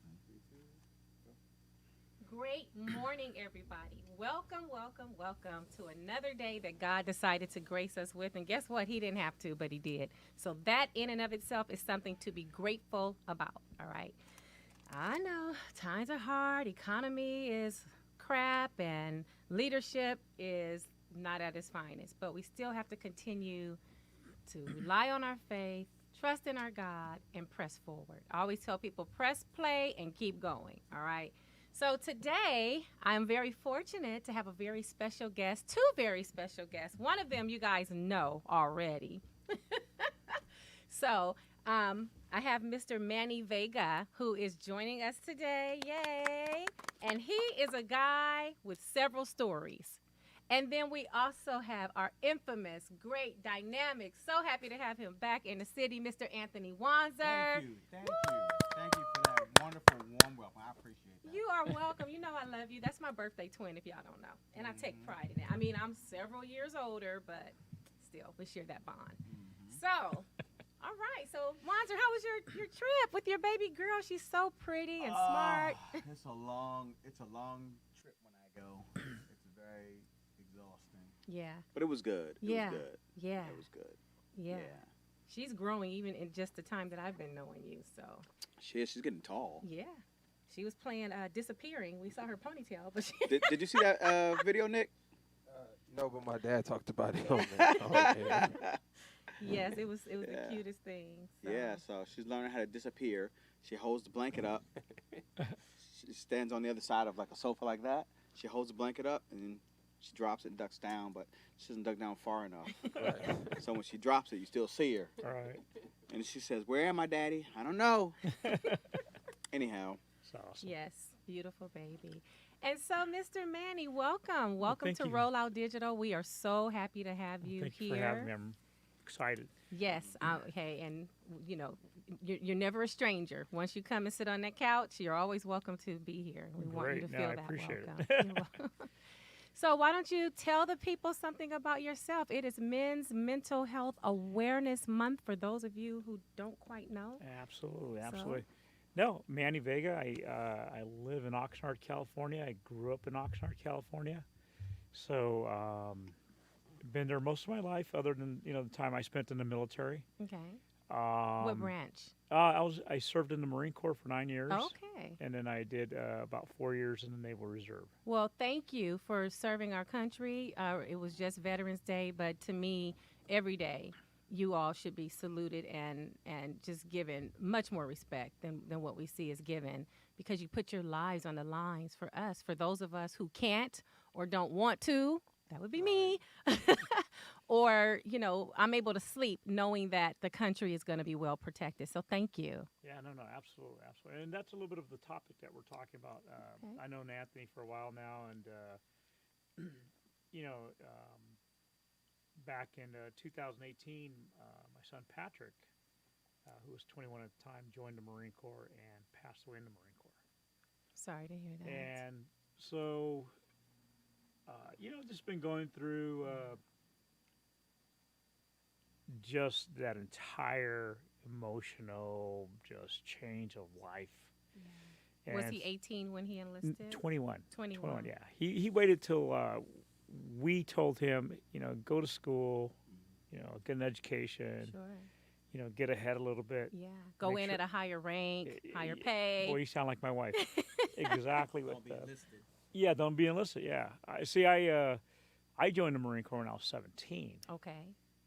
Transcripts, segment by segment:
Nothing. Three, two, go. Great morning, everybody. Welcome, welcome, welcome to another day that God decided to grace us with. And guess what? He didn't have to, but He did. So, that in and of itself is something to be grateful about. All right. I know times are hard, economy is crap, and leadership is not at its finest, but we still have to continue to rely on our faith, trust in our God, and press forward. I always tell people press play and keep going. All right. So today, I'm very fortunate to have a very special guest, two very special guests. One of them you guys know already. So I have Mr. Manny Vega, who is joining us today. Yay! And he is a guy with several stories. And then we also have our infamous, great, dynamic, so happy to have him back in the city, Mr. Anthony Wanzer. Thank you. Thank you. Thank you for that wonderful warm welcome. I appreciate that. You are welcome. You know I love you. That's my birthday twin, if y'all don't know. And I take pride in it. I mean, I'm several years older, but still, we share that bond. So, all right. So, Wanzer, how was your trip with your baby girl? She's so pretty and smart. It's a long trip when I go. It's very exhausting. Yeah. But it was good. Yeah. It was good. Yeah. It was good. Yeah. She's growing even in just the time that I've been knowing you. So, She's getting tall. yeah. She was playing Disappearing. We saw her ponytail, but she. Did you see that video, Nick? No, but my dad talked about it on there. Yes, it was Yeah. the cutest thing. So. Yeah, so she's learning how to disappear. She holds the blanket up. She stands on the other side of like a sofa like that. She holds the blanket up and then she drops it and ducks down, but she doesn't duck down far enough. Right. So when she drops it, you still see her. All right. And she says, "Where am I, Daddy? I don't know." Anyhow. That's awesome. Yes, beautiful baby. And so, Mr. Manny, welcome. Welcome thank to you. Rollout Digital. We are so happy to have you Thank here. you for having me. I'm excited. Yes. Okay. And, you know, you're never a stranger. Once you come and sit on that couch, you're always welcome to be here. We want you to Great. No, feel I that appreciate it. welcome. You're welcome. So why don't you tell the people something about yourself? It is Men's Mental Health Awareness Month for those of you who don't quite know. Absolutely. So- Absolutely. No, Manny Vega. I live in Oxnard, California. I grew up in Oxnard, California. So been there most of my life, other than the time I spent in the military. Okay. Um, What branch? I served in the Marine Corps for 9 years. Okay. And then I did about 4 years in the Naval Reserve. Well, thank you for serving our country. It was just Veterans Day, but to me, every day, you all should be saluted and just given much more respect than what we see is given, because you put your lives on the lines for us, for those of us who can't or don't want to. That would be me. Or, I'm able to sleep knowing that the country is going to be well protected. So thank you. Yeah, no, absolutely, absolutely. And that's a little bit of the topic that we're talking about. Okay. I known Anthony for a while now, and, back in 2018, my son Patrick, who was 21 at the time, joined the Marine Corps and passed away in the Marine Corps. Sorry to hear that. And so, just been going through just that entire emotional just change of life. Yeah. Was And he 18 when he enlisted? 21. 21. Yeah. He waited till we told him, go to school, get an education, Sure. get ahead a little bit. Yeah. Go Make in sure- at a higher rank, higher Y- pay. Boy, you sound like my wife. Exactly. Don't be what enlisted. Yeah, don't be enlisted. Yeah. I joined the Marine Corps when I was 17. Okay.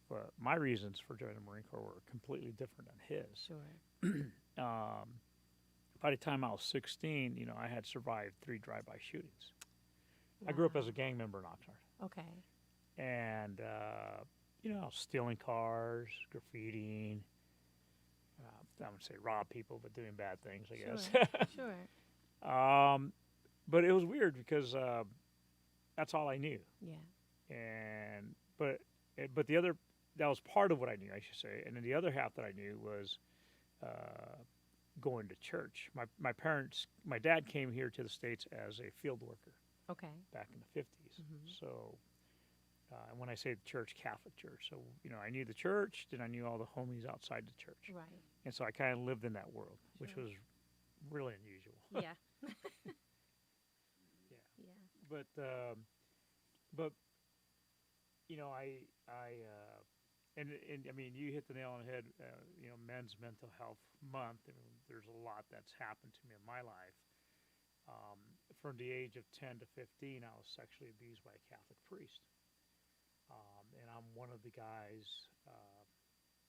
But my reasons for joining the Marine Corps were completely different than his. Sure. By the time I was 16, I had survived 3 drive-by shootings. I grew up as a gang member in Oxnard. Okay. And, stealing cars, graffitiing. I wouldn't say rob people, but doing bad things, I guess. Sure. But it was weird because that's all I knew. Yeah. But the other, that was part of what I knew, I should say. And then the other half that I knew was going to church. My dad came here to the States as a field worker Okay. back in the 50s. Mhm. So when I say the church, Catholic church. So, I knew the church, then I knew all the homies outside the church. Right. And so I kind of lived in that world, which Sure. was really unusual. Yeah. Yeah. Yeah. But and I mean, you hit the nail on the head. Men's Mental Health Month. I mean, there's a lot that's happened to me in my life. From the age of 10 to 15, I was sexually abused by a Catholic priest, and I'm one of the guys.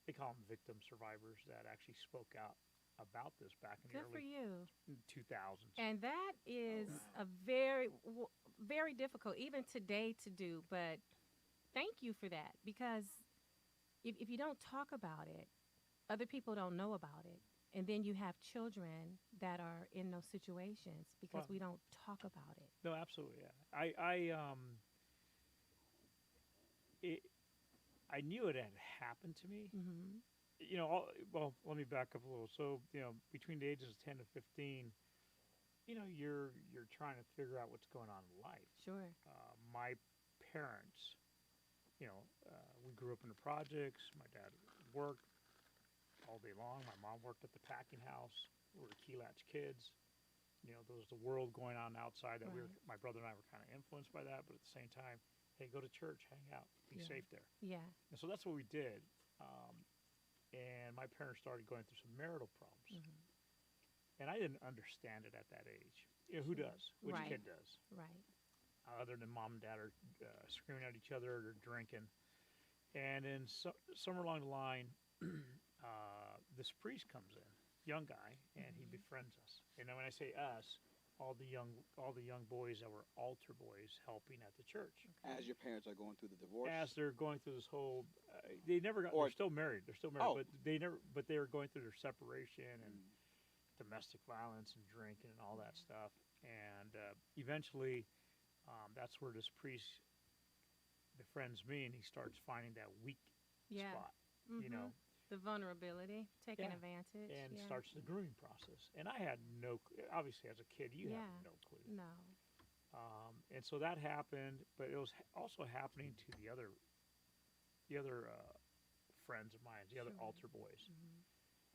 They call them victim survivors that actually spoke out about this back in the Good for early you. 2000s. And that is wow. a very difficult, even today, to do. But thank you for that, because if you don't talk about it, other people don't know about it. And then you have children that are in those situations because Well, we don't talk about it. No, absolutely. Yeah. I knew it had happened to me. Mm-hmm. Well, let me back up a little. So, between the ages of 10 to 15, you're trying to figure out what's going on in life. Sure. My parents, we grew up in the projects. My dad worked all day long. My mom worked at the packing house. We were key latch kids. There was the world going on outside that Right. my brother and I were kind of influenced by that, but at the same time, hey, go to church, hang out, be Yeah. safe there. Yeah. And so that's what we did. And my parents started going through some marital problems. Mm-hmm. And I didn't understand it at that age. Who Sure. does? Which Right. kid does? Right. Other than mom and dad are screaming at each other or drinking. And then somewhere along the line, this priest comes in, young guy, and he befriends us. And when I say us, all the young boys that were altar boys helping at the church. As your parents are going through the divorce. As they're going through this whole, they never got. Or- They're still married. Oh. But they never. But they were going through their separation and domestic violence and drinking and all that stuff. And eventually, that's where this priest befriends me, and he starts finding that weak Yeah. spot. Mm-hmm. The vulnerability, taking Yeah. advantage. And yeah. starts the grooming process. And I had obviously as a kid, you Yeah. have no clue. No. And so that happened, but it was also happening to the other friends of mine, the other Sure. altar boys. Mm-hmm.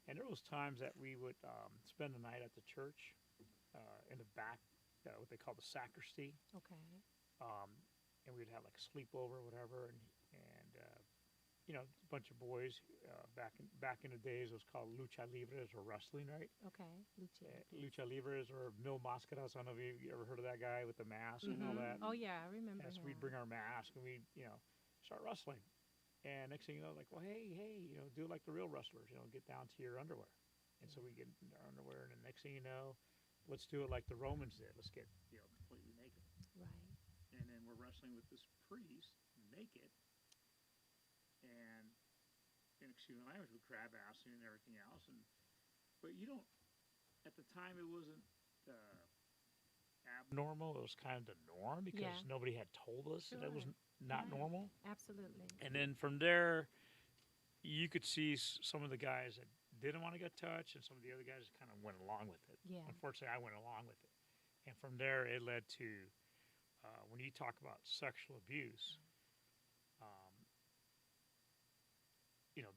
And there was times that we would spend the night at the church in the back, what they call the sacristy, Okay. and we'd have like a sleepover or whatever, and a bunch of boys. Back in the days, it was called lucha libres or wrestling, right? Okay. Lucia. Lucha libres or mil máscaras. I don't know if you ever heard of that guy with the mask and all that. Oh yeah, I remember. And so him. we'd bring our mask and we'd, start wrestling. And next thing you know, like, well, hey, do it like the real wrestlers, get down to your underwear. And so we get in our underwear, and the next thing you know, let's do it like the Romans did. Let's get, completely naked. Right. And then we're wrestling with this priest, naked. And excuse my language, with crab assing and everything else. But you don't, at the time, it wasn't abnormal. It was kind of the norm because Yeah. nobody had told us that it was Sure. not Right. normal. Absolutely. And then from there, you could see some of the guys that didn't want to get touched, and some of the other guys kind of went along with it. Yeah. Unfortunately, I went along with it. And from there, it led to, when you talk about sexual abuse,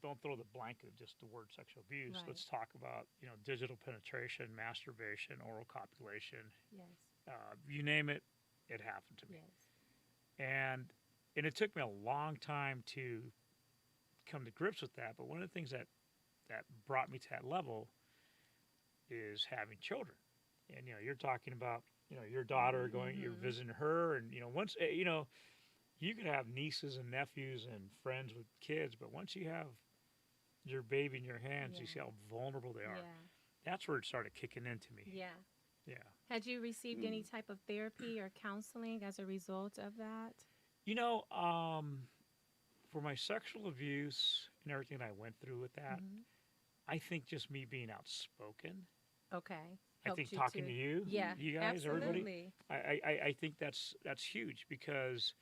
don't throw the blanket of just the word sexual abuse. Right. Let's talk about, digital penetration, masturbation, oral copulation. Yes. You name it, it happened to me. Yes. And it took me a long time to come to grips with that. But one of the things that brought me to that level is having children. And, you're talking about, your daughter going, you're visiting her. And, once, you could have nieces and nephews and friends with kids. But once you have your baby in your hands, you see how vulnerable they are. Yeah. That's where it started kicking into me. Yeah. Yeah. Had you received any type of therapy or counseling as a result of that? For my sexual abuse and everything I went through with that, I think just me being outspoken. Okay. I think talking to you, Yeah, you guys, absolutely. everybody, I think that's huge because,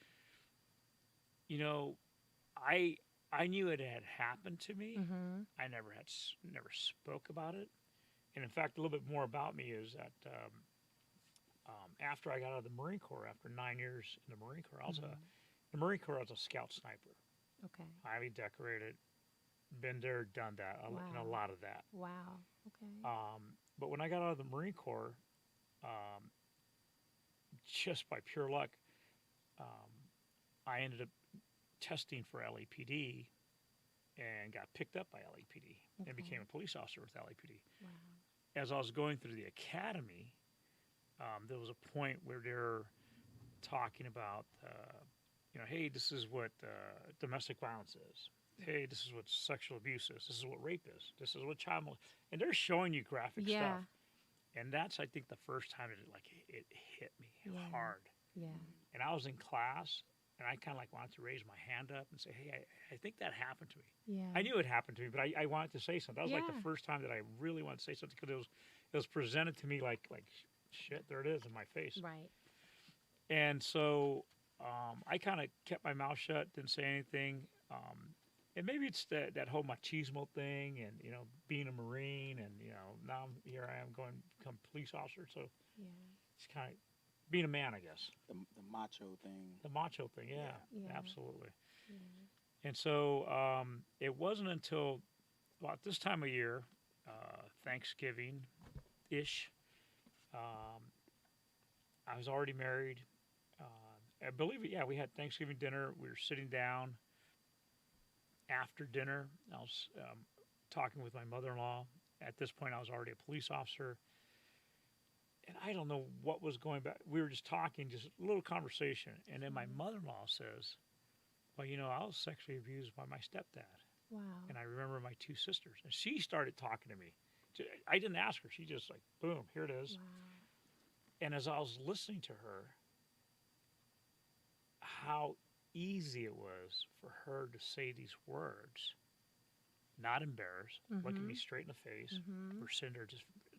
I knew it had happened to me. Mm-hmm. I never spoke about it. And in fact, a little bit more about me is that after I got out of the Marine Corps, after 9 years in the Marine Corps, the Marine Corps, I was a scout sniper. Okay. Highly decorated, been there, done that, and a Wow. lot of that. Wow. Okay. But when I got out of the Marine Corps, just by pure luck, I ended up testing for LAPD and got picked up by LAPD and became a police officer with LAPD. Wow. As I was going through the academy, there was a point where they're talking about, hey, this is what domestic violence is. Hey, this is what sexual abuse is. This is what rape is. This is what child molestation. And they're showing you graphic stuff. And that's, I think, the first time it hit me hard. Yeah. And I was in class, and I kind of wanted to raise my hand up and say, hey, I think that happened to me. Yeah. I knew it happened to me, but I wanted to say something. That was the first time that I really wanted to say something, because it was presented to me like shit, there it is in my face. Right. And so I kind of kept my mouth shut, didn't say anything. And maybe it's that whole machismo thing, and being a Marine, and now here I am going to become a police officer. So it's kind of being a man, I guess. The macho thing. The macho thing, yeah. Yeah. Absolutely. Yeah. And so it wasn't until about this time of year, Thanksgiving-ish, I was already married. I believe it, we had Thanksgiving dinner. We were sitting down. After dinner, I was talking with my mother-in-law. At this point, I was already a police officer. And I don't know what was going back. We were just talking, just a little conversation. And then my mother-in-law says, well, I was sexually abused by my stepdad. Wow. And I remember my two sisters. And she started talking to me. I didn't ask her. She just boom, here it is. Wow. And as I was listening to her, how easy it was for her to say these words, not embarrassed, look at me straight in the face. We're sitting there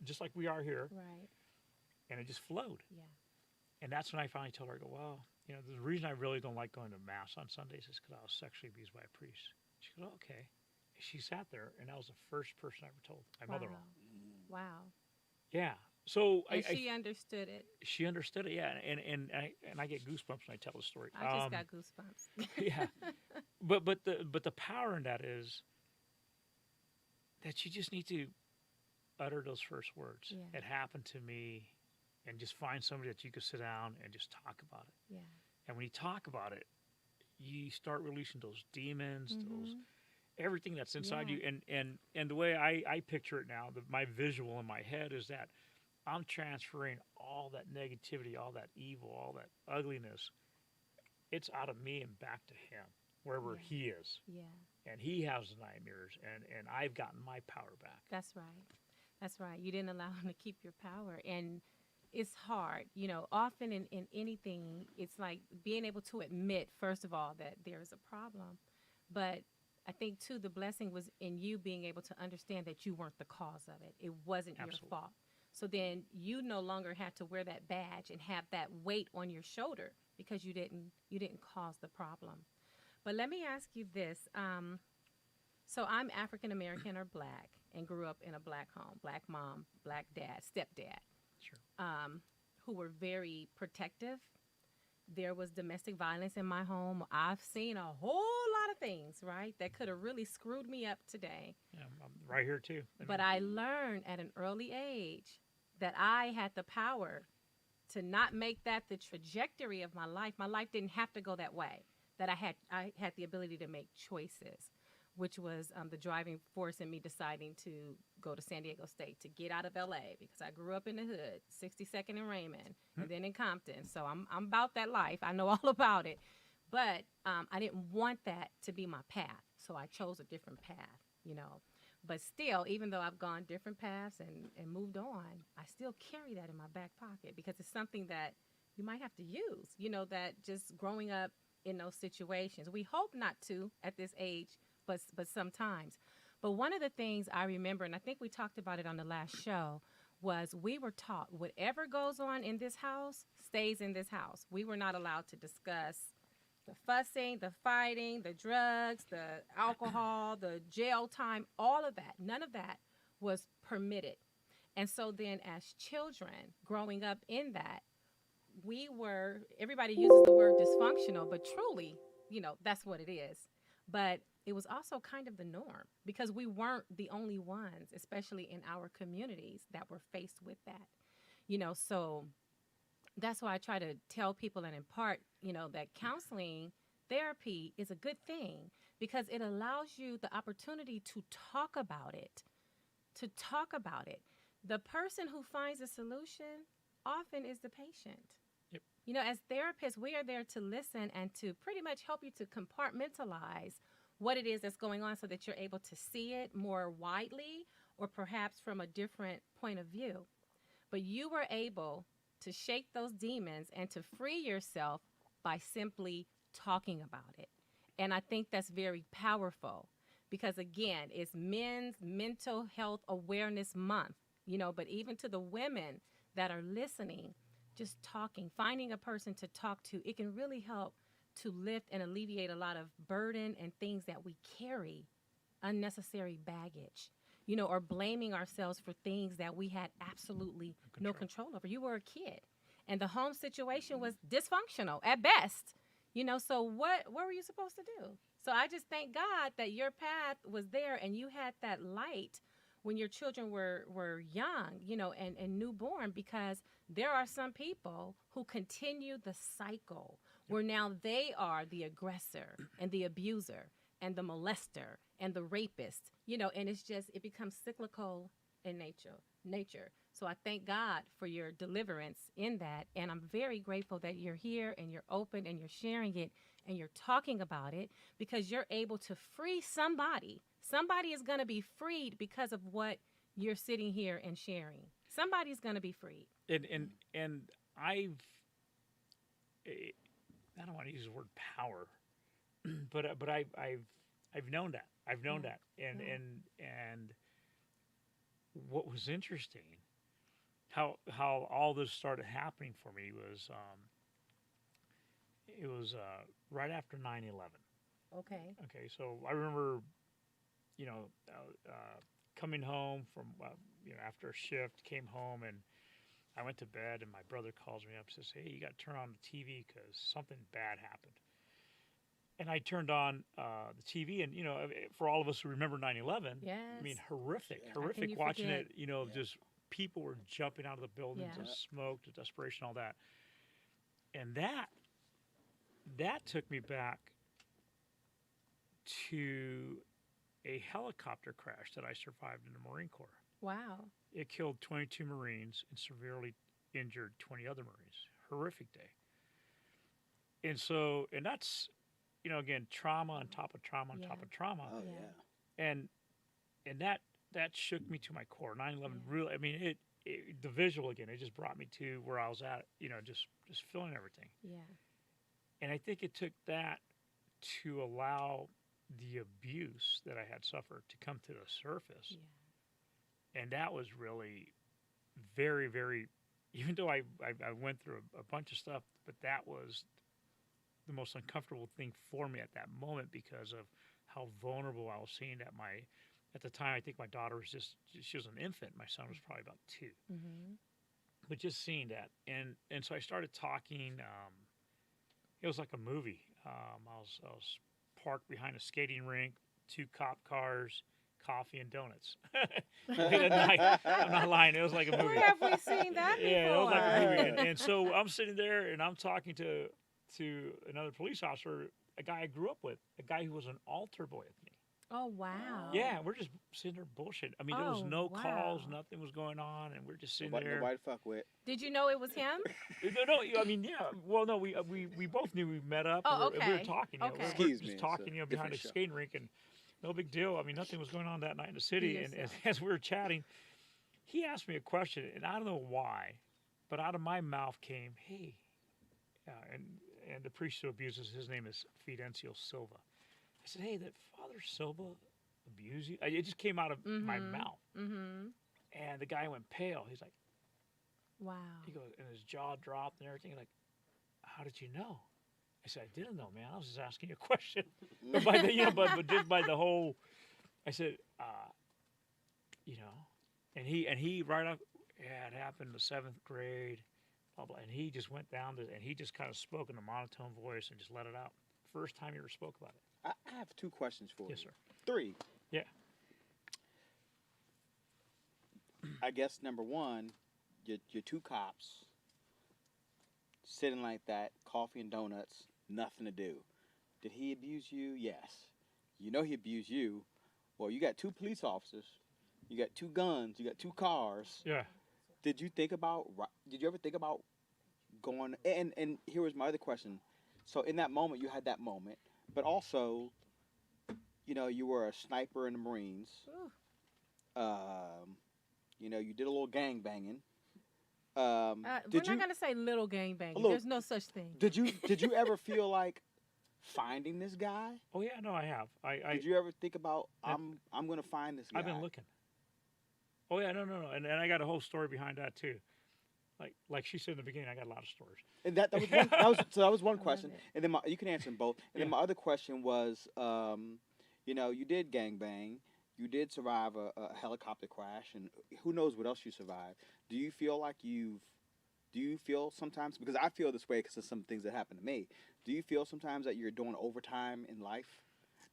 just like we are here. Right. And it just flowed. Yeah. And that's when I finally told her, I go, well, the reason I really don't like going to Mass on Sundays is because I was sexually abused by a priest. She goes, oh, okay. And she sat there, and that was the first person I ever told, my mother-in-law. Wow. Yeah. So she understood it. She understood it, yeah. And I get goosebumps when I tell the story. I just got goosebumps. Yeah. But the power in that is that you just need to utter those first words. Yeah. It happened to me. And just find somebody that you can sit down and just talk about it. Yeah. And when you talk about it, you start releasing those demons, those everything that's inside you. And the way I picture it now, my visual in my head is that I'm transferring all that negativity, all that evil, all that ugliness. It's out of me and back to him, wherever he is. Yeah. And he has the nightmares, and I've gotten my power back. That's right. That's right. You didn't allow him to keep your power. And it's hard, often in anything, it's like being able to admit, first of all, that there is a problem. But I think, too, the blessing was in you being able to understand that you weren't the cause of it. It wasn't your fault. So then you no longer had to wear that badge and have that weight on your shoulder because you didn't cause the problem. But let me ask you this. So I'm African American or black and grew up in a black home, black mom, black dad, stepdad. Sure. Who were very protective. There was domestic violence in my home. I've seen a whole lot of things, right, that could have really screwed me up today. Yeah, I'm right here too. But I learned at an early age that I had the power to not make that the trajectory of my life. My life didn't have to go that way. That I had the ability to make choices, which was the driving force in me deciding to go to San Diego State, to get out of LA, because I grew up in the hood, 62nd and Raymond, and then in Compton. So I'm about that life. I know all about it. But I didn't want that to be my path. So I chose a different path, But still, even though I've gone different paths and moved on, I still carry that in my back pocket because it's something that you might have to use, that just growing up in those situations. We hope not to at this age, but sometimes. But one of the things I remember, and I think we talked about it on the last show, was we were taught whatever goes on in this house stays in this house. We were not allowed to discuss the fussing, the fighting, the drugs, the alcohol, the jail time, all of that. None of that was permitted. And so then as children growing up in that, everybody uses the word dysfunctional, but truly, that's what it is. But it was also kind of the norm because we weren't the only ones, especially in our communities, that were faced with that. So that's why I try to tell people and impart, that counseling therapy is a good thing because it allows you the opportunity to talk about it, The person who finds a solution often is the patient. Yep. As therapists, we are there to listen and to pretty much help you to compartmentalize what it is that's going on so that you're able to see it more widely or perhaps from a different point of view. But you were able to shake those demons and to free yourself by simply talking about it. And I think that's very powerful because, again, it's Men's Mental Health Awareness Month, but even to the women that are listening, just talking, finding a person to talk to, it can really help to lift and alleviate a lot of burden and things that we carry, unnecessary baggage, or blaming ourselves for things that we had absolutely no control over. You were a kid, and the home situation was dysfunctional at best, so what were you supposed to do? So I just thank God that your path was there and you had that light when your children were young, and newborn, because there are some people who continue the cycle where now they are the aggressor and the abuser and the molester and the rapist, and it becomes cyclical in nature. So I thank God for your deliverance in that. And I'm very grateful that you're here and you're open and you're sharing it and you're talking about it because you're able to free somebody. Somebody is going to be freed because of what you're sitting here and sharing. Somebody's going to be freed. And I don't want to use the word power, but I've known that. I've known that. And what was interesting, how all this started happening for me was it was right after 9/11. Okay. Okay, so I remember, coming home from, after a shift, came home and I went to bed and my brother calls me up and says, "Hey, you got to turn on the TV because something bad happened." And I turned on the TV and, for all of us who remember 9/11, Yes. I mean, horrific How can you watching forget? it, just people were jumping out of the buildings, Yeah. the smoke, the desperation, all that. And that took me back to a helicopter crash that I survived in the Marine Corps. Wow. It killed 22 Marines and severely injured 20 other Marines. Horrific day. And that's, again, trauma on top of trauma on top of trauma. Oh, Yeah. yeah. And that shook me to my core. 9/11 Yeah. really, I mean, the visual again, it just brought me to where I was at, just feeling everything. Yeah. And I think it took that to allow the abuse that I had suffered to come to the surface. Yeah. And that was really very, very, even though I went through a bunch of stuff, but that was the most uncomfortable thing for me at that moment because of how vulnerable I was seeing at the time, I think my daughter was she was an infant. My son was probably about 2. Mm-hmm. But just seeing that. And so I started talking. It was like a movie. I was parked behind a skating rink, 2 cop cars, coffee and donuts. At night. I'm not lying. It was like a movie. Where have we seen that before? Yeah, it was like a movie. And so I'm sitting there and I'm talking to another police officer, a guy I grew up with, a guy who was an altar boy with me. Oh, wow. Yeah, we're just sitting there bullshitting. I mean, there was no wow. calls, nothing was going on, and we're just sitting there. Nobody to fuck with. Did you know it was him? No, I mean, yeah. Well, no, we both knew we met up. Oh, and we were okay. talking. Okay. We were Excuse just me, talking, it's a behind a different show. skating rink, and no big deal. I mean, nothing was going on that night in the city. Be And yourself. as we were chatting, he asked me a question, and I don't know why, but out of my mouth came, "Hey," and the priest who abuses, his name is Fidencio Silva. I said, "Hey, that Father Silva abuse you?" It just came out of my mouth. Mm-hmm. And the guy went pale. He's like, Wow. he goes, and his jaw dropped and everything. Like, "How did you know?" I said, "I didn't know, man. I was just asking you a question." But by the, but just by the whole, I said, and he right up, yeah, it happened in the 7th grade, blah blah. And he just went down and he just kind of spoke in a monotone voice and just let it out. First time he ever spoke about it. I have 2 questions for Yes, you. sir. 3. Yeah. I guess number 1, your 2 cops sitting like that, coffee and donuts, nothing to do. Did he abuse you? Yes. You know he abused you. Well, you got 2 police officers, you got 2 guns, you got 2 cars. Yeah. Did you ever think about going? And here was my other question. So in that moment, you had that moment, but also, you were a sniper in the Marines. Ooh. You did a little gang banging. We're Did not you? gonna say little gang banging. Look, There's no such thing. Did you ever feel like finding this guy? Oh yeah, no, I have. Did you ever think about I- I'm gonna find this guy? I've been looking. Oh yeah, no, and I got a whole story behind that too. Like she said in the beginning, I got a lot of stories. And that was one. That was one question. it. And then you can answer them both. And then Yeah. my other question was, you did gang bang, you did survive a helicopter crash, and who knows what else you survived. Do you feel like Do you feel sometimes, because I feel this way because of some things that happened to me. Do you feel sometimes that you're doing overtime in life,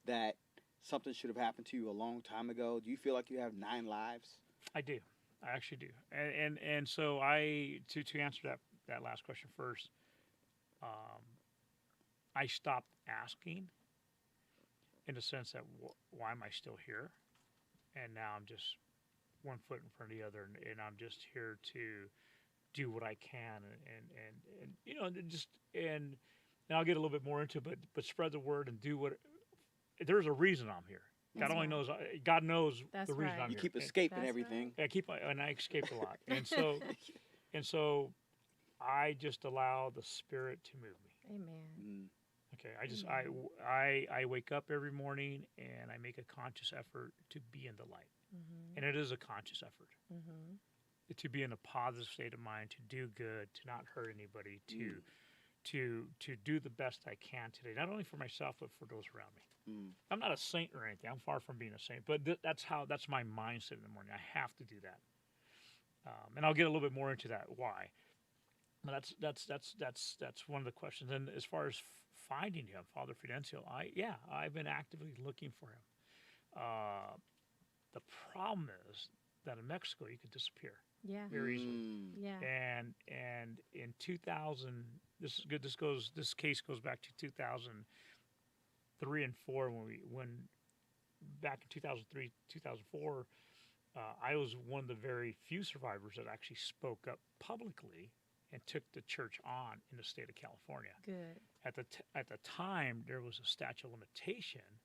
that something should have happened to you a long time ago? Do you feel like you have 9 lives? I do. I actually do. And so to answer that last question first, I stopped asking in the sense that why am I still here? And now I'm just one foot in front of the other, and I'm just here to do what I can, and I'll get a little bit more into it, but spread the word and do what. There's a reason I'm here. That's God only right. knows. God knows That's the reason right. I'm You here. keep And- escaping That's everything. I escaped a lot, and so I just allow the Spirit to move me. Amen. Mm. Okay, I just Amen. I wake up every morning and I make a conscious effort to be in the light, Mm-hmm. and it is a conscious effort Mm-hmm. to be in a positive state of mind, to do good, to not hurt anybody, to do the best I can today, not only for myself but for those around me. Mm. I'm not a saint or anything. I'm far from being a saint, but that's my mindset in the morning. I have to do that, and I'll get a little bit more into that why. But that's one of the questions. And as far as finding him, Father Fidencio, I've been actively looking for him. The problem is that in Mexico you could disappear Yeah. very easily. Mm. Yeah. And in 2000, this is good. This case goes back to 2003 and 4 when back in 2003 2004, I was one of the very few survivors that actually spoke up publicly and took the church on in the state of California. Good. At the time, there was a statute of limitation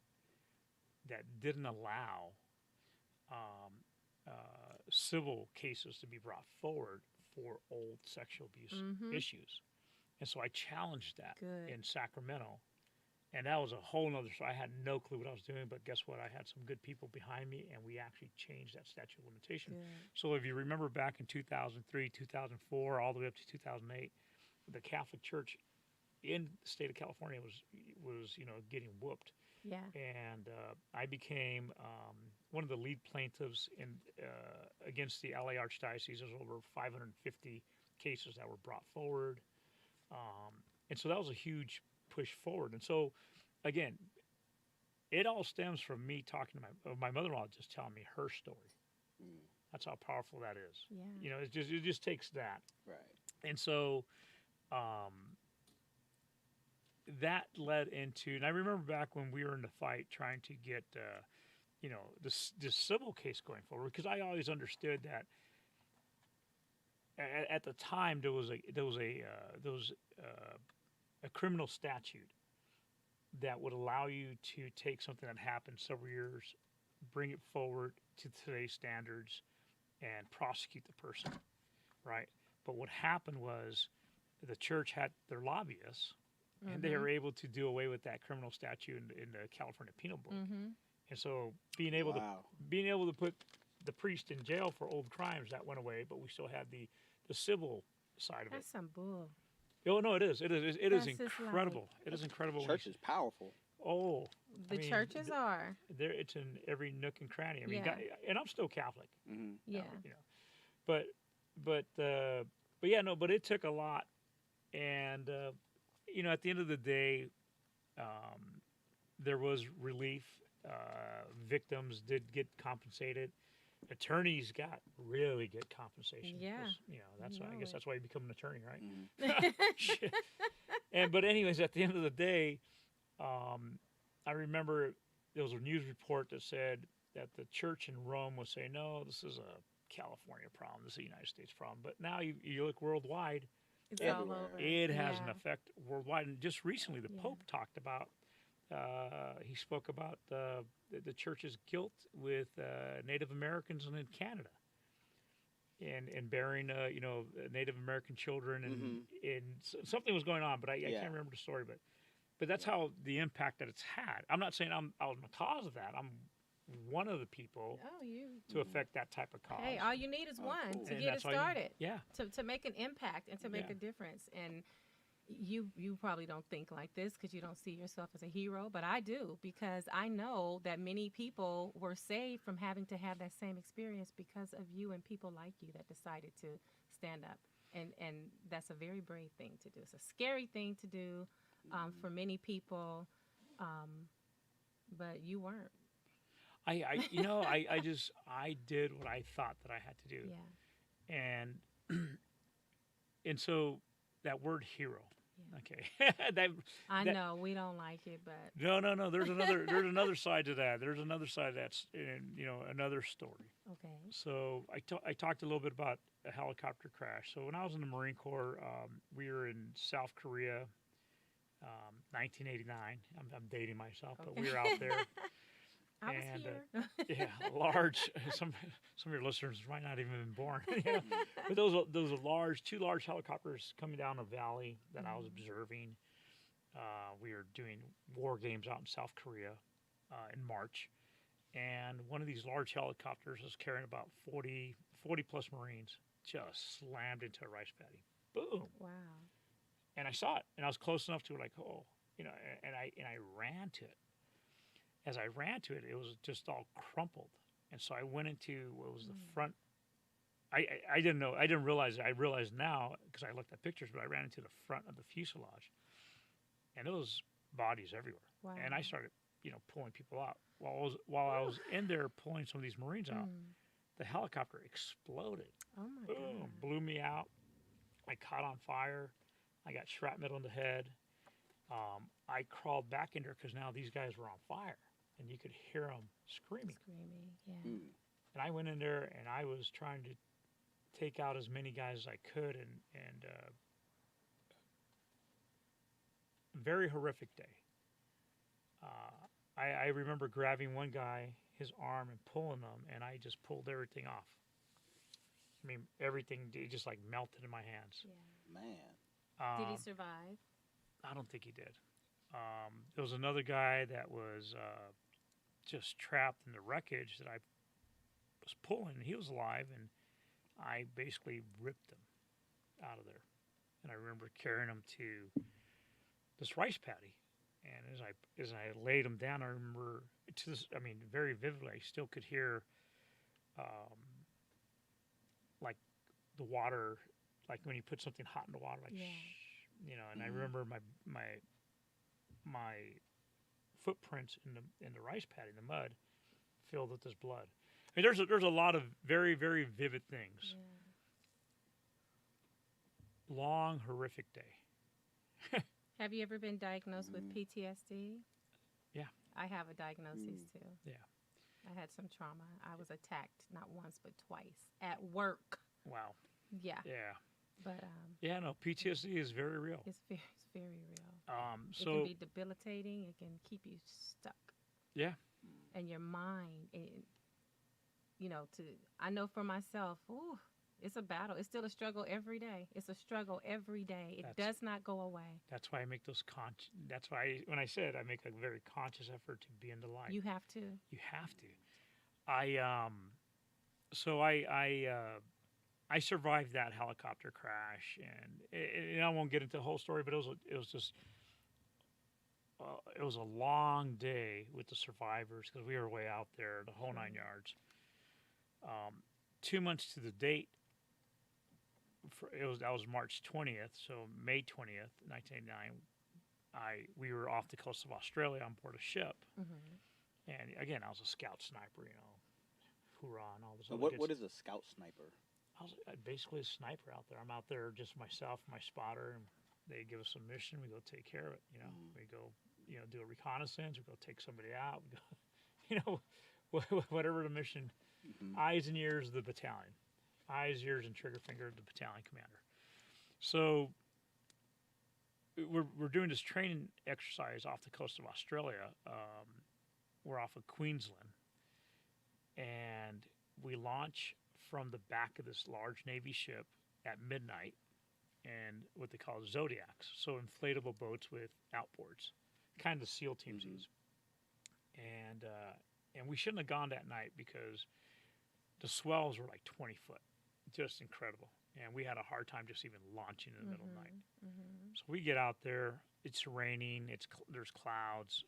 that didn't allow civil cases to be brought forward for old sexual abuse Mhm. issues. And so I challenged that Good. in Sacramento. And that was a whole nother story. I had no clue what I was doing, but guess what? I had some good people behind me, and we actually changed that statute of limitation. Good. So if you remember back in 2003, 2004, all the way up to 2008, the Catholic Church in the state of California was getting whooped. Yeah. And I became one of the lead plaintiffs against the LA Archdiocese. There's over 550 cases that were brought forward, and so that was a huge push forward. And so, again, it all stems from me talking to my mother-in-law, just telling me her story. Mm. That's how powerful that is. Yeah. It just takes that. Right. And so that led into, and I remember back when we were in the fight trying to get, this civil case going forward, because I always understood that at the time there was a criminal statute that would allow you to take something that happened several years, bring it forward to today's standards, and prosecute the person, right? But what happened was the church had their lobbyists, and they were able to do away with that criminal statute in the California Penal Book. Mm-hmm. And so being able to put the priest in jail for old crimes, that went away, but we still had the civil side of it. That's some bull. Oh no, it is. It is That's just incredible. It is incredible. Church is powerful. Oh, The churches are. there. It's in every nook and cranny. I mean, Yeah. and I'm still Catholic. Mm-hmm. Yeah. But it took a lot, and at the end of the day, there was relief. Victims did get compensated. Attorneys got really good compensation. Yeah. 'Cause, that's why I guess Really. that's why you become an attorney, right? Mhm. Shit. But anyways, at the end of the day, I remember there was a news report that said that the church in Rome was saying, no, this is a California problem. This is a United States problem. But now you look worldwide, It's it, all Everywhere. over. it has an Yeah. effect worldwide. And just recently, the Yeah. Pope talked about, he spoke about the church's guilt with Native Americans in Canada. And bearing, Native American children, and something was going on, but I Yeah. can't remember the story. But that's how the impact that it's had. I'm not saying I'm the cause of that. I'm one of the people Oh, you. to affect that type of cause. Hey, all you need is Oh, one cool. to And get it that's all you need. started. Yeah. To make an impact and to make Yeah. a difference. And you probably don't think like this because you don't see yourself as a hero, but I do, because I know that many people were saved from having to have that same experience because of you and people like you that decided to stand up. And that's a very brave thing to do. It's a scary thing to do for many people, but you weren't. I did what I thought that I had to do. Yeah. And so that word hero. Yeah. Okay. I That- know we don't like it, but No. There's another side to that. There's another side that's another story. okay. So I talked a little bit about a helicopter crash. So when I was in the Marine Corps, we were in South Korea, 1989. I'm dating myself, but we were out there. I was And, here. Yeah, large. Some of your listeners might not even been born. But those are two large helicopters coming down a valley that I was observing. We were doing war games out in South Korea in March, and one of these large helicopters was carrying about 40 plus Marines. Just slammed into a rice paddy. Boom! Wow. And I saw it, and I was close enough to it, like, oh, and I ran to it. As I ran to it, it was just all crumpled, and so I went into what was the front. I didn't know. I didn't realize it. I realized now because I looked at pictures, but I ran into the front of the fuselage, and there was bodies everywhere. Wow. And I started, pulling people out. While I was in there pulling some of these Marines out, the helicopter exploded. Oh my Boom! God. Blew me out. I caught on fire. I got shrapnel in the head. I crawled back in there because now these guys were on fire, and you could hear them screaming. Screaming. Yeah. Mm. And I went in there, and I was trying to take out as many guys as I could, and very horrific day. I remember grabbing one guy, his arm, and pulling them, and I just pulled everything off. I mean, everything just like melted in my hands. Yeah. Man. Did he survive? I don't think he did. There was another guy that was just trapped in the wreckage that I was pulling. He was alive, and I basically ripped him out of there. And I remember carrying him to this rice paddy. And as I laid him down, I remember very vividly, I still could hear like the water, like when you put something hot in the water, like Yeah. shh, and I remember my footprints in the rice paddy, in the mud, filled with this blood. I mean, there's a lot of very, very vivid things. Yeah. Long, horrific day. Have you ever been diagnosed with PTSD? Yeah. I have a diagnosis too. Yeah. I had some trauma. I was attacked not once but twice at work. Wow. Yeah. Yeah. But Yeah, no, PTSD is very real. it's very real. It So can be debilitating. It can keep you stuck. yeah, And your mind, I know for myself, it's a battle. It's still a struggle every day. It's a struggle every day. It does not go away. that's why I make those that's why when I said I make a very conscious effort to be in the light. You have to. You have to. I survived that helicopter crash, and I won't get into the whole story, but it was a long day with the survivors because we were way out there, the whole 9 yards. 2 months to the date, that was March 20th, so May 20th, 1989. we were off the coast of Australia on board a ship, Mm-hmm. and again, I was a scout sniper, hoorah and all this. So other what good is a scout sniper? I was basically a sniper out there. I'm out there just myself, my spotter, and they give us a mission. We go take care of it. We go, do a reconnaissance. We go take somebody out. We go, whatever the mission. Mm-hmm. Eyes and ears of the battalion. Eyes, ears, and trigger finger of the battalion commander. So we're doing this training exercise off the coast of Australia. We're off of Queensland, and we launch from the back of this large Navy ship at midnight, and what they call Zodiacs, so inflatable boats with outboards, kind of the SEAL teams use. And we shouldn't have gone that night because the swells were like 20 foot, just incredible. And we had a hard time just even launching in the middle of the night. Mm-hmm. So we get out there, it's raining, there's clouds.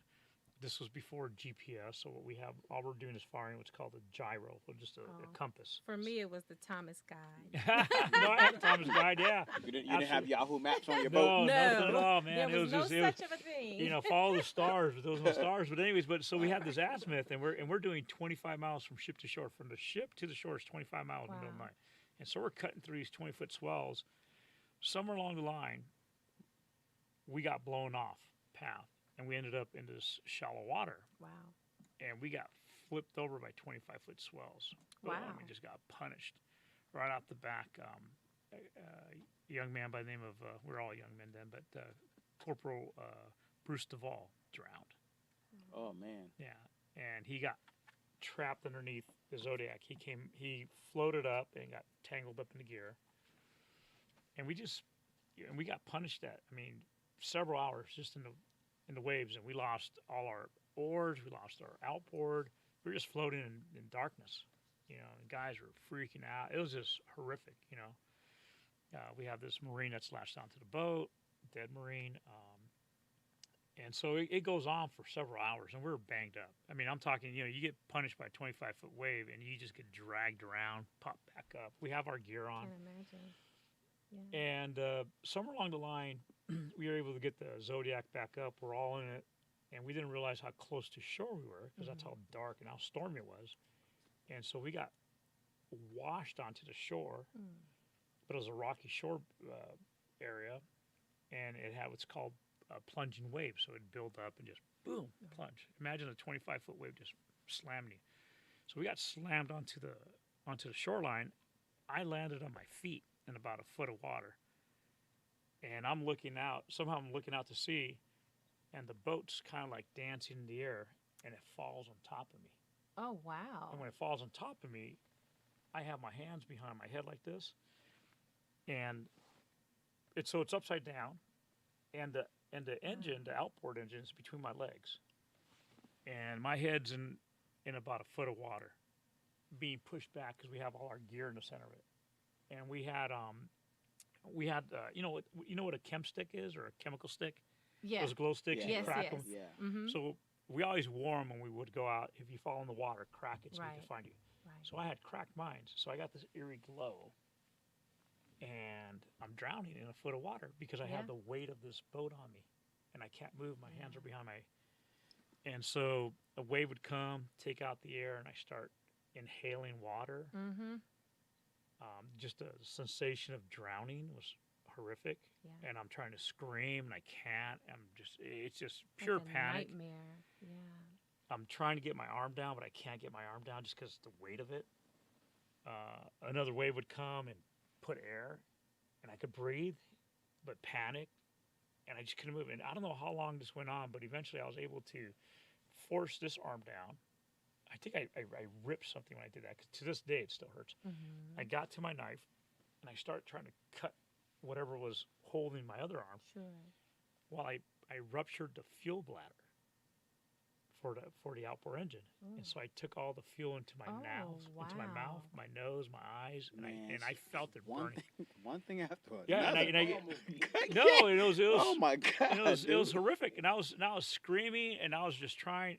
This was before GPS, so what we have, all we're doing is firing what's called a gyro, or just a compass. For me, it was the Thomas Guide. No, I had the Thomas Guide, yeah. You didn't have Yahoo Maps on your No, boat? nothing at all, man. There was no just, such of a thing. Follow the stars, but there was no stars. But anyways, so we have this azimuth, and we're doing 25 miles from ship to shore. From the ship to the shore is 25 miles in the middle of the night. And so we're cutting through these 20-foot swells. Somewhere along the line, we got blown off path, and we ended up in this shallow water. Wow. And we got flipped over by 25-foot swells. Wow. We just got punished right off the back. A young man by the name of, we're all young men then, but Corporal Bruce Duvall drowned. Oh, man. Yeah. And he got trapped underneath the Zodiac. He floated up and got tangled up in the gear. And we got punished several hours just in the waves, and we lost all our oars, we lost our outboard. We were just floating in darkness, and guys were freaking out. It was just horrific, We have this Marine that's latched onto the boat, dead Marine. And so it goes on for several hours, and we're banged up. I'm talking, you get punished by a 25-foot wave, and you just get dragged around, pop back up. We have our gear on. I can imagine. Yeah. And somewhere along the line, we were able to get the Zodiac back up. We're all in it, and we didn't realize how close to shore we were because that's how dark and how stormy it was. And so we got washed onto the shore, but it was a rocky shore area, and it had what's called plunging waves. So it'd build up and just boom, plunge. Imagine a 25-foot wave just slamming you. So we got slammed onto the shoreline. I landed on my feet in about a foot of water. And I'm looking out to sea, and the boat's kind of like dancing in the air, and it falls on top of me. Oh, wow. And when it falls on top of me, I have my hands behind my head like this, and it's upside down, and the engine, the outboard engine, is between my legs, and my head's in about a foot of water, being pushed back because we have all our gear in the center of it, and we had you know what a chem stick is, or a chemical stick? Yeah. Those glow sticks, you Yes, crack yes. them. Yeah. Mm-hmm. So we always wore them when we would go out. If you fall in the water, crack it so we Right. can find you. Right. So I had cracked mines. So I got this eerie glow, and I'm drowning in a foot of water because I Yeah. have the weight of this boat on me, and I can't move. My hands are behind my. And so a wave would come, take out the air, and I start inhaling water. Mm-hmm. Just the sensation of drowning was horrific, Yeah. and I'm trying to scream and I can't. It's just pure Like a panic. nightmare. Yeah. I'm trying to get my arm down, but I can't get my arm down just because of the weight of it. Another wave would come and put air, and I could breathe, but panic, and I just couldn't move. And I don't know how long this went on, but eventually I was able to force this arm down. I think I ripped something when I did that, because to this day it still hurts. Mm-hmm. I got to my knife, and I started trying to cut whatever was holding my other arm. Sure. Well, I ruptured the fuel bladder for the outboard engine, and so I took all the fuel into my mouth, into my mouth, my nose, my eyes, and I felt it burning. One thing after another. Yeah, and I Yeah. no, it was Oh my God! it was horrific, and I was screaming, and I was just trying,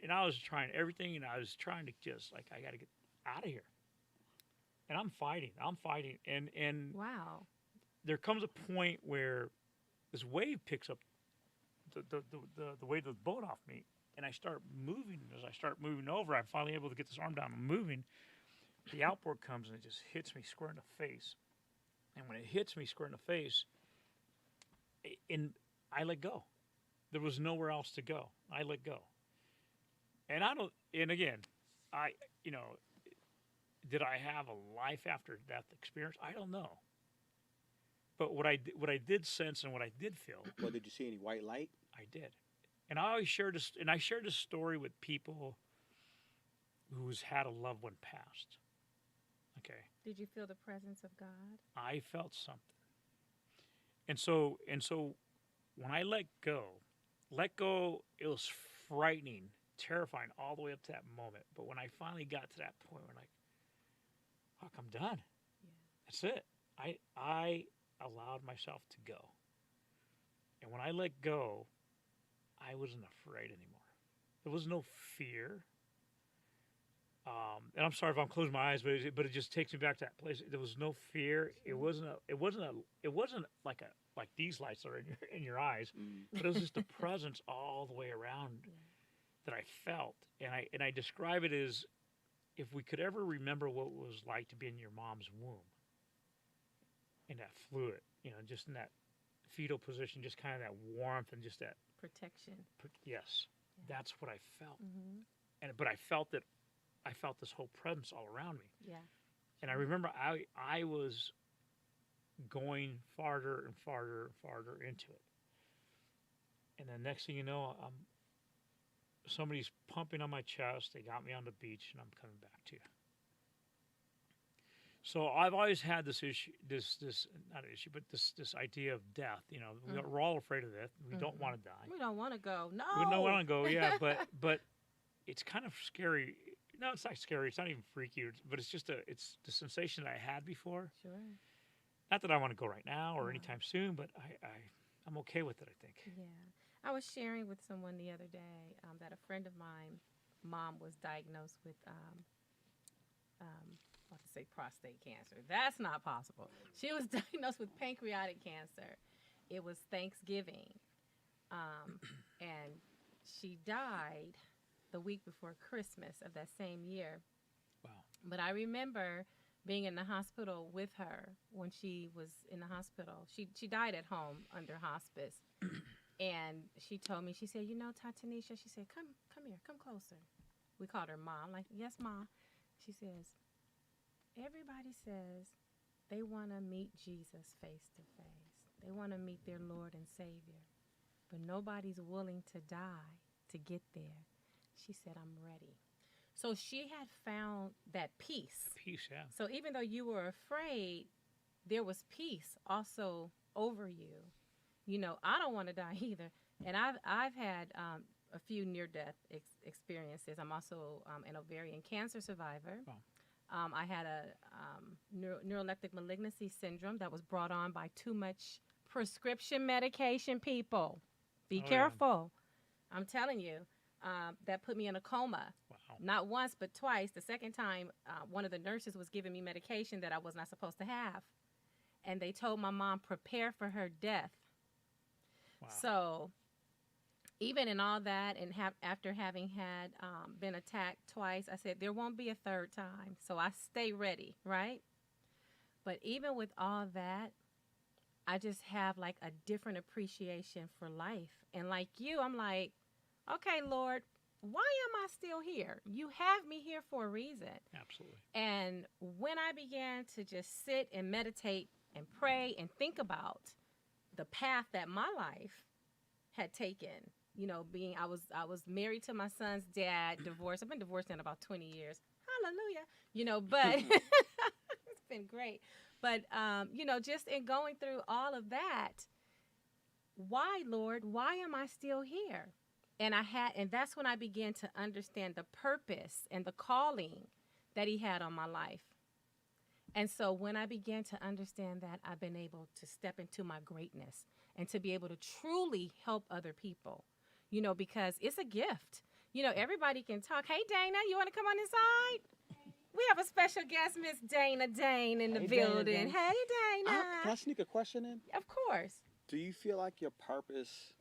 everything, and I was trying to just like, I got to get out of here, and I'm fighting, and Wow. there comes a point where this wave picks up the weight of the boat off me, and I start moving. As I start moving over, I'm finally able to get this arm down and moving. The outboard comes and it just hits me square in the face. And when it hits me square in the face, I let go. There was nowhere else to go. I let go. And again, did I have a life after death experience? I don't know. But what I did sense and what I did feel. Well, did you see any white light? I did. And I always shared this, and I shared this story with people who's had a loved one passed. Okay. Did you feel the presence of God? I felt something. And so when I let go, it was frightening, terrifying all the way up to that moment. But when I finally got to that point, we're like, fuck, I'm done. Yeah. That's it. I allowed myself to go. And when I let go, I wasn't afraid anymore. There was no fear. And I'm sorry if I'm closing my eyes, but it just takes me back to that place. There was no fear. It wasn't like these lights are in your eyes, but it was just the presence all the way around that I felt. And I describe it as if we could ever remember what it was like to be in your mom's womb, in that fluid, just in that fetal position, just kind of that warmth and just that protection. Yes, that's what I felt. Mm-hmm. But I felt that. I felt this whole presence all around me. Yeah. And I remember I was going farther and farther and farther into it. And the next thing you know, somebody's pumping on my chest. They got me on the beach, and I'm coming back to you. So I've always had this issue, this idea of death. We're all afraid of death. We don't want to die. We don't want to go. No. We don't want to go. Yeah, but it's kind of scary. No, it's not scary. It's not even freaky, but it's just it's the sensation that I had before. Sure. Not that I want to go right now or anytime soon, but I'm okay with it, I think. Yeah. I was sharing with someone the other day that a friend of mine, mom was diagnosed with, about to say prostate cancer. That's not possible. She was diagnosed with pancreatic cancer. It was Thanksgiving. And she died the week before Christmas of that same year. Wow. But I remember being in the hospital with her when she was in the hospital. She died at home under hospice. And she told me, she said, Tatanisha, she said, come here, come closer. We called her Ma. I'm like, yes, Ma. She says, everybody says they want to meet Jesus face to face. They want to meet their Lord and Savior. But nobody's willing to die to get there. She said, I'm ready. So she had found that peace. Peace, yeah. So even though you were afraid, there was peace also over you. I don't want to die either. And I've had a few near-death experiences. I'm also an ovarian cancer survivor. Wow. I had a neuroleptic malignancy syndrome that was brought on by too much prescription medication, people. Be careful. Yeah. I'm telling you. That put me in a coma. Wow. Not once, but twice. The second time, one of the nurses was giving me medication that I was not supposed to have. And they told my mom, prepare for her death. Wow. So even in all that, and after having had been attacked twice, I said, there won't be a third time. So I stay ready, right? But even with all that, I just have like a different appreciation for life. And like you, I'm like, okay, Lord, why am I still here? You have me here for a reason. Absolutely. And when I began to just sit and meditate and pray and think about the path that my life had taken, I was married to my son's dad, divorced. I've been divorced in about 20 years. Hallelujah. But it's been great. But, just in going through all of that, why, Lord, why am I still here? And that's when I began to understand the purpose and the calling that he had on my life. And so when I began to understand that, I've been able to step into my greatness and to be able to truly help other people, because it's a gift. Everybody can talk. Hey, Dana, you want to come on inside? We have a special guest, Miss Dana Dane, in the building. Dana. Hey, Dana. Can I sneak a question in? Of course. Do you feel like your purpose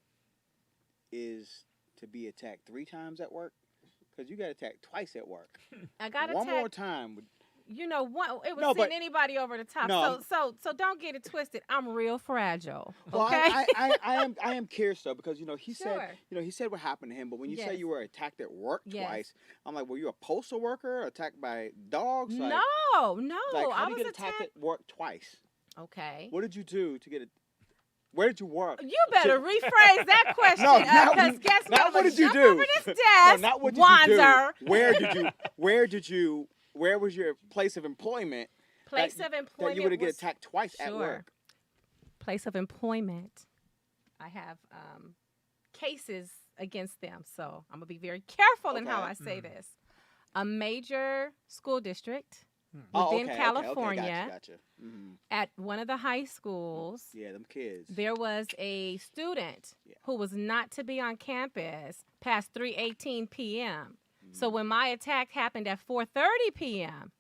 is to be attacked 3 times at work? Because you got attacked twice at work. I got One attacked. more time. You know what? It was No, sending but- anybody over the top. No, So don't get it twisted. I'm real fragile. Well, Okay. I am curious though, because he Sure. said he said what happened to him, but when you say Yes. you were attacked at work Yes. twice, I'm like, were you a postal worker attacked by dogs? Like, no. like how I do you was get attacked at work twice? Okay. What did you do to get it? Where did you work? You better rephrase that question. No, Because guess not what? what did you Jump do? over this No, desk, not what did Wanzer. you do. Where was your place of employment? Place that, of employment. that you would get was- attacked twice at Sure. work. Place of employment. I have cases against them, so I'm gonna be very careful in how Okay. I say this. A major school district Oh, within okay, California, Okay, gotcha. Mm-hmm. at one of the high schools, Yeah, them kids. there was a student Yeah. who was not to be on campus past 3:18 p.m. Mm-hmm. So when my attack happened at 4:30 p.m.,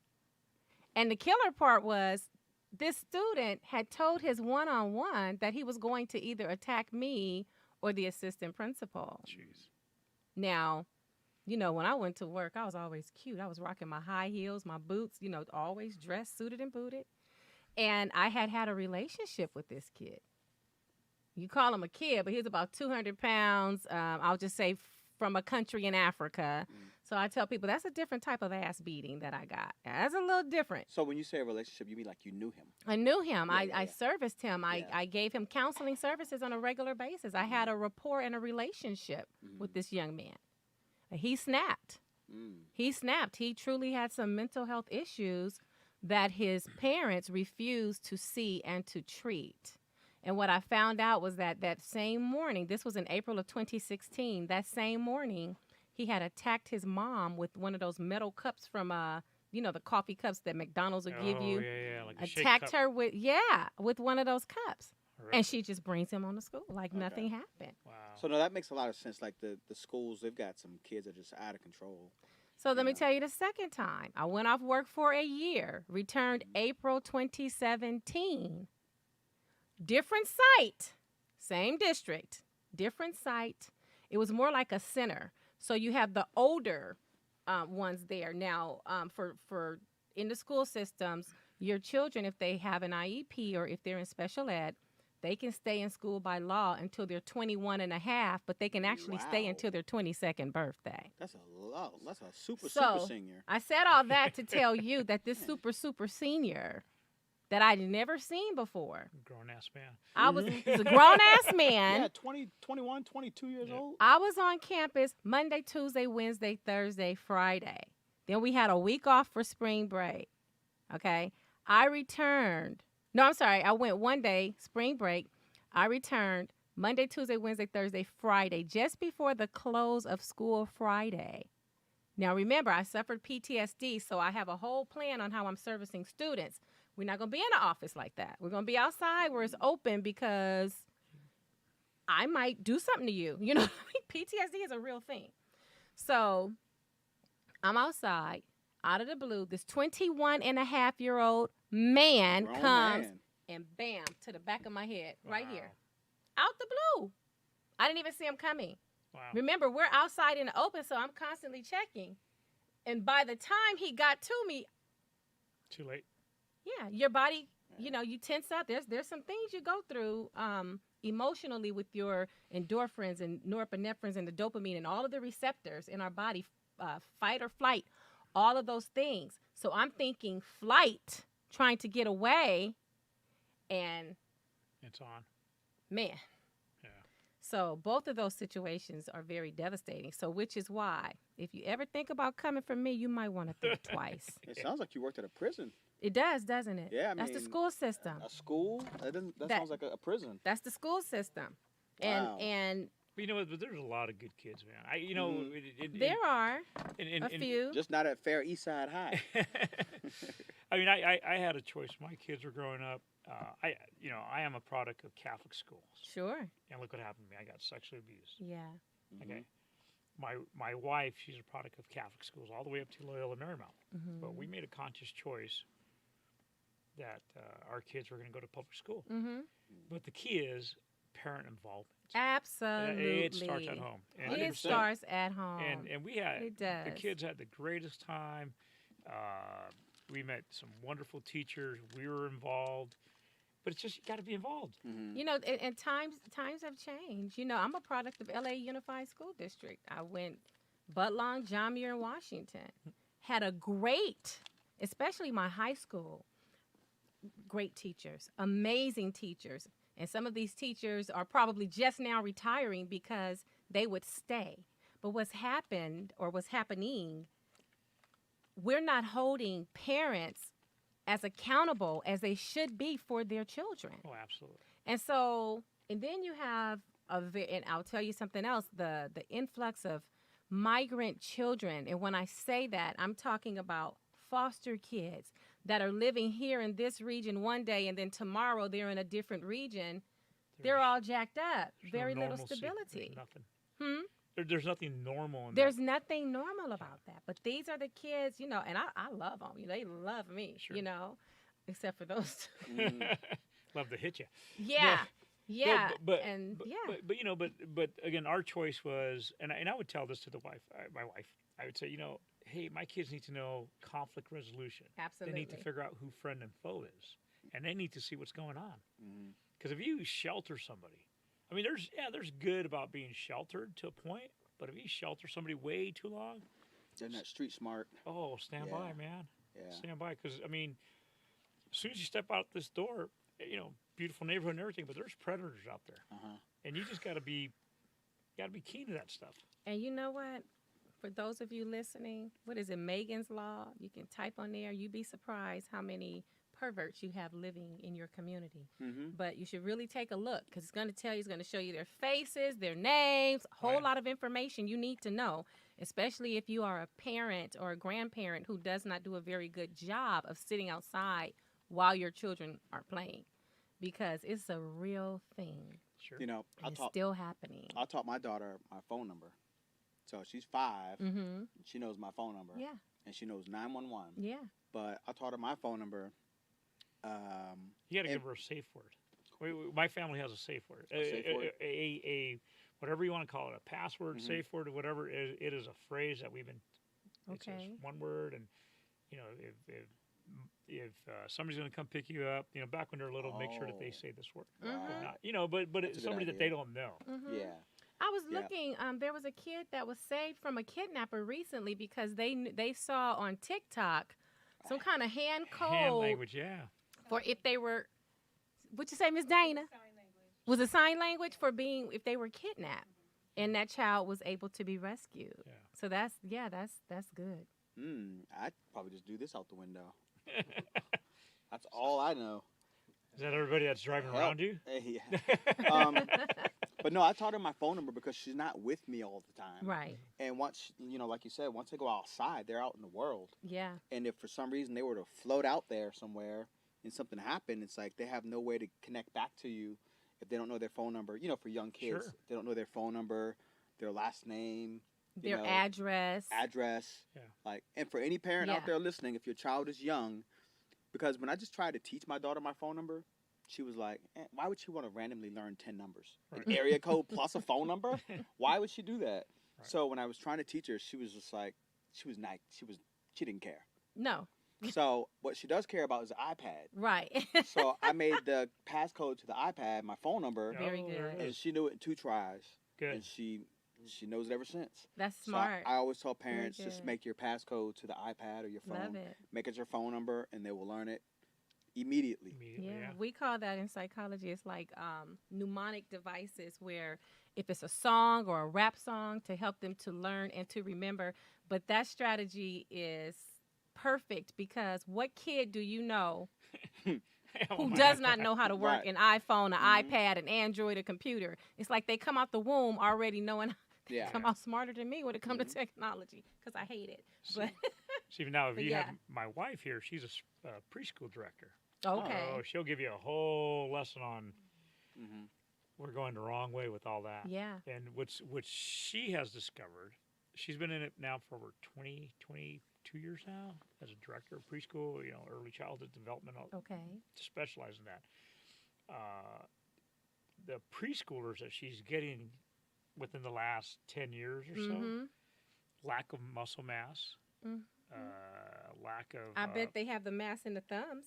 and the killer part was this student had told his one-on-one that he was going to either attack me or the assistant principal. Jeez. Now, when I went to work, I was always cute. I was rocking my high heels, my boots, always dressed, suited and booted. And I had a relationship with this kid. You call him a kid, but he's about 200 pounds. I'll just say from a country in Africa. So I tell people that's a different type of ass beating that I got. That's a little different. So when you say a relationship, you mean like you knew him? I knew him. Yeah, I serviced him. Yeah. I gave him counseling services on a regular basis. I had a rapport and a relationship with this young man. He snapped. He snapped. He truly had some mental health issues that his parents refused to see and to treat. And what I found out was that same morning, this was in April of 2016, that same morning, he had attacked his mom with one of those metal cups from, the coffee cups that McDonald's will give you. Yeah, like a shake Attacked cup. her with one of those cups. Right. And she just brings him on to school like nothing happened. Wow. So no, that makes a lot of sense. Like the schools, they've got some kids that are just out of control. So let me Yeah. tell you the second time. I went off work for a year, returned April 2017. Different site, same district, different site. It was more like a center. So you have the older ones there. Now, for in the school systems, your children, if they have an IEP or if they're in special ed, they can stay in school by law until they're 21 and a half, but they can actually stay Wow. until their 22nd birthday. That's a lot. That's a super So, senior. I said all that to tell you that this super senior that I'd never seen before. Grown ass man. I was a grown-ass man. Yeah, 20, 21, 22 years old. I was on campus Monday, Tuesday, Wednesday, Thursday, Friday. Then we had a week off for spring break. Okay? I returned. No, I'm sorry. I went one day, spring break. I returned Monday, Tuesday, Wednesday, Thursday, Friday, just before the close of school Friday. Now, remember, I suffered PTSD, so I have a whole plan on how I'm servicing students. We're not going to be in the office like that. We're going to be outside where it's open because I might do something to you. You know, PTSD is a real thing. So I'm outside, out of the blue. This 21-and-a-half-year-old man Grown comes man. and bam, to the back of my head, right here. Wow. Out the blue. I didn't even see him coming. Wow. Remember, we're outside in the open, so I'm constantly checking. And by the time he got to me, Too late. yeah, your body, you tense up. There's some things you go through emotionally with your endorphins and norepinephrines and the dopamine and all of the receptors in our body, fight or flight, all of those things. So I'm thinking flight, trying to get away, and It's on. man. Yeah. So both of those situations are very devastating. So which is why, if you ever think about coming for me, you might want to think twice. It sounds like you worked at a prison. It does, doesn't it? Yeah, I That's the mean, school system. A school? That That- sounds like a prison. That's the school system. Wow. And But you know what? But there's a lot of good kids, man. there are in, a few. Just not at Fair East Side High. I mean, I had a choice. My kids were growing up. I am a product of Catholic schools, Sure. and look what happened to me. I got sexually abused. Yeah. Okay, my wife, she's a product of Catholic schools, all the way up to Loyola Marymount. Mm-hmm. But we made a conscious choice that our kids were going to go to public school. Mm-hmm. But the key is, parent involvement. Absolutely. It starts at home. And, It 100%. starts at home. and we had It the does. kids had the greatest time. We met some wonderful teachers. We were involved, but it's just you got to be involved. Mm-hmm. You know, and times have changed. You know, I'm a product of LA Unified School District. I went Budlong, John Muir, and Washington. Had a great, especially my high school, great teachers, amazing teachers. And some of these teachers are probably just now retiring because they would stay. But what's happened or what's happening, we're not holding parents as accountable as they should be for their children. Oh, absolutely. And so, and then you have and I'll tell you something else, the influx of migrant children. And when I say that, I'm talking about foster kids that are living here in this region one day and then tomorrow they're in a different region. They're There's- all jacked up. there's Very no little normalcy. stability. There's nothing. Hmm? There's nothing normal in There's that. nothing normal about that. But these are the kids, you know, and I love them. They love me, Sure. you know, except for those two. Love to hit you. Yeah. Yeah. but, and but, yeah. but you know, but again, our choice was, and I would tell this to the wife, my wife. I would say, you know, hey, my kids need to know conflict resolution. Absolutely. They need to figure out who friend and foe is, and they need to see what's going on. Mm-hmm. Because if you shelter somebody, I mean, there's good about being sheltered to a point, but if you shelter somebody way too long, They're not street smart. oh, stand by, Yeah. man, Yeah. stand by. Because I mean, as soon as you step out this door, you know, beautiful neighborhood and everything, but there's predators out there, Uh-huh. and you just got to be keen to that stuff. And you know what? For those of you listening, what is it, Megan's Law? You can type on there. You'd be surprised how many perverts you have living in your community. Mm-hmm. But you should really take a look because it's going to tell you, it's going to show you their faces, their names, a whole Right. lot of information you need to know, especially if you are a parent or a grandparent who does not do a very good job of sitting outside while your children are playing, because it's a real thing. Sure. You know, And it's still happening. I taught my daughter my phone number. So she's 5. Mm-hmm. She knows my phone number. Yeah. And she knows 911. Yeah. But I taught her my phone number. You got to and- give her a safe word. My family has a safe word. safe word? A whatever you want to call it, a password, Mhm. safe word, or whatever. It is a phrase that we've been. It's Okay. just one word, and you know, if somebody's going to come pick you up, you know, back when they're little, make sure that they Oh. say this word. Mhm. But not, you know, but That's it's a good somebody that idea. they don't know. Mm-hmm. Yeah. I was Yeah. looking. There was a kid that was saved from a kidnapper recently because they saw on TikTok some kind of hand code Hand language, yeah. for if they were. What'd you say, Miss Dana? Was it sign language for being if they were kidnapped, and that child was able to be rescued. Yeah. So that's good. I'd probably just do this out the window. That's all I know. Is that everybody that's driving Help. around you? Yeah. But no, I taught her my phone number because she's not with me all the time. Right. And once, like you said, once they go outside, they're out in the world. Yeah. And if for some reason they were to float out there somewhere and something happened, it's like they have no way to connect back to you if they don't know their phone number. For young kids, Sure. they don't know their phone number, their last name, Their address. address. Yeah. And for any parent Yeah. out there listening, if your child is young, because when I just tried to teach my daughter my phone number, she was like, why would she want to randomly learn 10 numbers? An Right. area code plus a phone number? Why would she do that? Right. So when I was trying to teach her, she was just like, she didn't care. No. So what she does care about is the iPad. Right. So I made the passcode to the iPad, my phone number, Very Oh, there it good. and is. she knew it in 2 tries. Good. And she knows it ever since. That's So smart. I always tell parents, just good. make your passcode to the iPad or your phone. Love it. Make it your phone number, and they will learn it immediately. Immediately, Yeah, yeah. we call that in psychology. It's like mnemonic devices where if it's a song or a rap song to help them to learn and to remember. But that strategy is perfect because what kid do you know Oh who my does God. not know how to work Right. an iPhone, an Mhm. iPad, an Android, a computer? It's like they come out the womb already knowing Yeah. come out smarter than me when it comes Mhm. to technology because I hate it. See, But See, now if But you yeah. have my wife here, she's a preschool director. okay. Oh, she'll give you a whole lesson on Mm-hmm. we're going the wrong way with all that. Yeah. And what she has discovered, she's been in it now for over 22 years now as a director of preschool, early childhood development, Okay. to specialize in that. the preschoolers that she's getting within the last 10 years or so, Mm-hmm. lack of muscle mass, Mhm. lack of I bet they have the mass in the thumbs.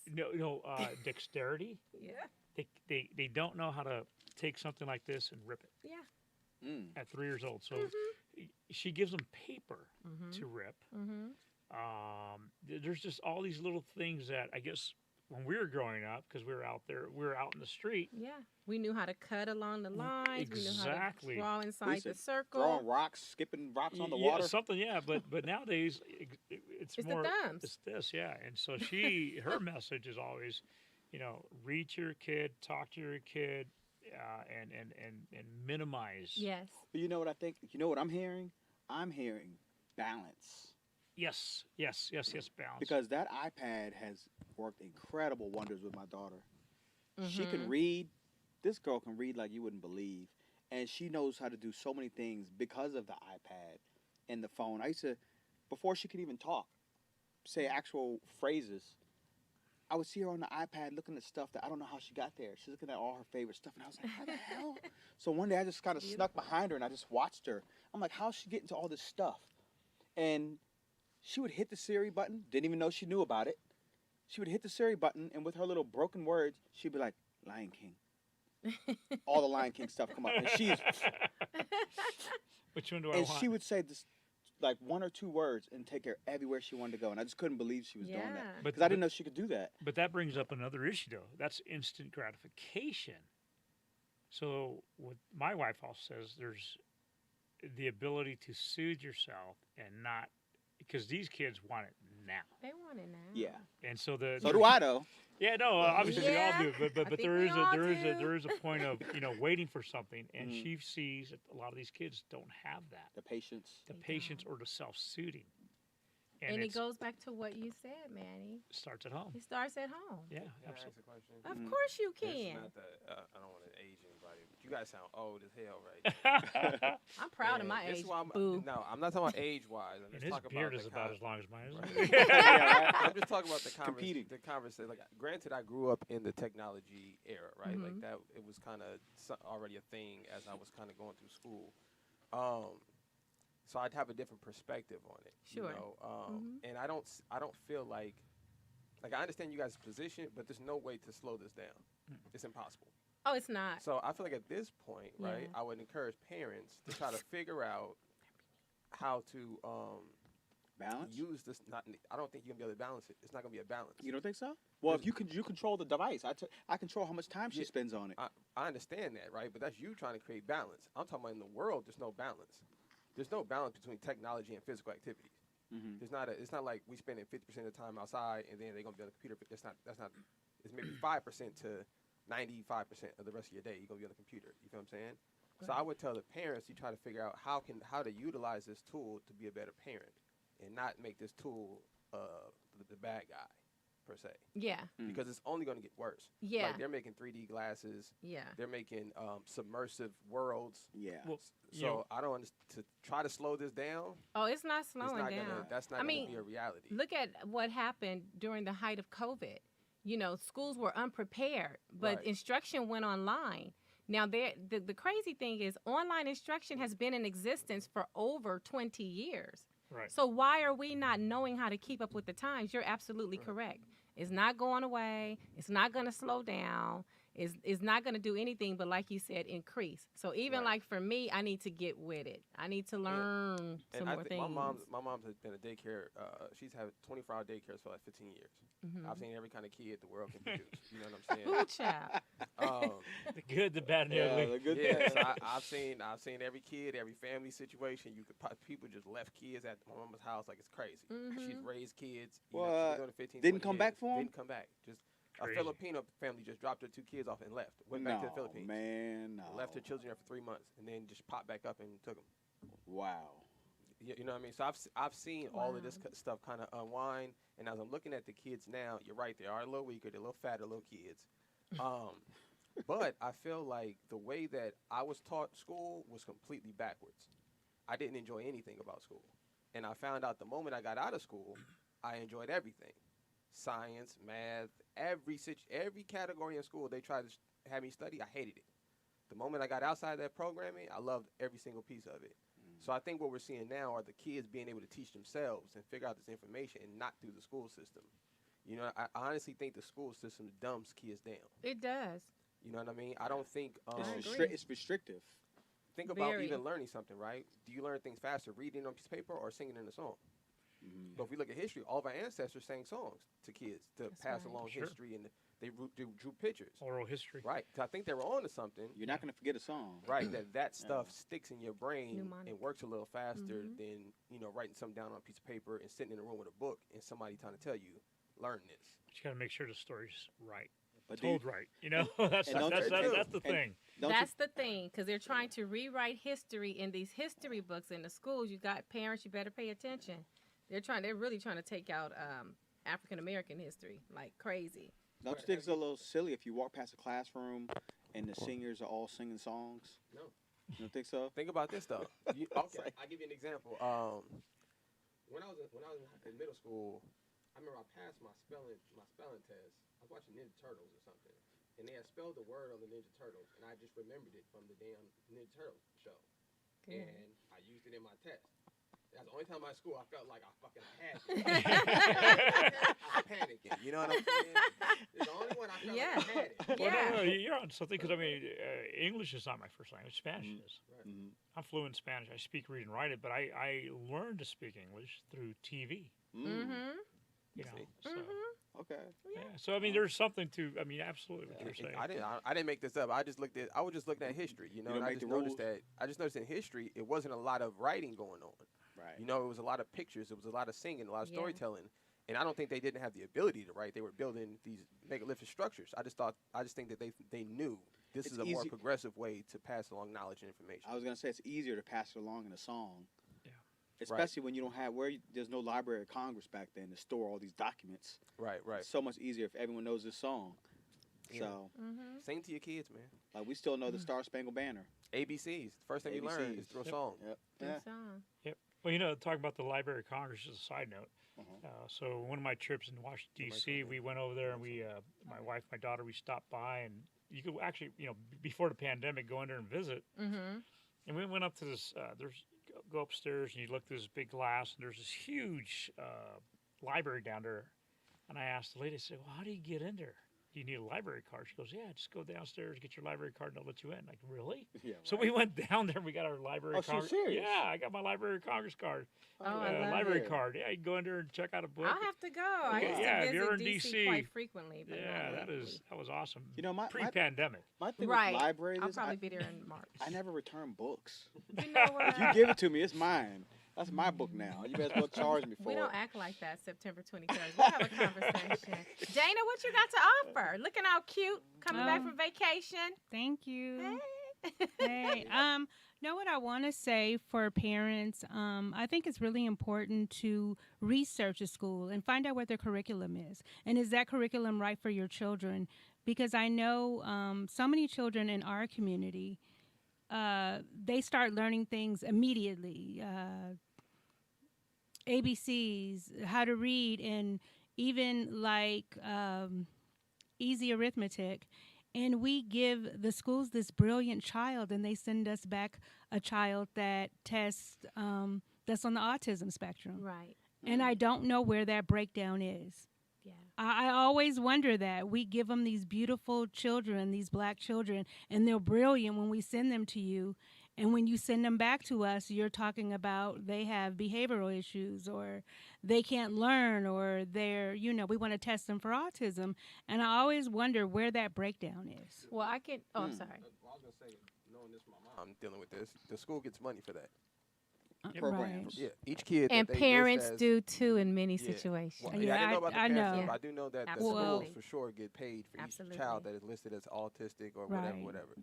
dexterity. Yeah. They don't know how to take something like this and rip it Yeah. Mm. at 3 years old. So Mm-hmm. she gives them paper Mm-hmm. to rip. Mm-hmm. There's just all these little things that I guess when we were growing up, because we were out in the street. Yeah. We knew how to cut along the lines. Exactly. We knew how to draw We inside used the to circle. Throwing rocks, skipping rocks on the Yeah, water. something, yeah. But nowadays it's It's more. the thumbs. It's this, yeah. And so her message is always, read to your kid, talk to your kid, and minimize. Yes. But you know what I think? You know what I'm hearing? I'm hearing balance. Yes. Balance. Because that iPad has worked incredible wonders with my daughter. She Mm-hmm. can read. This girl can read like you wouldn't believe. And she knows how to do so many things because of the iPad and the phone. I used to, before she could even talk, say actual phrases, I would see her on the iPad looking at stuff that I don't know how she got there. She's looking at all her favorite stuff. And I was like, how the hell? So one day I just kind of snuck behind her and I just watched her. I'm like, how's she getting to all this stuff? And she would hit the Siri button, didn't even know she knew about it. She would hit the Siri button, and with her little broken words, she'd be like, Lion King. All the Lion King stuff come up. And she's, Which one do I and want? she would say this, like 1 or 2 words and take her everywhere she wanted to go. And I just couldn't believe she was doing that. Yeah. Because I didn't know she could do that. But that brings up another issue, though. That's instant gratification. So what my wife also says, there's the ability to soothe yourself and not, because these kids want it now. They want it now. Yeah. And so So do I, though. Yeah, no, obviously we all Yeah, do, but I but think there we is all there is do. a point of waiting for something, and Mhm. she sees that a lot of these kids don't have that, The patience. the They patience don't. or the self-soothing, And it it goes back to what you said, Manny. starts at home. It starts at home. Yeah, Can I ask absolutely. a question? Of Mhm. course you This is can. not that I don't want to age anybody, but you guys sound old as hell right now. I'm proud of And my this age. is why Boo. No, I'm not talking about age-wise. I'm And just his talking beard about is the about con- as long as mine is. Yeah, right? I'm just talking about the Competing. the conversation. Like, granted, I grew up in the technology era, right? Like Mhm. that, it was kind of already a thing as I was kind of going through school. So I'd have a different perspective on it. Sure. You know? Mhm. And I don't feel like I understand you guys' position, but there's no way to slow this down. It's impossible. Oh, it's not. So I feel like at this point, right, Yeah. I would encourage parents to try to figure out how to Balance? use this. I don't think you're gonna be able to balance it. It's not gonna be a balance. You don't think so? Well, if you control the device, I control how much time she Yeah. spends on it. I understand that, right? But that's you trying to create balance. I'm talking about in the world, there's no balance. There's no balance between technology and physical activities. Mm-hmm. It's not like we spending 50% of the time outside and then they're gonna be on the computer. That's not. It's maybe 5% to 95% of the rest of your day. You're gonna be on the computer. You feel what I'm saying? So I would tell the parents you try to figure out how to utilize this tool to be a better parent and not make this tool the bad guy per se, Yeah. Mm. because it's only going to get worse. Yeah. Like they're making 3D glasses. Yeah. They're making submersive worlds. Yeah. Well, So I don't to try to slow this down. Oh, it's not It's slowing not down. gonna. That's not I gonna mean, be a reality. Look at what happened during the height of COVID. Schools were unprepared, but Right. instruction went online. Now, the crazy thing is online instruction has been in existence for over 20 years. Right. So why are we not knowing how to keep up with the times? You're absolutely correct. It's not going away. It's not going to slow down. It's not going to do anything but, like you said, increase. So even Right. like for me, I need to get with it. I need to learn some And I more think things. my mom has been a daycare. She's had 24-hour daycares for like 15 years. Mhm. I've seen every kind of kid the world can produce. You know what I'm Ooh, saying? child. The good, the bad, and the Yeah, ugly. the good Yeah, thing. so I've seen every kid, every family situation. People just left kids at my mama's house like it's crazy. She's Mhm. raised kids. What? She's been doing it 15, Didn't 20 come back years. for 'em? Didn't come back. Just Crazy. a Filipino family just dropped their 2 kids off and left. Went back to the Philippines. Man, no. Left her children there for 3 months and then just popped back up and took them. Wow. You know what I mean? So I've seen all of this Wow. stuff kind of unwind, and as I'm looking at the kids now, you're right. They are a little weaker. They're a little fatter, little kids. But I feel like the way that I was taught school was completely backwards. I didn't enjoy anything about school, and I found out the moment I got out of school, I enjoyed everything: science, math, every category in school they tried to have me study. I hated it. The moment I got outside that programming, I loved every single piece of it. So I think what we're seeing now are the kids being able to teach themselves and figure out this information and not through the school system. You know, I honestly think the school system dumbs kids down. It does. You know what I mean? I don't think It's restrictive. think about Very. even learning something, right? Do you learn things faster reading on a piece of paper or singing in a song? But if we look at history, all of our ancestors sang songs to kids to That's pass right. along Sure. history, and they drew pictures. Oral history. Right. So I think they were on to something. You're not gonna forget a song. Right, that stuff sticks in your brain Mnemonic. and works a little faster Mhm. than, you know, writing something down on a piece of paper and sitting in a room with a book and somebody trying to tell you, learn this. But you got to make sure the story's right, But told right. You know, that's And don't that's you- the thing. Don't That's the thing, because they're trying to rewrite history in these history books in the schools. You got parents, you better pay attention. They're really trying to take out African American history like crazy. Don't you think it's a little silly if you walk past a classroom and the singers are all singing songs? No. You don't think so? Think about this though. Okay, I'll give you an example. When I was in middle school, I remember I passed my spelling test. I was watching Ninja Turtles or something, and they had spelled the word on the Ninja Turtles, and I just remembered it from the damn Ninja Turtles show, and I used it in my test. That's the only time at school I felt like I fucking had it. I was panicking. You know what I'm saying? It's the only one I felt Yeah. like I had it. Well, Yeah. no, you're on something because I mean, English is not my first language. Spanish is. Right. Mm-hmm. I'm fluent in Spanish. I speak, read, and write it, but I learned to speak English through TV. Mm-hmm. You know, See? so Okay. yeah. So I mean, there's something to. I mean, absolutely what you're saying. I didn't make this up. I was just looking at history, you know, You don't and I make just the noticed rules? that. I just noticed in history, it wasn't a lot of writing going on. Right. You know, it was a lot of pictures. It was a lot of singing, a lot of Yeah. storytelling. And I don't think they didn't have the ability to write. They were building these megalithic structures. I just think that they knew this It's is a more easy- progressive way to pass along knowledge and information. I was gonna say it's easier to pass it along in a song. Yeah. Especially when you don't have there's no Library of Congress back then to store all these documents. Right. It's so much easier if everyone knows this song. Yeah. So Mm-hmm. Sing to your kids, man. like we still know the Star Spangled Banner. ABCs. First thing you learn is ABCs. through a Yep. song. Yep. Good Yeah. song. Well, you know, talking about the Library of Congress as a side note. Uh-huh. So one of my trips in Washington D.C., we went over there and we, my wife, my daughter, we stopped by and you could actually, you know, before the pandemic, go in there and visit. Mm-hmm. And we went up to this. Go upstairs and you look through this big glass and there's this huge library down there. And I asked the lady, I said, "Well, how do you get in there? Do you need a library card?" She goes, "Yeah, just go downstairs, get your library card, and they'll let you in." Like, really? Yeah. So we went down there and we got our Library of Oh, so Congress. serious? Yeah, I got my Library of Congress card. Oh, I love Library it. card. Yeah, you can go in there and check out a book. I'll have to go. I Okay, used yeah, to if you're visit in DC DC, quite frequently. But Yeah, not lately. that was awesome. You know, my Pre-pandemic. my thing Right. with libraries I'll is probably be there in March. I never return books. You know what? If you give it to me, it's mine. That's my book now. You better well charge me for We it. don't act like that September 23rd. We'll have a conversation. Dana, what you got to offer? Looking all cute, coming back from vacation. Thank you. Hey. Hey, know what I want to say for parents? I think it's really important to research a school and find out what their curriculum is, and is that curriculum right for your children? Because I know so many children in our community, they start learning things immediately. ABCs, how to read, and even like easy arithmetic. And we give the schools this brilliant child, and they send us back a child that tests that's on the autism spectrum. Right. And I don't know where that breakdown is. Yeah. I always wonder that. We give them these beautiful children, these black children, and they're brilliant when we send them to you. And when you send them back to us, you're talking about they have behavioral issues or they can't learn or they're, we want to test them for autism. And I always wonder where that breakdown is. Well, I can. Oh, I'm sorry. Well, I was gonna say, knowing this from my mom, I'm dealing with this. The school gets money for that. Programs. Yeah, each kid. And that they parents list as, do too in many Yeah. situations. Well, Yeah, I didn't know about the I parents, know. but I do know that the Absolutely. schools for sure get paid for Absolutely. each child that is listed as autistic or Right. whatever.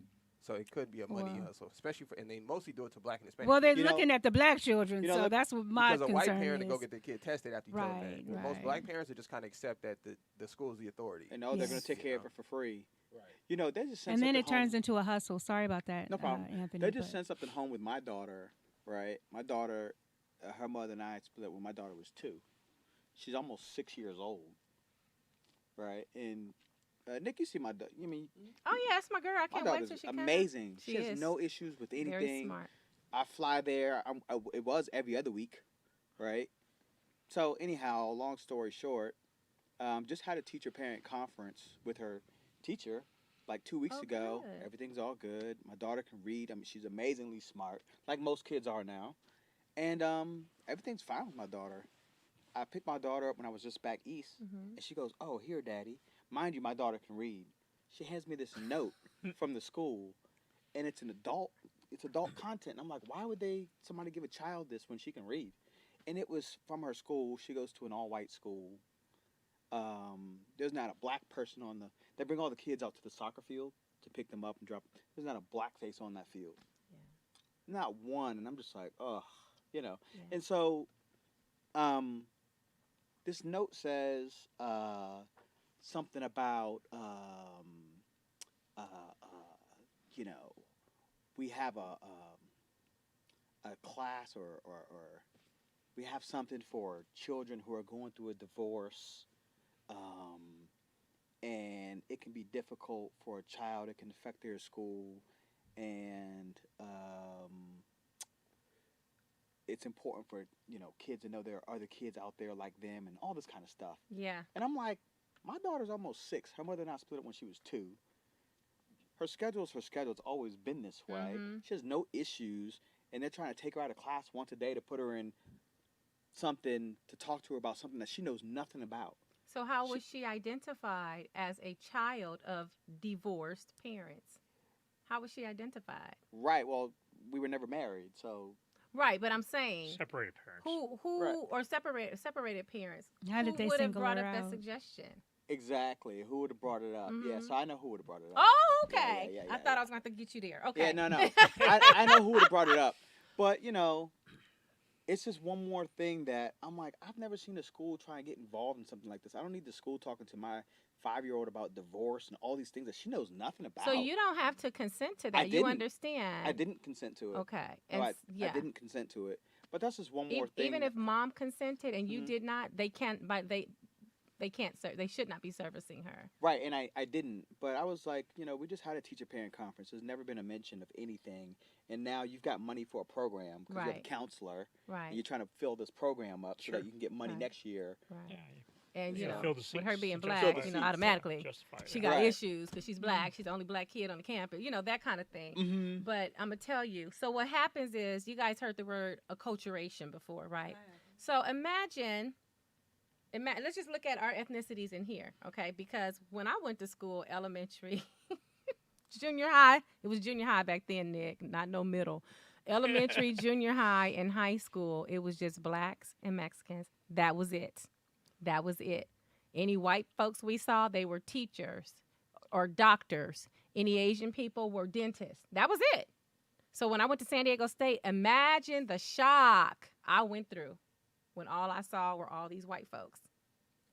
So it could be a money Well. hustle, especially for, and they mostly do it to black and Hispanic. Well, they're You know- looking at the black children, so look, that's what my because a white concern parent is. to go get their kid tested after you tell them Right, that. Most right. black parents are just kind of accept that the school's the authority. And know they're going Yes. to take care of it for free. Right. You know, they just send And then something it turns home. into a hustle. Sorry about that, No problem. Anthony. They just but- sent something home with my daughter, right? My daughter, her mother and I had split when my daughter was 2. She's almost 6 years old, right? And Nick, you see my daughter. You mean Oh yeah, that's my girl. I my can't wait daughter's till she comes. amazing. She She has is. no issues with anything. Very smart. I fly there. It was every other week, right? So anyhow, long story short, just had a teacher-parent conference with her teacher like 2 weeks Oh, ago. good. Everything's all good. My daughter can read. I mean, she's amazingly smart, like most kids are now, and everything's fine with my daughter. I picked my daughter up when I was just back east, Mm-hmm. and she goes, "Oh, here, Daddy. Mind you, my daughter can read." She hands me this note from the school, and it's adult content. And I'm like, why would somebody give a child this when she can read? And it was from her school. She goes to an all-white school. There's not a black person they bring all the kids out to the soccer field to pick them up and drop. There's not a black face on that field. Yeah. Not one. And I'm just like, ugh, Yeah. And so, this note says, something about, we have a class or we have something for children who are going through a divorce, and it can be difficult for a child. It can affect their school, and it's important for kids to know there are other kids out there like them and all this kind of stuff. Yeah. And I'm like, my daughter's almost 6. Her mother and I split up when she was 2. Her schedule's her schedule. It's always been this way. Mhm. She has no issues, and they're trying to take her out of class once a day to put her in something to talk to her about something that she knows nothing about. So how was she identified as a child of divorced parents? How was she identified? Right. Well, we were never married, so Right, but I'm saying Separated parents. who Right. or separated parents. How did who they would have single brought her up that out? suggestion? exactly. Who would have brought it up? Yeah, Mhm. so I know who would have brought it up. Oh, Yeah, okay. yeah, I yeah, thought yeah. I was going to get you there. Okay. Yeah, no. I know who would have brought it up. But, it's just one more thing that I'm like, I've never seen a school try and get involved in something like this. I don't need the school talking to my 5-year-old about divorce and all these things that she knows nothing about. So you don't have to consent to I that. You didn't. understand. I didn't consent to it. Okay. No, And I yeah. didn't consent to it. But that's just one more thing. Even if mom consented and you Mhm. did not, they can't. But they can't. They should not be servicing her. Right, and I didn't. But I was like, we just had a teacher-parent conference. There's never been a mention of anything. And now you've got money for a program because you have a Right. counselor. And Right. you're trying to fill this program up so Sure. that you can get money Right. next year. Right. Yeah, And you you gotta know, fill the with her seats being to black, justify you the know, seats. automatically justify she that. got Right. issues because she's black. She's the only black kid on the campus. You know, that kind of thing. Mm-hmm. But I'm gonna tell you. So what happens is, you guys heard the word acculturation before, right? So imagine. Let's just look at our ethnicities in here, okay? Because when I went to school, elementary, junior high, it was junior high back then, Nick, not no middle. Elementary, junior high, and high school, it was just blacks and Mexicans. That was it. That was it. Any white folks we saw, they were teachers or doctors. Any Asian people were dentists. That was it. So when I went to San Diego State, imagine the shock I went through when all I saw were all these white folks.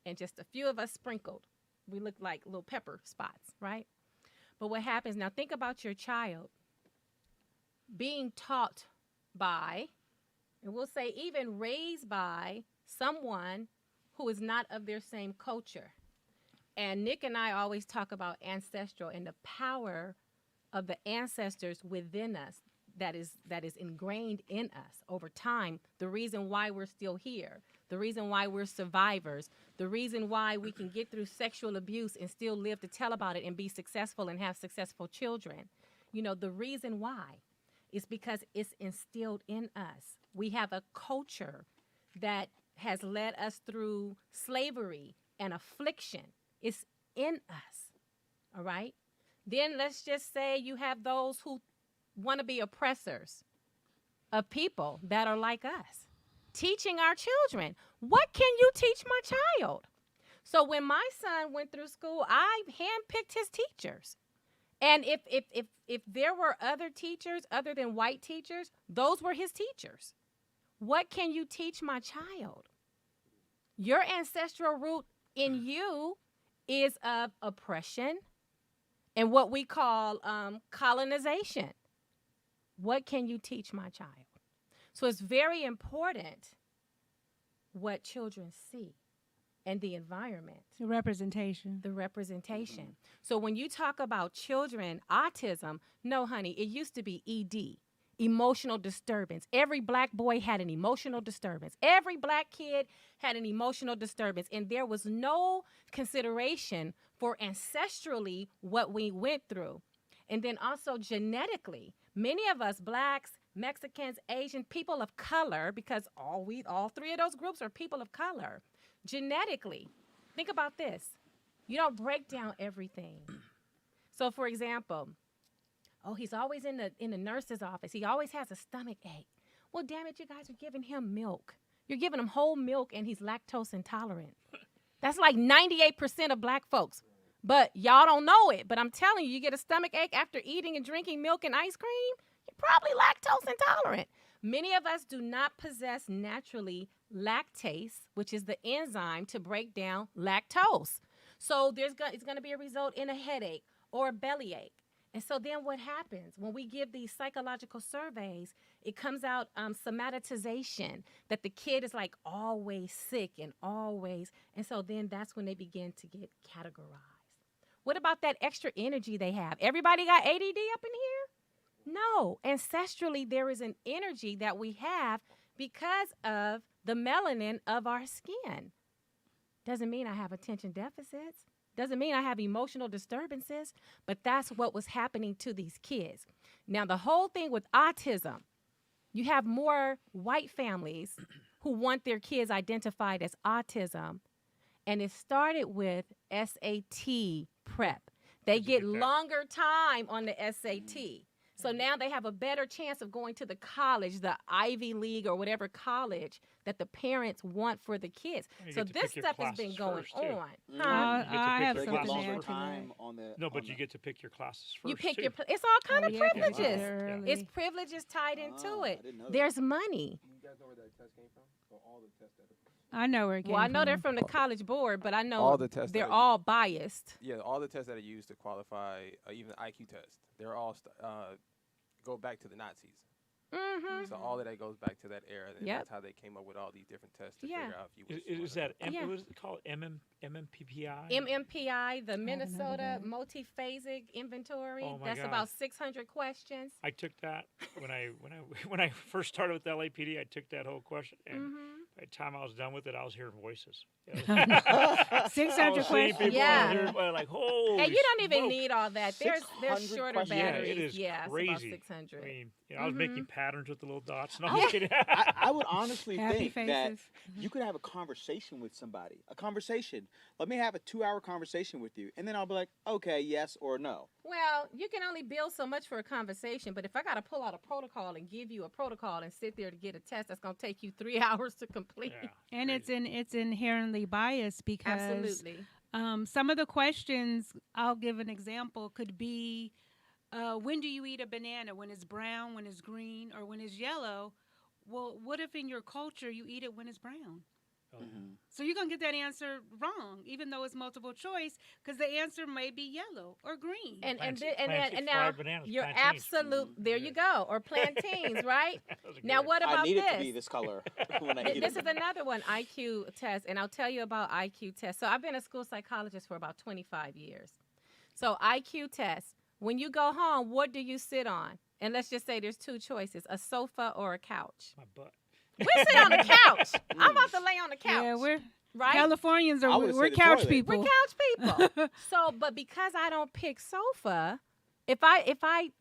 And just a few of us sprinkled. We looked like little pepper spots, right? But what happens now, think about your child being taught by, and we'll say even raised by, someone who is not of their same culture. And Nick and I always talk about ancestral and the power of the ancestors within us that is ingrained in us over time. The reason why we're still here, the reason why we're survivors, the reason why we can get through sexual abuse and still live to tell about it and be successful and have successful children. The reason why is because it's instilled in us. We have a culture that has led us through slavery and affliction. It's in us, all right? Then let's just say you have those who want to be oppressors of people that are like us, teaching our children. What can you teach my child? So when my son went through school, I handpicked his teachers. And if there were other teachers other than white teachers, those were his teachers. What can you teach my child? Your ancestral root in you is of oppression and what we call colonization. What can you teach my child? So it's very important what children see and the environment. The representation. The representation. So when you talk about children, autism, no, honey, it used to be ED, emotional disturbance. Every black boy had an emotional disturbance. Every black kid had an emotional disturbance. And there was no consideration for ancestrally what we went through. And then also genetically, many of us, blacks, Mexicans, Asian, people of color, because all three of those groups are people of color. Genetically, think about this. You don't break down everything. So, for example, he's always in the nurse's office. He always has a stomach ache. Well, damn it, you guys are giving him milk. You're giving him whole milk, and he's lactose intolerant. That's like 98% of black folks. But y'all don't know it. But I'm telling you, you get a stomach ache after eating and drinking milk and ice cream, you're probably lactose intolerant. Many of us do not possess naturally lactase, which is the enzyme to break down lactose. So it's going to be a result in a headache or a bellyache. And so then what happens when we give these psychological surveys, it comes out somatization, that the kid is like always sick and always. And so then that's when they begin to get categorized. What about that extra energy they have? Everybody got ADD up in here? No. Ancestrally, there is an energy that we have because of the melanin of our skin. Doesn't mean I have attention deficits. Doesn't mean I have emotional disturbances, but that's what was happening to these kids. Now, the whole thing with autism, you have more white families who want their kids identified as autism, and it started with SAT prep. They get longer time on the SAT. So now they have a better chance of going to the college, the Ivy League or whatever college that the parents want for the kids. So this stuff has been going on. I have They something get to longer add to time that. on the. No, but on you the- get to pick your classes first. You pick too. your, it's all kind of Oh, yeah, 'cause you get privileges. there early. It's privileges tied into Oh, I it. didn't know that. There's money. You guys know where that test came from? Or all the tests that I know where it came Well, I know from. they're from the College Board, but I know All the tests they're that are- all biased. Yeah, all the tests that are used to qualify, even the IQ test, they're all go back to the Nazis. Mm-hmm. So all of that goes back to that era, and Yep. that's how they came up with all these different tests to Yeah. figure out if you was. Is that Yeah. what is it called? MMPPI? MMPI, the heard of Minnesota that. Multiphasic Inventory. Oh, my That's God. about 600 questions. I took that when I first started with LAPD. I took that whole question, and Mm-hmm. by the time I was done with it, I was hearing voices. 600 I was seeing questions. people Yeah. out there, like, holy And you don't even smoke. need all that. There's 600 shorter questions? Yeah, batteries. it is yeah, it's crazy. about 600. I mean, I was making patterns with the little dots. No, I'm Yeah. just kidding. I would honestly Happy think that faces. you could have a conversation with somebody. A conversation. Let me have a 2-hour conversation with you, and then I'll be like, okay, yes or no. Well, you can only build so much for a conversation, but if I got to pull out a protocol and give you a protocol and sit there to get a test, that's going to take you 3 hours to complete. Yeah, And crazy. it's inherently biased because Absolutely. some of the questions, I'll give an example, could be when do you eat a banana? When it's brown, when it's green, or when it's yellow? Well, what if in your culture you eat it when it's brown? Oh. So you're going to get that answer wrong, even though it's multiple choice, because the answer may be yellow or green. And Plantain now fried bananas, you're plantains. absolute. There you go. Or plantains, right? Those are Now good. what I about need this? it to be this color when I eat This it. is another one, IQ test, and I'll tell you about IQ test. So I've been a school psychologist for about 25 years. So IQ test, when you go home, what do you sit on? And let's just say there's two choices, a sofa or a couch. My butt. We sit on the couch. I'm about to lay on the couch. Yeah, we're right? Californians I are would've we're said the couch toilet. people. We're couch people. So, but because I don't pick sofa, if I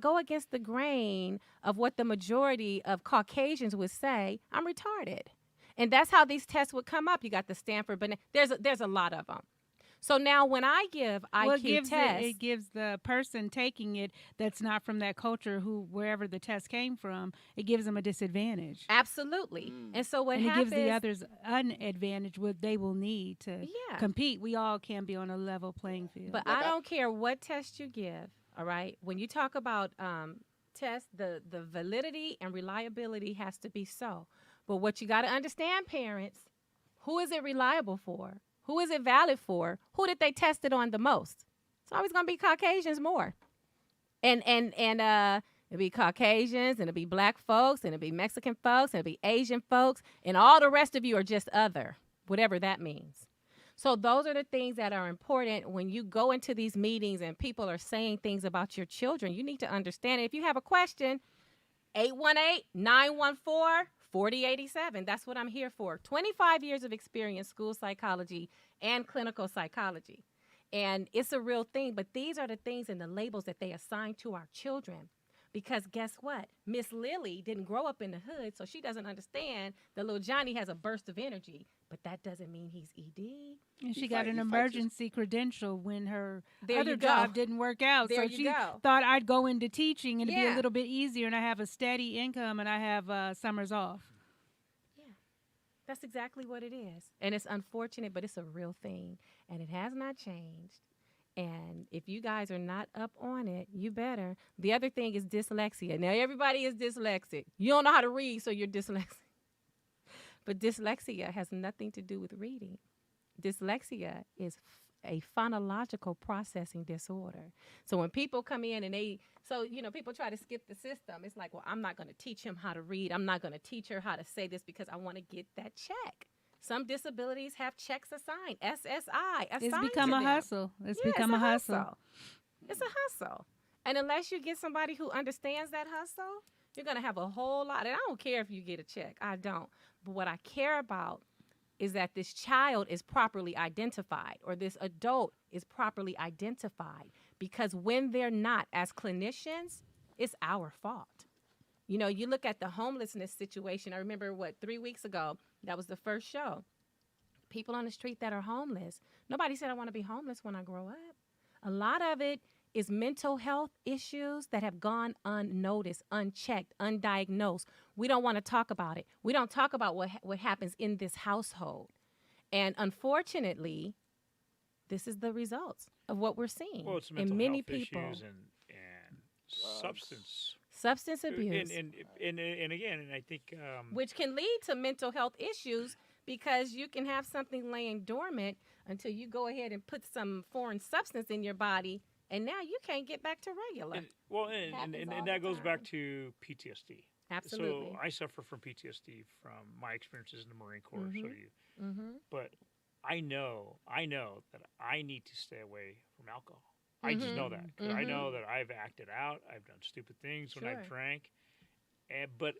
go against the grain of what the majority of Caucasians would say, I'm retarded. And that's how these tests would come up. You got the Stanford, but there's a lot of them. So now when I give IQ tests, it gives the person taking it that's not from that culture, wherever the test came from, it gives them a disadvantage. absolutely. And so what And it happens? gives the others an advantage what they will need to Yeah. compete. We all can be on a level playing field. But Like I don't care what test you give, all right? When you talk about tests, the validity and reliability has to be so. But what you got to understand, parents, who is it reliable for? Who is it valid for? Who did they test it on the most? It's always going to be Caucasians more. And it'll be Caucasians, and it'll be black folks, and it'll be Mexican folks, and it'll be Asian folks, and all the rest of you are just other. whatever that means. So those are the things that are important when you go into these meetings and people are saying things about your children. You need to understand it. If you have a question, 818-914-4087. That's what I'm here for. 25 years of experience, school psychology and clinical psychology. And it's a real thing, but these are the things and the labels that they assign to our children. Because guess what? Miss Lily didn't grow up in the hood, so she doesn't understand that little Johnny has a burst of energy, but that doesn't mean he's ED. And she got an emergency credential when her There other you go. job didn't work out. There So you she go. thought I'd go into teaching and it'd be Yeah. a little bit easier, and I have a steady income and I have summers off. Yeah, that's exactly what it is. And it's unfortunate, but it's a real thing. And it has not changed. And if you guys are not up on it, you better. The other thing is dyslexia. Now, everybody is dyslexic. You don't know how to read, so you're dyslexic. But dyslexia has nothing to do with reading. Dyslexia is a phonological processing disorder. So when people come in and people try to skip the system. It's like, well, I'm not going to teach him how to read. I'm not going to teach her how to say this because I want to get that check. Some disabilities have checks assigned, SSI assigned It's become to a them. hustle. It's Yeah, become it's a hustle. It's a hustle. And unless you get somebody who understands that hustle, you're going to have a whole lot. And I don't care if you get a check. I don't. But what I care about is that this child is properly identified or this adult is properly identified. Because when they're not, as clinicians, it's our fault. You know, you look at the homelessness situation. I remember, 3 weeks ago, that was the first show. People on the street that are homeless. Nobody said, I want to be homeless when I grow up. A lot of it is mental health issues that have gone unnoticed, unchecked, undiagnosed. We don't want to talk about it. We don't talk about what happens in this household. And unfortunately, this is the results of what we're seeing Well, it's mental in many health people. issues and Substance abuse. And again, and I think which can lead to mental health issues because you can have something laying dormant until you go ahead and put some foreign substance in your body, and now you can't get back to regular. and Happens all that the goes back time. to PTSD. Absolutely. So I suffer from PTSD from my experiences in the Marine Corps. So do you. Mm-hmm. But I know that I need to stay away from alcohol. I just know that. 'Cause I know that I've acted out. I've done stupid things when I've Sure. drank. But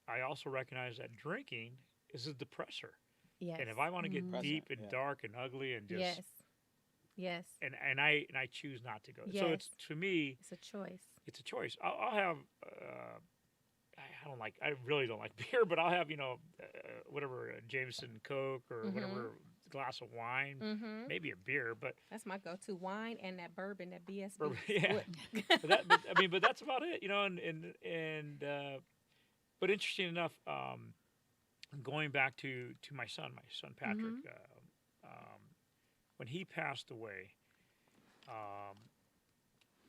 I also recognize that drinking is a depressor. Yes. And if I want to get Mhm. deep and Yeah. dark and ugly and just Yes. and I choose not to go. So Yes. it's, to me, It's a choice. it's a choice. I'll have I really don't like beer, but I'll have whatever, Jameson Coke or whatever glass of wine, Mm-hmm. maybe a beer, but That's my go-to wine and that bourbon, that BSB. Bourbon, yeah. but that's about it, but interesting enough, going back to my son Patrick, when he passed away,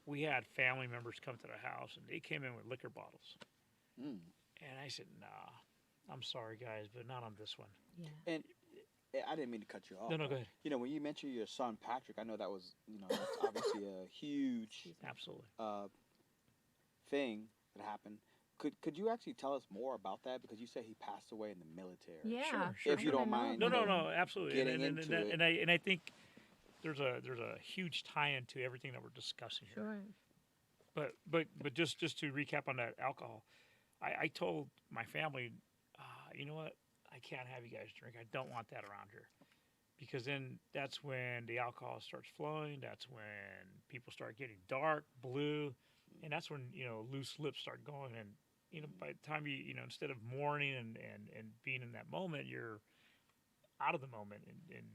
we had family members come to the house and they came in with liquor bottles. Mm. And I said, nah, I'm sorry, guys, but not on this one. Yeah. And I didn't mean to cut you off. No, go ahead. You know, when you mentioned your son Patrick, I know that was, that's obviously a huge Absolutely. thing that happened. Could you actually tell us more about that? Because you said he passed away in the military. Yeah. Sure. If you don't mind. No, absolutely. getting and, into it. and I think there's a huge tie-in to everything that we're discussing here. Sure. But just to recap on that alcohol, I told my family, you know what? I can't have you guys drink. I don't want that around here. Because then that's when the alcohol starts flowing. That's when people start getting dark, blue. And that's when, loose lips start going. And, by the time instead of mourning and being in that moment, you're out of the moment and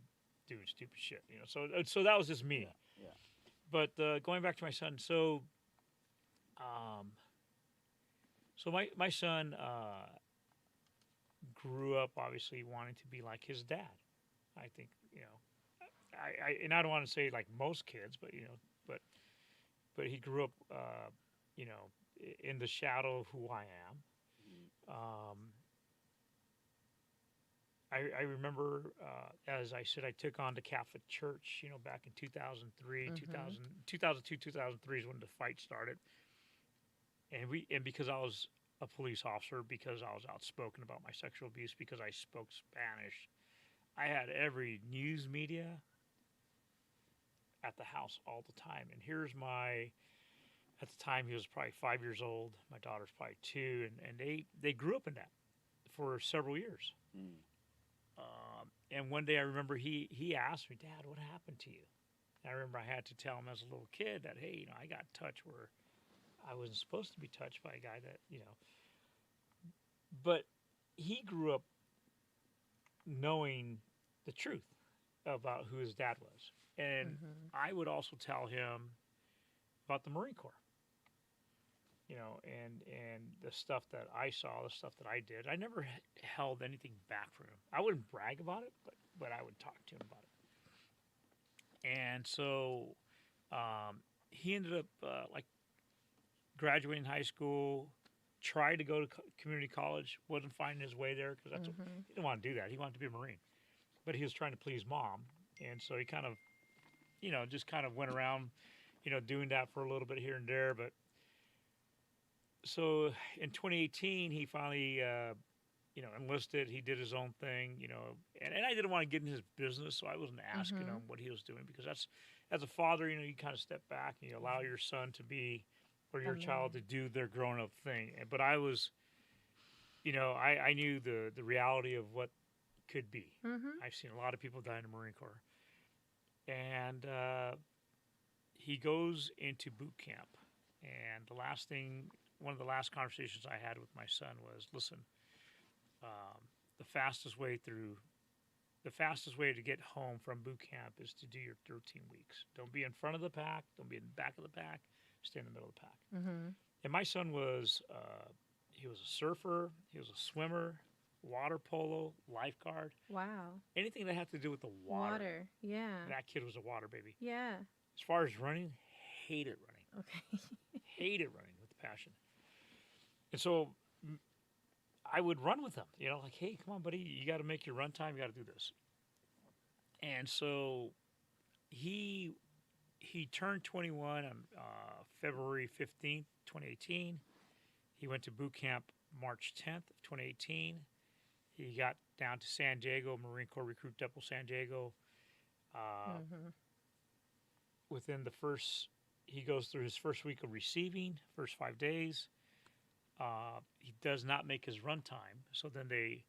doing stupid shit. So that was just me. Yeah. But going back to my son, so my son grew up obviously wanting to be like his dad. I think I don't want to say like most kids, but but he grew up in the shadow of who I am. I remember, as I said, I took on the Catholic Church, back in 2003, 2002, 2003 is when the fight started. And because I was a police officer, because I was outspoken about my sexual abuse, because I spoke Spanish, I had every news media at the house all the time. And here's at the time he was probably 5 years old. My daughter's probably 2, and they grew up in that for several years. Mm. And one day I remember he asked me, Dad, what happened to you? And I remember I had to tell him as a little kid that, hey, I got touched where I wasn't supposed to be touched by a guy that, But he grew up knowing the truth about who his dad was. And I would also tell him about the Marine Corps. And the stuff that I saw, the stuff that I did. I never held anything back from him. I wouldn't brag about it, but I would talk to him about it. And so he ended up graduating high school, tried to go to community college, wasn't finding his way there because he didn't want to do that. He wanted to be a Marine, but he was trying to please Mom, and so he kind of, just kind of went around, doing that for a little bit here and there. But so in 2018, he finally, enlisted. He did his own thing, and I didn't want to get in his business, so I wasn't asking him what he was doing because that's, as a father, you kind of step back and you allow your son to be, or your child to do their grown up thing. But I was, I knew the reality of what could be. I've seen a lot of people die in the Marine Corps. And he goes into boot camp. And one of the last conversations I had with my son was, listen, the fastest way to get home from boot camp is to do your 13 weeks. Don't be in front of the pack. Don't be in the back of the pack. Stay in the middle of the pack. And my son was, he was a surfer. He was a swimmer, water polo, lifeguard. Wow. Anything that had to do with the water. Yeah. That kid was a water baby. Yeah. As far as running, hated running. Okay. Hated running with passion. And so I would run with him, like, hey, come on, buddy, you got to make your run time. You got to do this. And so he turned 21 on February 15th, 2018. He went to boot camp March 10th of 2018. He got down to San Diego, Marine Corps Recruit Depot San Diego. Within he goes through his first week of receiving, first 5 days. He does not make his run time, so then they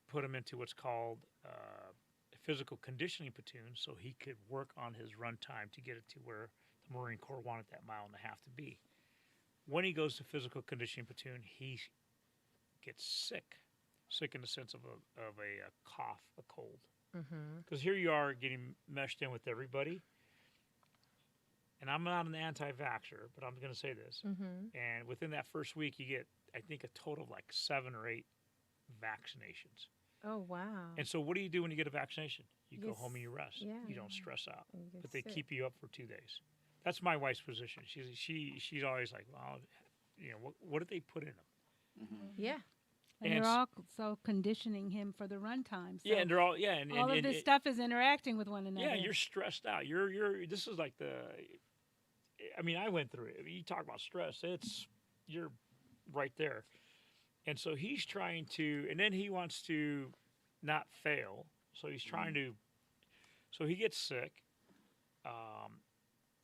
put him into what's called a physical conditioning platoon so he could work on his run time to get it to where the Marine Corps wanted that 1.5 miles to be. When he goes to physical conditioning platoon, he gets sick in the sense of a cough, a cold. Because here you are getting meshed in with everybody. And I'm not an anti-vaxxer, but I'm going to say this. And within that first week, you get, I think, a total of like 7 or 8 vaccinations. Oh, wow. And so what do you do when you get a vaccination? You go home and you rest. Yeah. You don't stress out. But they sick. keep you up for 2 days. That's my wife's position. She's always like, well, what did they put in them? Yeah. And they're also conditioning him for the run time. So yeah, and they're all and all of this stuff is interacting with one another. Yeah, you're stressed out. This is like I went through it. You talk about stress, you're right there. And so he's trying to, and then he wants to not fail. So he's trying to, so he gets sick.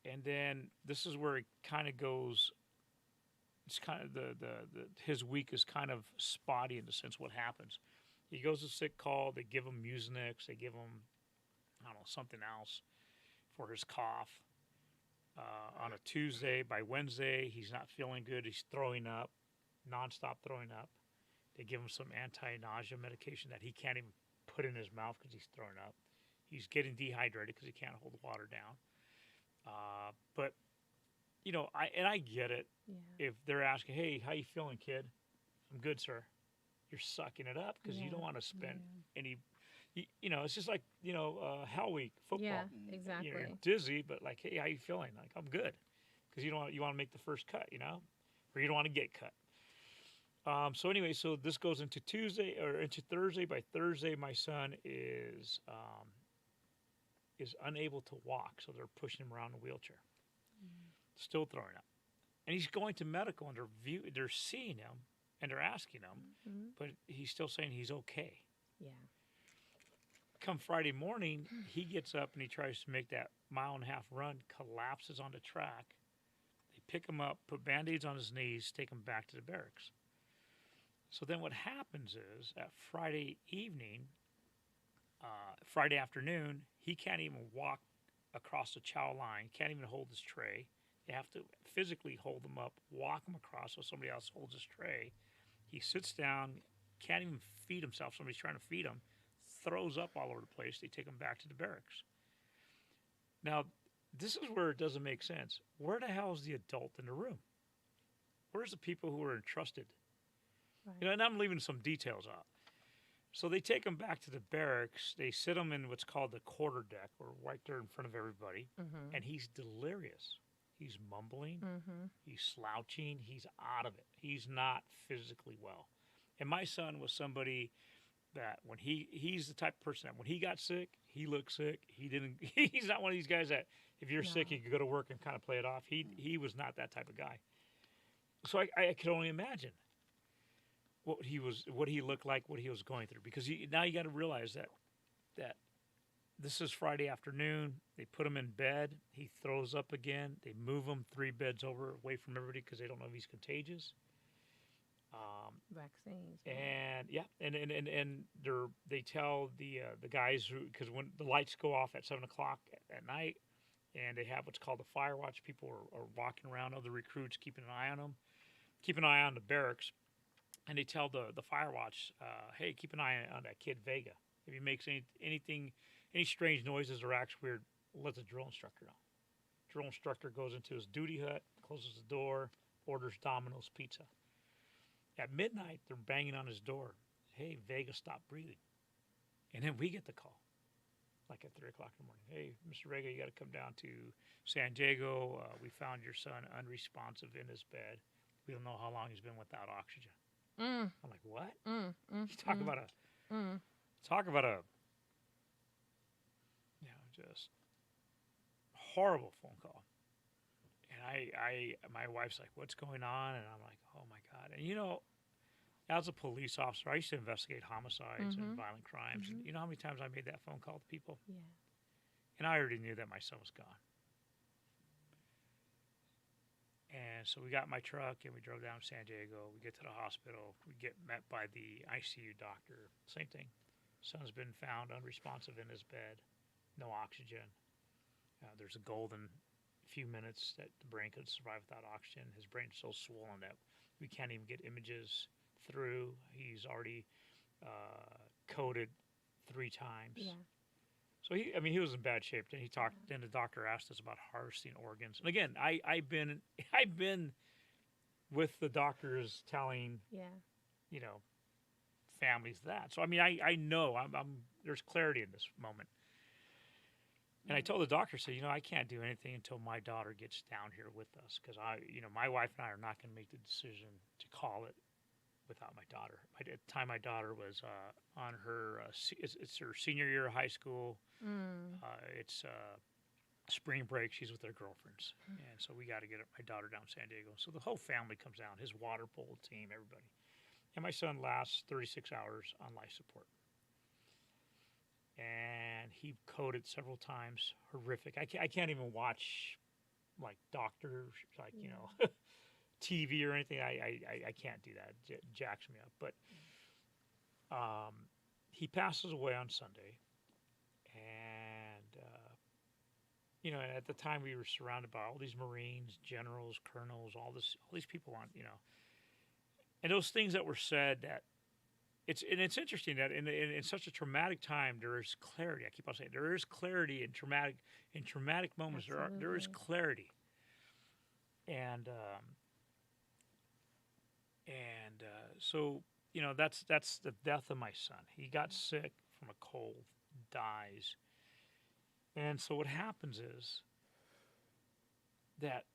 And then this is where it kind of goes, it's kind of his week is kind of spotty in the sense what happens. He goes to sick call, they give him Mucinex, they give him, something else for his cough. On a Tuesday, by Wednesday, he's not feeling good. He's throwing up, nonstop throwing up. They give him some anti-nausea medication that he can't even put in his mouth because he's throwing up. He's getting dehydrated because he can't hold the water down. But, I get it. Yeah. If they're asking, hey, how you feeling, kid? I'm good, sir. You're sucking it up because you don't want to spend any, it's just like, Hell Week football. Yeah, exactly. You're dizzy, but like, hey, how you feeling? Like, I'm good. Because you want to make the first cut, or you don't want to get cut. So anyway, so this goes into Tuesday or into Thursday. By Thursday, my son is unable to walk, so they're pushing him around in a wheelchair, still throwing up, and he's going to medical, and they're seeing him and they're asking him, but he's still saying he's okay. Yeah. come Friday morning, he gets up and he tries to make that 1.5 mile run, collapses on the track. They pick him up, put Band-Aids on his knees, take him back to the barracks. So then what happens is at Friday evening, Friday afternoon, he can't even walk across the chow line, can't even hold his tray. They have to physically hold him up, walk him across so somebody else holds his tray. He sits down, can't even feed himself. Somebody's trying to feed him, throws up all over the place. They take him back to the barracks. Now, this is where it doesn't make sense. Where the hell is the adult in the room? Where's the people who are entrusted? Right. You know, and I'm leaving some details out. So they take him back to the barracks. They sit him in what's called the quarter deck, or right there in front of everybody, and he's delirious. He's mumbling. He's slouching. He's out of it. He's not physically well. And my son was somebody that when he's the type of person that when he got sick, he looked sick. He's not one of these guys that if you're sick, you can go to work and kind of play it off. He was not that type of guy. So I could only imagine what he looked like, what he was going through. Because now you got to realize that this is Friday afternoon. They put him in bed. He throws up again. They move him 3 beds away from everybody because they don't know if he's contagious. Vaccines. And they tell the guys because when the lights go off at 7:00 at night, and they have what's called the fire watch. People are walking around, other recruits keeping an eye on them, keep an eye on the barracks, and they tell the fire watch, hey, keep an eye on that kid Vega. If he makes any strange noises or acts weird, let the drill instructor know. Drill instructor goes into his duty hut, closes the door, orders Domino's pizza. At midnight, they're banging on his door. Hey, Vega, stop breathing. And then we get the call, like at 3:00 in the morning. Hey, Mr. Vega, you got to come down to San Diego. We found your son unresponsive in his bed. We don't know how long he's been without oxygen. I'm like, what? Talk about a just horrible phone call. And my wife's like, what's going on? And I'm like, oh my God. And as a police officer, I used to investigate homicides and violent crimes. And you know how many times I made that phone call to people? Yeah. And I already knew that my son was gone. And so we got my truck and we drove down to San Diego. We get to the hospital. We get met by the ICU doctor. Same thing. Son's been found unresponsive in his bed. No oxygen. There's a golden few minutes that the brain could survive without oxygen. His brain's so swollen that we can't even get images through. He's already coded 3 times. Yeah. So he was in bad shape. Then Then the doctor asked us about harvesting organs. And again, I've been with the doctors telling families that. So I know there's clarity in this moment. And I told the doctor, I can't do anything until my daughter gets down here with us because my wife and I are not going to make the decision to call it without my daughter. At the time, my daughter was on her it's her senior year of high school. It's spring break. She's with her girlfriends, and so we got to get my daughter down to San Diego. So the whole family comes down. His water polo team, everybody, and my son lasts 36 hours on life support. And he coded several times. Horrific. I can't even watch like doctors, TV or anything. I can't do that. It jacks me up. But he passes away on Sunday, and and at the time we were surrounded by all these Marines, generals, colonels, all these people on, and those things that were said that. It's interesting that in such a traumatic time there is clarity. I keep on saying there is clarity in traumatic moments. Absolutely. There is clarity, and so that's the death of my son. He got sick from a cold, dies, and so what happens is that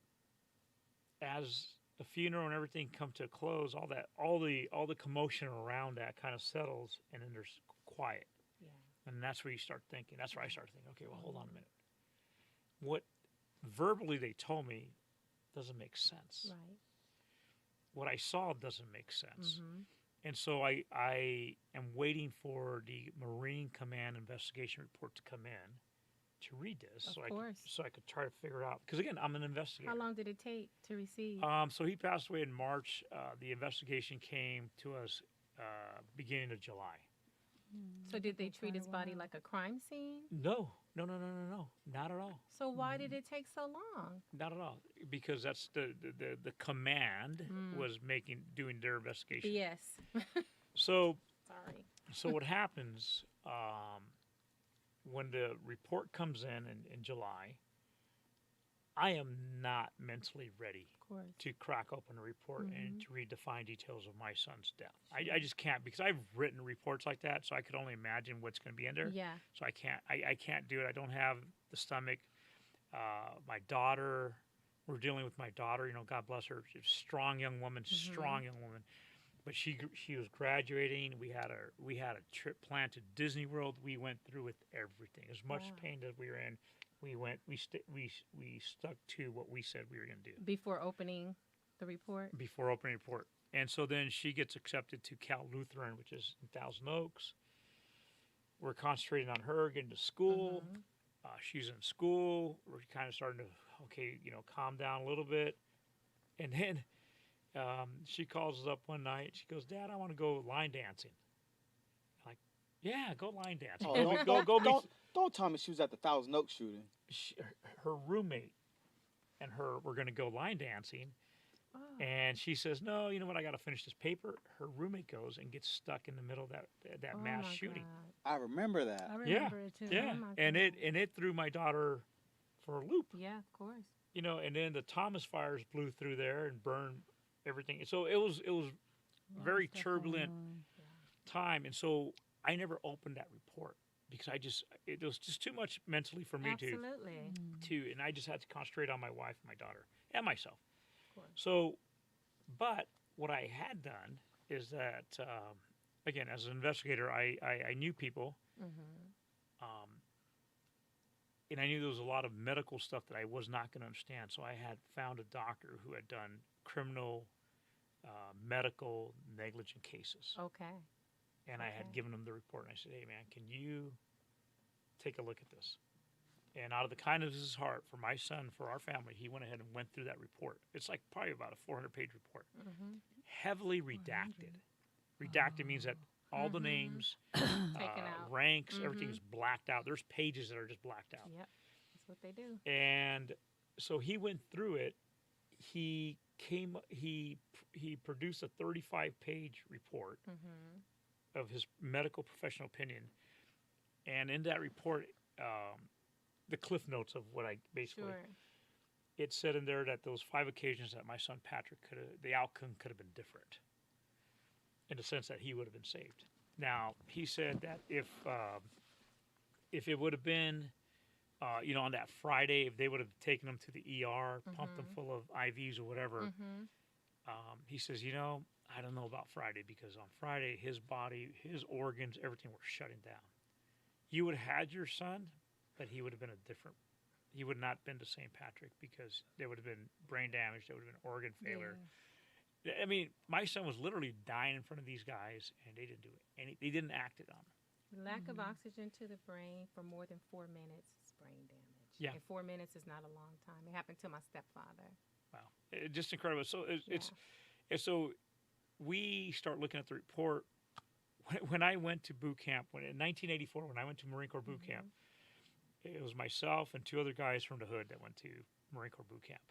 as the funeral and everything come to a close, all the commotion around that kind of settles, and then there's quiet. Yeah. And that's where you start thinking. That's where I start thinking, okay, well, hold on a minute. What verbally they told me doesn't make sense. Right. What I saw doesn't make sense. And so I am waiting for the Marine Command investigation report to come in to read this, Of so course. I could try to figure it out. Because again, I'm an investigator. How long did it take to receive? So he passed away in March. The investigation came to us beginning of July. So did they treat his body like a crime scene? No, not at all. So why did it take so long? Not at all, because that's the command was doing their investigation. Yes. So Sorry. what happens when the report comes in July? I am not mentally ready Of course. to crack open a report and to read the fine details of my son's death. I just can't, because I've written reports like that, so I could only imagine what's going to be in there. Yeah. So I can't do it. I don't have the stomach. My daughter, we're dealing with my daughter. You know, God bless her. She's a strong young woman. But she was graduating. We had a trip planned to Disney World. We went through with everything. As much pain as we were in, we stuck to what we said we were going to do Before opening the report? before opening report. And so then she gets accepted to Cal Lutheran, which is in Thousand Oaks. We're concentrating on her getting to school. She's in school. We're kind of starting to, calm down a little bit. And then she calls us up one night. She goes, "Dad, I want to go line dancing." I'm like, "Yeah, go line dancing. Don't tell me she was at the Thousand Oaks shooting. Her roommate and her were going to go line dancing." Oh. And she says, "No, you know what? I got to finish this paper." Her roommate goes and gets stuck in the middle of that Oh mass my shooting. I remember that. I remember it too. Yeah, Oh my and God. it threw my daughter for a loop. Yeah, of course. And then the Thomas fires blew through there and burned everything. So it was very turbulent time, and so I never opened that report because it was just too much mentally for me Absolutely. and I just had to concentrate on my wife and my daughter and myself. Of course. So, but what I had done is that, again, as an investigator, I knew people, and I knew there was a lot of medical stuff that I was not going to understand. So I had found a doctor who had done criminal, medical negligent cases. Okay. And I had given him the report, and I said, "Hey, man, can you take a look at this?" And out of the kindness of his heart, for my son, for our family, he went ahead and went through that report. It's like probably about a 400-page report, heavily redacted. Redacted means that all the names, Taken out. ranks, everything is blacked out. There's pages that are just blacked out. Yep. That's what they do. And so he went through it. He produced a 35-page report of his medical professional opinion, and in that report, the cliff notes of what I basically, it said in there that those 5 occasions that my son Patrick the outcome could have been different, in the sense that he would have been saved. Now he said that if it would have been, on that Friday, if they would have taken him to the ER, pumped him full of IVs or whatever, he says, I don't know about Friday, because on Friday, his body, his organs, everything were shutting down. You would have had your son, but he would have been he would not have been the same Patrick, because there would have been brain damage, there would have been organ failure. Yeah. I mean, my son was literally dying in front of these guys, and they didn't do it. They didn't act it on him. Lack of oxygen to the brain for more than 4 minutes is brain damage. Yeah. And 4 minutes is not a long time. It happened to my stepfather. Wow. Just incredible. So so we start looking at the report. When I went to boot camp, in 1984, when I went to Marine Corps boot camp, it was myself and 2 other guys from the hood that went to Marine Corps boot camp.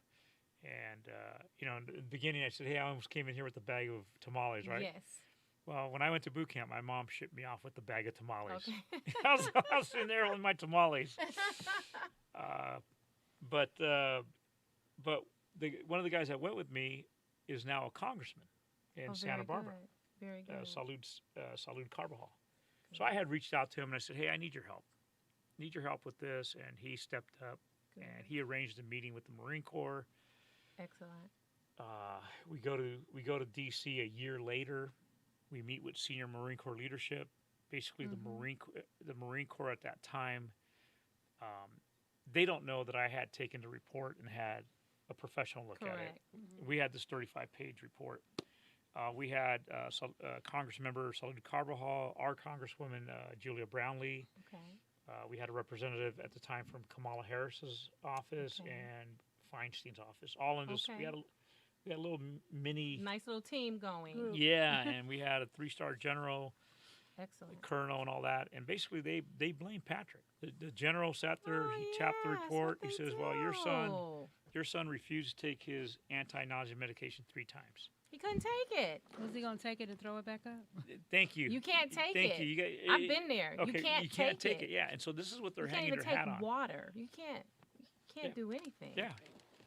And, in the beginning, I said, "Hey, I almost came in here with a bag of tamales," right? Yes. Well, when I went to boot camp, my mom shipped me off with a bag of tamales. Okay. I was sitting there with my tamales. But one of the guys that went with me is now a congressman in Santa Barbara. Good. Very good. Salud Carbajal. So I had reached out to him and I said, "Hey, I need your help. Need your help with this." And he stepped up and he arranged a meeting with the Marine Corps. Excellent. We go to DC a year later. We meet with senior Marine Corps leadership. Basically, the Marine Corps at that time, they don't know that I had taken the report and had a professional look at it. We had this 35-page report. We had Congress member Salud Carvajal, our Congresswoman Julia Brownlee. Okay. We had a representative at the time from Kamala Harris's office Okay. and Feinstein's office. All in this, Okay. we had a little mini, Nice little team going. Group. yeah, and we had a 3-star general, Excellent. colonel, and all that. And basically, they blamed Patrick. The general sat there, Oh, he tapped the yeah, that's report. what He they says, "Well, do. your son refused to take his anti-nausea medication 3 times." He couldn't take it. Was he gonna take it and throw it back up? Thank you. You can't take Thank it. you. I've been there. Okay, you can't take it. Yeah, and so this is what they're You can't hanging even their take hat on. water. You can't Yeah. do anything. Yeah,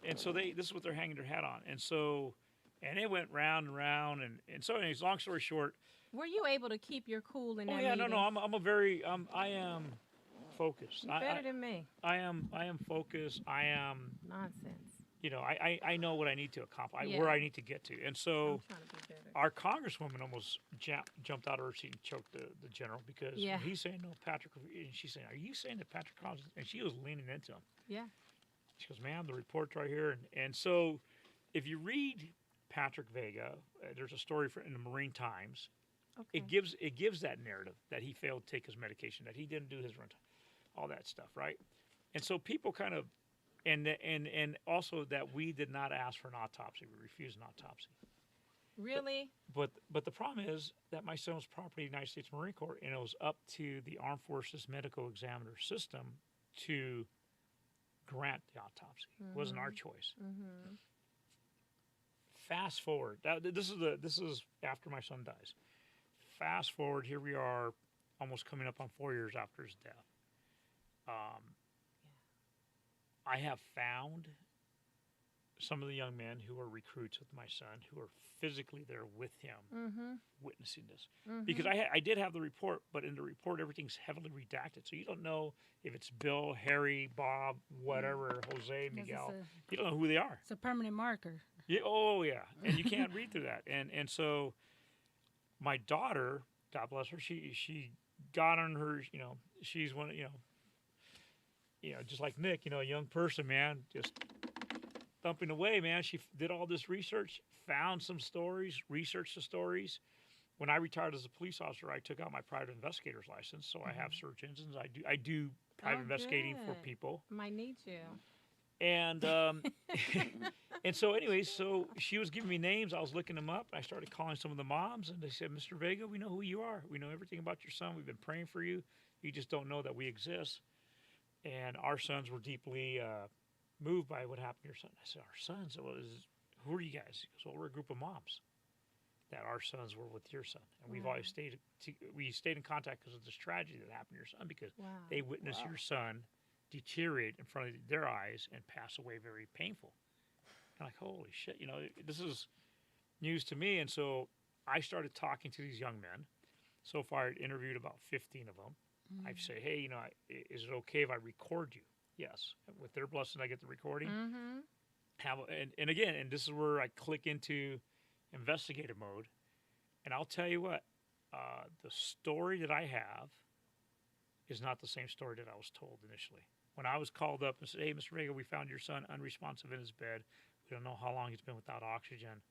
and so this is what they're hanging their hat on, and so, and it went round and round, and so anyways, long story short. Were you able to keep your cool in Oh that yeah, meeting? no, I am focused. You're better than me. I am focused. I am, Nonsense. I know what I need to accomplish, Yeah. where I need to get to, and I'm so trying to be better. our Congresswoman almost jumped out of her seat and choked the general because Yeah. he's saying no, Patrick, and she's saying, "Are you saying that Patrick Collins?" And she was leaning into him. Yeah. She goes, "Ma'am, the report's right here," and so if you read Patrick Vega, there's a story in the Marine Times. Okay. It gives that narrative that he failed to take his medication, that he didn't do his run, all that stuff, right? And so people kind of, and also that we did not ask for an autopsy, we refused an autopsy. Really? But the problem is that my son was property of the United States Marine Corps, and it was up to the Armed Forces Medical Examiner System to grant the autopsy. It wasn't our choice. Mm-hmm. Fast forward. This is after my son dies. Fast forward. Here we are, almost coming up on 4 years after his death. I have found some of the young men who are recruits with my son, who are physically there with him, Mm-hmm. witnessing this. Mm-hmm. Because I did have the report, but in the report everything's heavily redacted, so you don't know if it's Bill, Harry, Bob, whatever, Jose, Miguel. You don't know who they are. It's a permanent marker. Yeah, oh yeah, and you can't read through that. And so my daughter, God bless her, she got on her, she's one, just like Nick, a young person, man, just thumping away, man. She did all this research, found some stories, researched the stories. When I retired as a police officer, I took out my private investigator's license, so I have search engines. I do private investigating for good. people. Might need you. And and so anyways, so she was giving me names. I was looking them up. I started calling some of the moms, and they said, "Mr. Vega, we know who you are. We know everything about your son. We've been praying for you. You just don't know that we exist." And our sons were deeply moved by what happened to your son. I said, "Our sons? Well, who are you guys?" He goes, "Well, we're a group of moms that our sons were with your son, and we've Wow. always stayed in contact because of this tragedy that happened to your son, because Wow. they witnessed your son deteriorate in front of their eyes and pass away very painful." I'm like, holy shit, this is news to me. And so I started talking to these young men. So far, I've interviewed about 15 of them. I say, "Hey, is it okay if I record you?" Yes. With their blessing, I get the recording. Mm-hmm. And again, and this is where I click into investigative mode. And I'll tell you what, the story that I have is not the same story that I was told initially. When I was called up and said, "Hey, Mr. Vega, we found your son unresponsive in his bed. We don't know how long he's been without oxygen."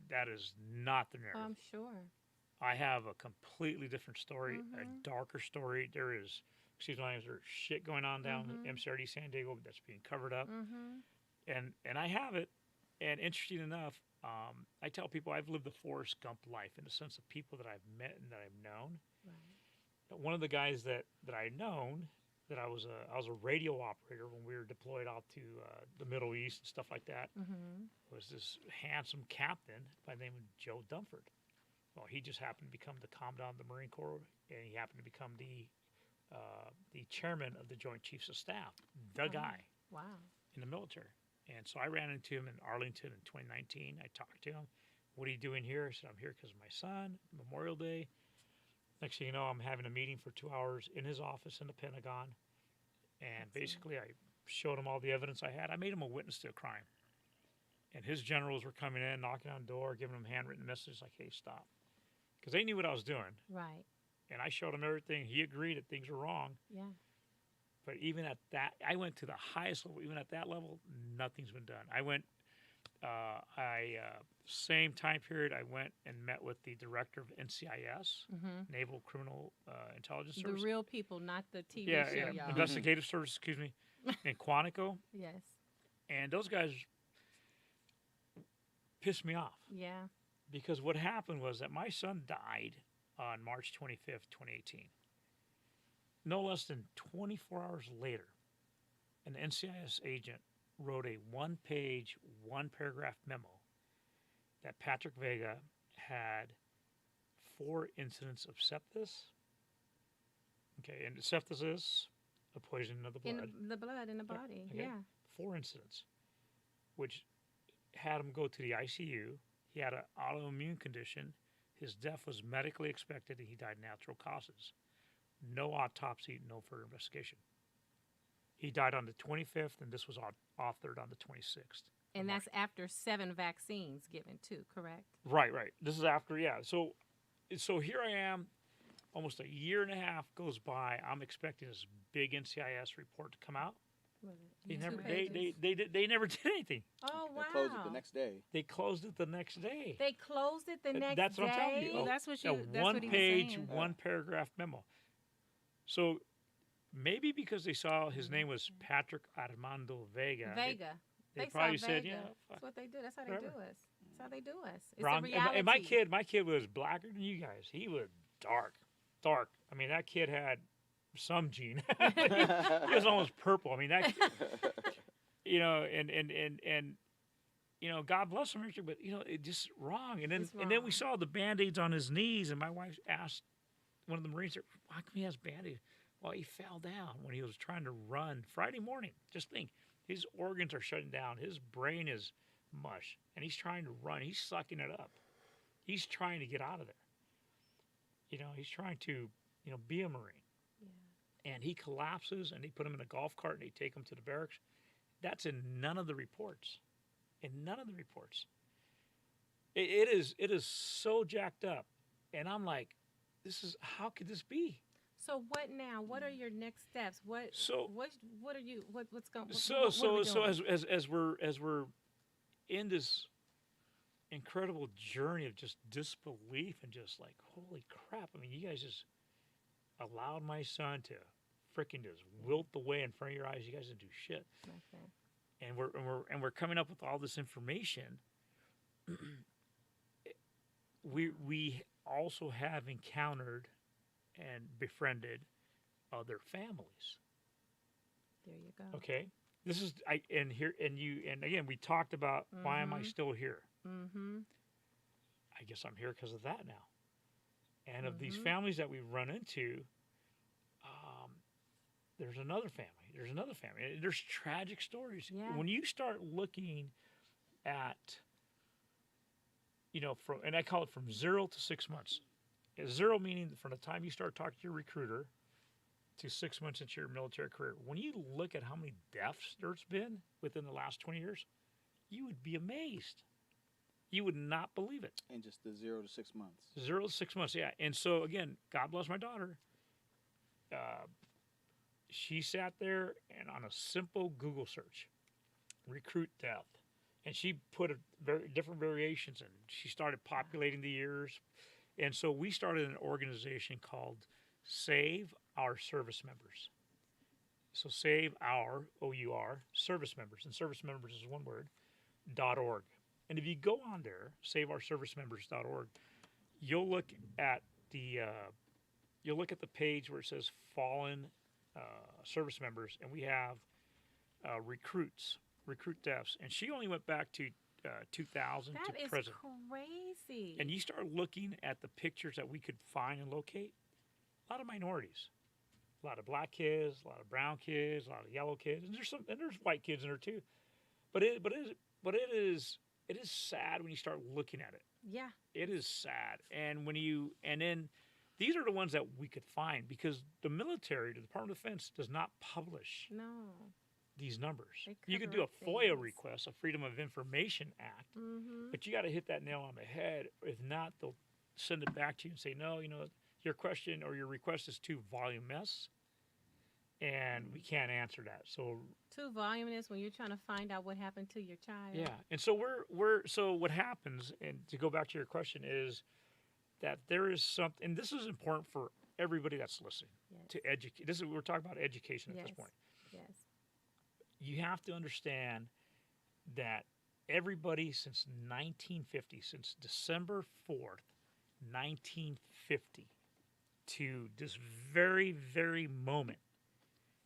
That is not the narrative. I'm sure. I have a completely different story, Mhm. a darker story. There is, there's shit going on down Mhm. in MCRD San Diego that's being covered up. Mm-hmm. And I have it. And interesting enough, I tell people I've lived the Forrest Gump life in the sense of people that I've met and that I've known. Right. One of the guys that I'd known, that I was a radio operator when we were deployed out to the Middle East and stuff like that, Mm-hmm. was this handsome captain by the name of Joe Dunford. Well, he just happened to become the commandant of the Marine Corps, and he happened to become the chairman of the Joint Chiefs of Staff, the guy Wow. in the military. And so I ran into him in Arlington in 2019. I talked to him. "What are you doing here?" I said, "I'm here because of my son, Memorial Day." Next thing you know, I'm having a meeting for 2 hours in his office in the Pentagon. And basically, I showed him all the evidence I had. I made him a witness to a crime. And his generals were coming in, knocking on the door, giving him handwritten messages like, "Hey, stop." Because they knew what I was doing. Right. And I showed him everything. He agreed that things were wrong. Yeah. But even at that, I went to the highest level. Even at that level, nothing's been done. I went Same time period, I went and met with the director of NCIS, Naval Criminal Intelligence The Service. real people, not the TV Yeah, show, yeah, y'all. investigative service, excuse me, in Quantico. Yes. And those guys pissed me off Yeah. because what happened was that my son died on March 25th, 2018. No less than 24 hours later, an NCIS agent wrote a one-page, one-paragraph memo that Patrick Vega had 4 incidents of sepsis. Okay, and sepsis is a poisoning of the blood. In the blood in the Yeah, body. okay. Yeah. 4 incidents, which had him go to the ICU. He had an autoimmune condition. His death was medically expected, and he died natural causes. No autopsy, no further investigation. He died on the 25th, and this was authored on the 26th. And that's after 7 vaccines given too, correct? Right. This is after, yeah. So here I am. Almost a year and a half goes by. I'm expecting this big NCIS report to come out. They never, they never did anything. Oh, wow. They closed it the next day. They closed it the next day. They closed it the next That's what I'm telling day? you. Well, that's what A you. That's what he was one-page, saying. one-paragraph memo. So maybe because they saw his name was Patrick Armando Vega. Vega. They saw probably said, Vega. yeah, That's what they do. That's how they whatever. do us. That's how they do us. It's Wrong. a reality. And my kid was blacker than you guys. He was dark. I mean, that kid had some gene. He was almost purple. I mean, that, and God bless him, Richard, but it's just wrong. And then we wrong. saw the Band-Aids on his knees, and my wife asked one of the Marines, "Why come he has Band-Aids?" Well, he fell down when he was trying to run Friday morning. Just think, his organs are shutting down. His brain is mush, and he's trying to run. He's sucking it up. He's trying to get out of there. He's trying to, be a Marine. Yeah. And he collapses, and they put him in a golf cart, and they take him to the barracks. That's in none of the reports. It is so jacked up, and I'm like, how could this be? So what now? What are your next steps? What are you? What's going? As we're in this incredible journey of just disbelief and just like, holy crap! I mean, you guys just allowed my son to freaking just wilt away in front of your eyes. You guys didn't do shit. Okay. And we're coming up with all this information. we also have encountered and befriended other families. There you go. Okay, this is and again we talked about why am I still here? Mm-hmm. I guess I'm here because of that now. And of these families that we run into, there's another family. There's tragic stories. Yeah. When you start looking at, and I call it from 0 to 6 months. 0 meaning from the time you start talking to your recruiter to 6 months into your military career. When you look at how many deaths there's been within the last 20 years, you would be amazed. You would not believe it. In just the 0 to 6 months. 0 to 6 months, yeah. And so, again, God bless my daughter. She sat there and on a simple Google search, recruit death. And she put different variations in. She started populating the years. And so we started an organization called Save Our Service Members. So Save Our, O-U-R, Service Members. And service members is one word, .org. And if you go on there, saveourservicemembers.org, you'll look at the page where it says fallen service members, and we have recruit deaths. And she only went back to 2000 That to is present. crazy. And you start looking at the pictures that we could find and locate, a lot of minorities, a lot of black kids, a lot of brown kids, a lot of yellow kids, and there's white kids in there too. But it is sad when you start looking at it. Yeah. It is sad. And then these are the ones that we could find because the military, the Department of Defense, does not publish these numbers. You could do a FOIA request, a Freedom of Information Act, but you got to hit that nail on the head. If not, they'll send it back to you and say, no, your question or your request is too voluminous, and we can't answer that. So Too voluminous when you're trying to find out what happened to your child. yeah, and so so what happens, and to go back to your question, is that there is something, and this is important for everybody that's listening Yes. to educate. This is we're talking about education at Yes. this point. Yes. You have to understand that everybody since 1950, since December 4th, 1950, to this very, very moment,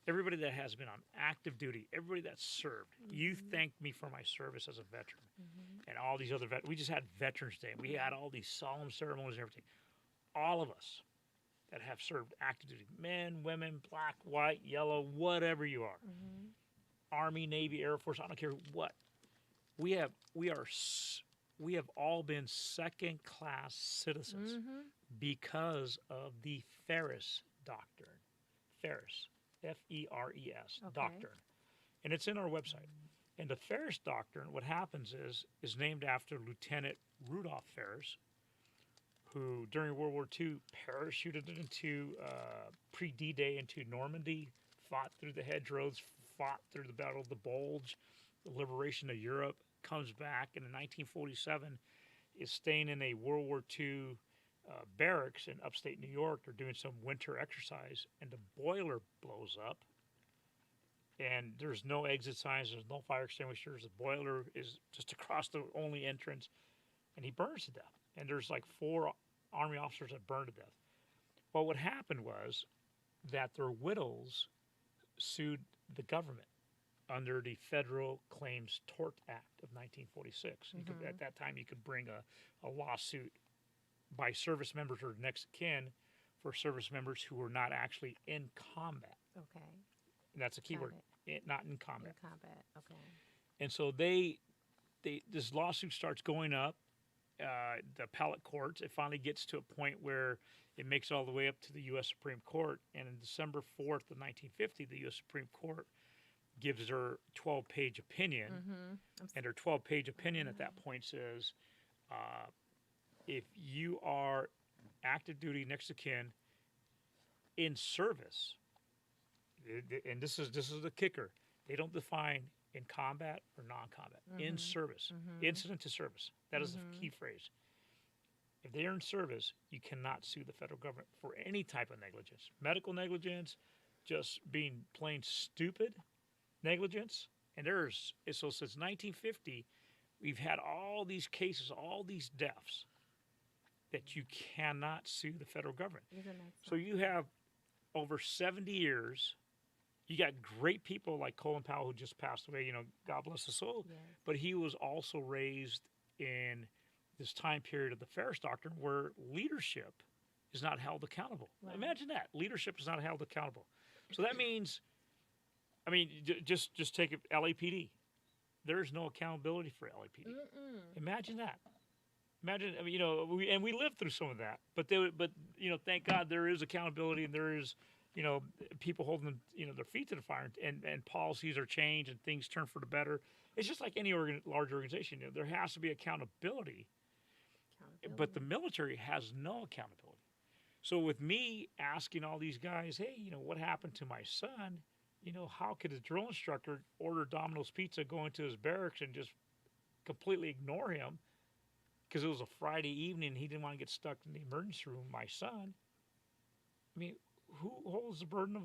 everybody that has been on active duty, everybody that's served, you thanked me for my service as a veteran. And all these other we just had Veterans Day. We had all these solemn ceremonies and everything. All of us that have served active duty, men, women, black, white, yellow, whatever you are, Army, Navy, Air Force, I don't care what. We have all been second class citizens because of the Ferris Doctrine. Ferris, F-E-R-E-S, Okay. Doctrine. And it's in our website. And the Ferris Doctrine, what happens is named after Lieutenant Rudolph Ferris, who during World War II parachuted into pre-D-Day into Normandy, fought through the hedgerows, fought through the Battle of the Bulge, the liberation of Europe, comes back, and in 1947 is staying in a World War II barracks in upstate New York. They're doing some winter exercise, and the boiler blows up. And there's no exit signs, there's no fire extinguishers. The boiler is just across the only entrance, and he burns to death. And there's like 4 Army officers that burned to death. Well, what happened was that their widows sued the government under the Federal Claims Tort Act of 1946. You could, at that time, you could bring a lawsuit by service members or next of kin for service members who were not actually in combat. Okay. And that's a key Got word, not in combat. In combat. Okay. And so this lawsuit starts going up, the appellate courts. It finally gets to a point where it makes it all the way up to the U.S. Supreme Court. And in December 4th of 1950, the U.S. Supreme Court gives their 12-page opinion. And their 12-page opinion at that point says, if you are active duty next of kin in service, and this is the kicker, they don't define in combat or non-combat. In service, incident to service. That is the key phrase. If they are in service, you cannot sue the federal government for any type of negligence. Medical negligence, just being plain stupid negligence. And so since 1950, we've had all these cases, all these deaths that you cannot sue the federal government. So you have over 70 years. You got great people like Colin Powell, who just passed away, God bless his soul. Yes. But he was also raised in this time period of the Ferris Doctrine where leadership is not held accountable. Right. Imagine that. Leadership is not held accountable. So that means, just take it, LAPD. There's no accountability for LAPD. Imagine that. Imagine, we lived through some of that. But thank God there is accountability, and there is, people holding, their feet to the fire, and policies are changed and things turn for the better. It's just like any large organization. There has to be accountability, but the military has no accountability. So with me asking all these guys, hey, what happened to my son? How could a drill instructor order Domino's Pizza, go into his barracks, and just completely ignore him because it was a Friday evening and he didn't want to get stuck in the emergency room, my son? Who holds the burden of,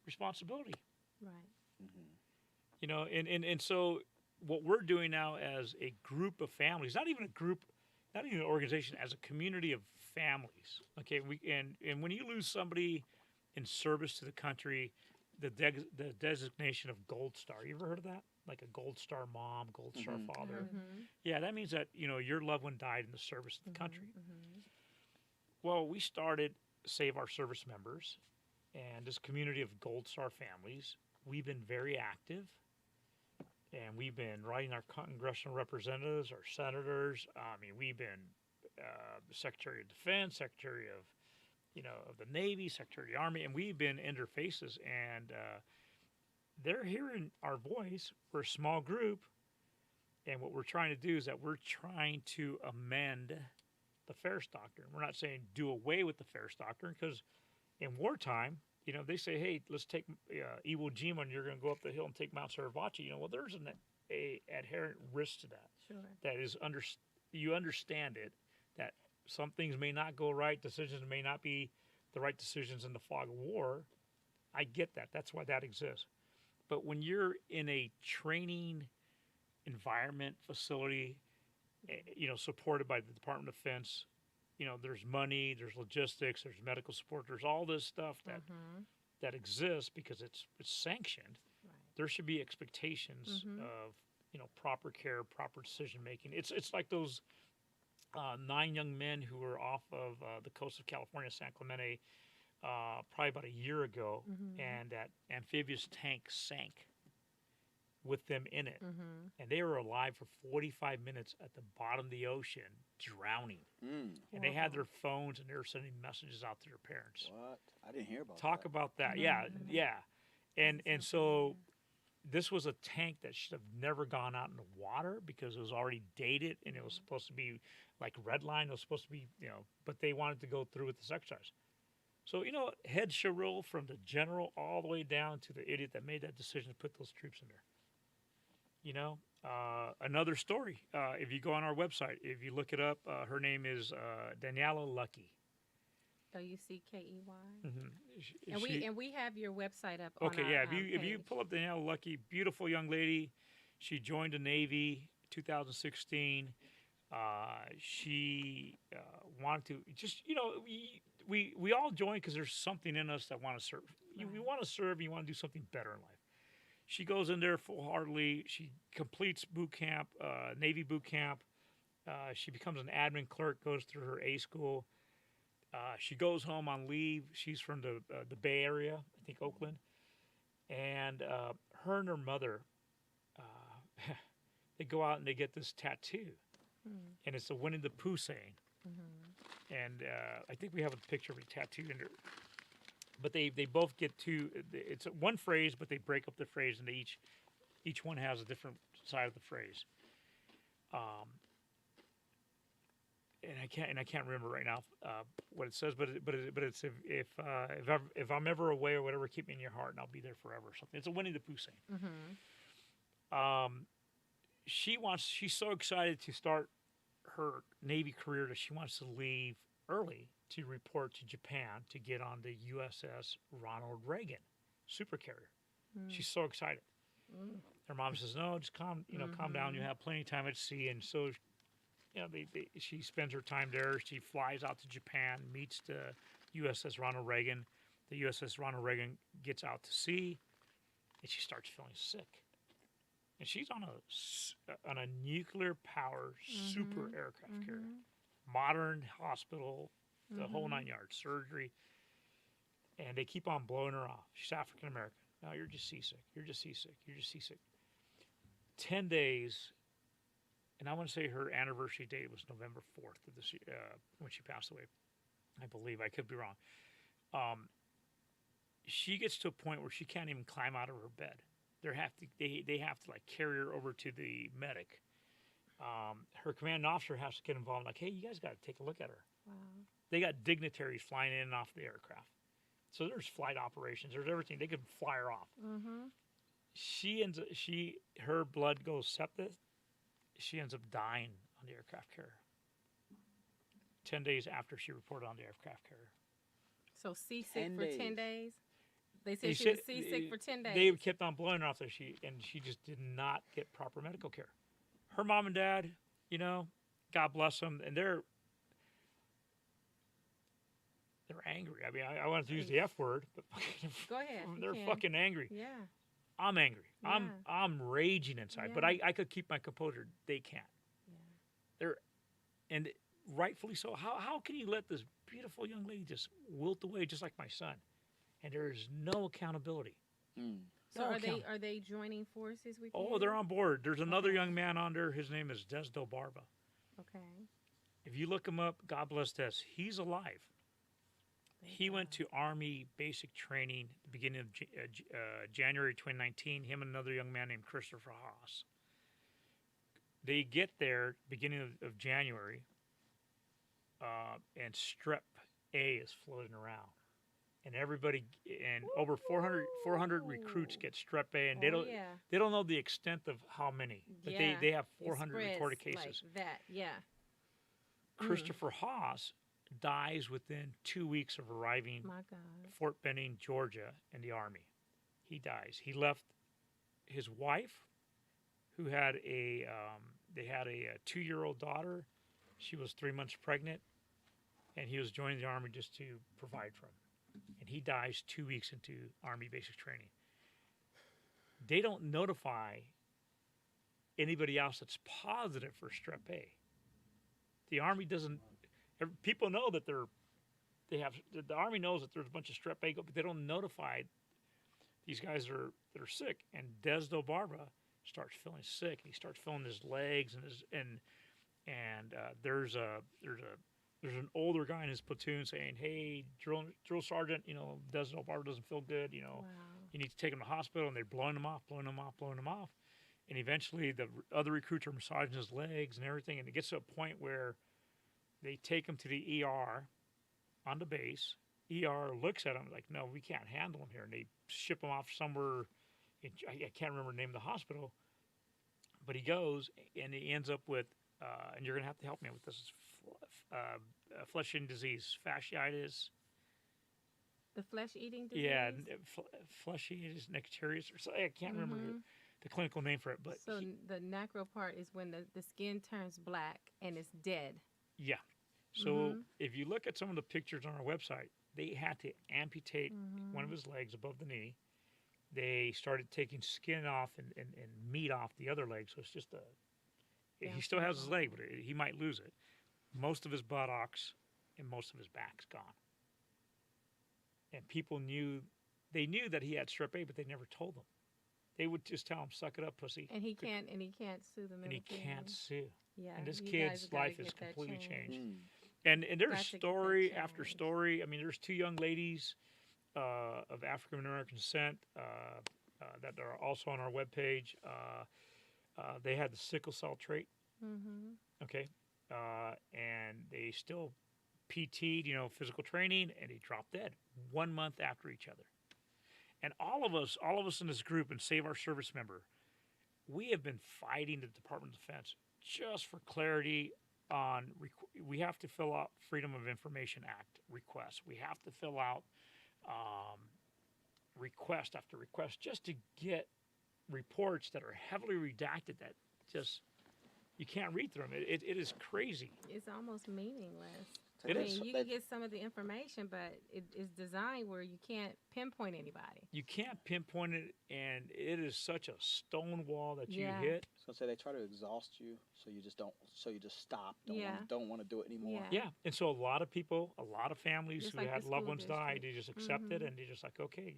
responsibility? Right. And so what we're doing now as a group of families, not even a group, not even an organization, as a community of families. Okay, and when you lose somebody in service to the country, the designation of Gold Star. You ever heard of that? Like a Gold Star mom, Gold Star father. Yeah, that means that your loved one died in the service of the country. Well, we started Save Our Service Members, and this community of Gold Star families. We've been very active, and we've been writing our congressional representatives, our senators. We've been the Secretary of Defense, Secretary of of the Navy, Secretary of the Army, and we've been interfaces, and they're hearing our voice. We're a small group, and what we're trying to do is that we're trying to amend the Ferris Doctrine. We're not saying do away with the Ferris Doctrine, because in wartime, they say, hey, let's take Iwo Jima, and you're going to go up the hill and take Mount Saravachi. Well, there's a adherent risk to that. Sure. That is you understand it, that some things may not go right, decisions may not be the right decisions in the fog of war. I get that. That's why that exists. But when you're in a training environment, facility, supported by the Department of Defense, there's money, there's logistics, there's medical support, there's all this stuff that exists because it's sanctioned. Right. There should be expectations of proper care, proper decision making. It's like those 9 young men who were off of the coast of California, San Clemente, probably about a year ago, and that amphibious tank sank with them in it, and they were alive for 45 minutes at the bottom of the ocean, drowning. And they had their phones, and they were sending messages out to their parents. What? I didn't hear about Talk that. about that. Yeah. And so this was a tank that should have never gone out in the water because it was already dated, and it was supposed to be like red line. It was supposed to be, but they wanted to go through with this exercise. So, head shall roll from the general all the way down to the idiot that made that decision to put those troops in there. Another story. If you go on our website, if you look it up, her name is Daniela Lucky. Luckey. Mm-hmm. And we have your website up. Okay, on our, yeah. If you page. pull up Daniela Lucky, beautiful young lady. She joined the Navy 2016. She wanted to just we all join because there's something in us that want to serve. Right. We want to serve. You want to do something better in life. She goes in there full-heartedly. She completes boot camp, Navy boot camp. She becomes an admin clerk, goes through her A school. She goes home on leave. She's from the Bay Area, I think Oakland. And her and her mother, they go out and they get this tattoo. And it's a Winnie the Pooh saying. And I think we have a picture of a tattoo in there. But they both get two. It's one phrase, but they break up the phrase, and each one has a different side of the phrase. And I can't remember right now what it says, but it's if I'm ever away or whatever, keep me in your heart, and I'll be there forever. Or something. It's a Winnie the Pooh saying. She's so excited to start her Navy career that she wants to leave early to report to Japan to get on the USS Ronald Reagan supercarrier. She's so excited. Her mom says, "No, just calm down. You have plenty of time at sea." And so, she spends her time there. She flies out to Japan, meets the USS Ronald Reagan. The USS Ronald Reagan gets out to sea, and she starts feeling sick. And she's on a nuclear power super aircraft carrier, modern hospital, the whole 9 yards, surgery, and they keep on blowing her off. She's African American. No, you're just seasick. You're just seasick. You're just seasick. 10 days, and I want to say her anniversary date was November 4th of this year, when she passed away. I believe. I could be wrong. She gets to a point where she can't even climb out of her bed. They have to like carry her over to the medic. Her commanding officer has to get involved. Like, hey, you guys got to take a look at her. Wow. They got dignitaries flying in and off the aircraft. So there's flight operations. There's everything. They can fly her off. Her blood goes septic. She ends up dying on the aircraft carrier. 10 days after she reported on the aircraft carrier. So seasick for 10 days? They said They she said- was seasick for 10 days. They kept on blowing her off there. She just did not get proper medical care. Her mom and dad, God bless them, and they're angry. I mean, I wanted to use the F word, but Go ahead. you they're can. fucking angry. Yeah. I'm angry. Yeah. I'm raging inside, but Yeah. I could keep my composure. They can't. Yeah. And rightfully so. How can you let this beautiful young lady just wilt away just like my son? And there's no accountability. So are they joining forces with you? Oh, they're on board. There's another young man on there. His name is Desdo Barba. Okay. If you look him up, God bless Des. He's alive. He went to Army basic training at the beginning of January 2019. Him and another young man named Christopher Haas. They get there beginning of January, and Strep A is floating around. and everybody and over 400 recruits get strep A, and Oh, yeah. they don't know the extent of how many, but Yeah. they have It 400 recorded spreads cases. like that, yeah. Christopher Haas dies within 2 weeks of arriving My God. Fort Benning, Georgia, in the Army. He dies. He left his wife, who had they had a 2-year-old daughter. She was 3 months pregnant, and he was joining the Army just to provide for him. And he dies 2 weeks into Army basic training. They don't notify anybody else that's positive for strep A. The Army doesn't. People know that the Army knows that there's a bunch of strep A, but they don't notify these guys that are sick. And Desdo Barbara starts feeling sick. He starts feeling his legs and there's an older guy in his platoon saying, "Hey, drill sergeant, Desdo Barbara doesn't feel good. Wow. You need to take him to the hospital." And they're blowing him off. And eventually, the other recruits are massaging his legs and everything. And it gets to a point where they take him to the ER on the base. ER looks at him like, "No, we can't handle him here." And they ship him off somewhere. I can't remember the name of the hospital. But he goes, and he ends up with, and you're going to have to help me with this, flesh-eating disease, fasciitis. The flesh-eating disease? Yeah, flesh-eating nectarius, or something. I can't remember the clinical name for it. But so the necro part is when the skin turns black and it's dead. Yeah. So if you look at some of the pictures on our website, they had to amputate one of his legs above the knee. They started taking skin off and meat off the other leg. So it's just he still has his leg, but he might lose it. Most of his buttocks and most of his back's gone. And people knew that he had strep A, but they never told him. They would just tell him, "Suck it up, pussy." And he can't sue the military. And he can't sue. Yeah. And this you kid's guys gotta life is get that completely changed. changed. And there's Got to get that story after changed. story. I mean, there's 2 young ladies of African American descent that are also on our webpage. They had the sickle cell trait. Okay, and they still PT'd, physical training, and they dropped dead 1 month after each other. And all of us in this group and Save Our Service Member, we have been fighting the Department of Defense just for clarity on. We have to fill out Freedom of Information Act requests. We have to fill out request after request just to get reports that are heavily redacted that just you can't read through them. It is crazy. It's almost meaningless. It I is. mean, you can get some of the information, but it is designed where you can't pinpoint anybody. You can't pinpoint it, and it is such a stone wall that you Yeah. hit. So say they try to exhaust you, so you just don't. So you just stop. Yeah. Don't want to do it anymore. Yeah. Yeah, and so a lot of people, a lot of families Just who like had the loved school ones die, district. they just accept it, and they're just like, okay,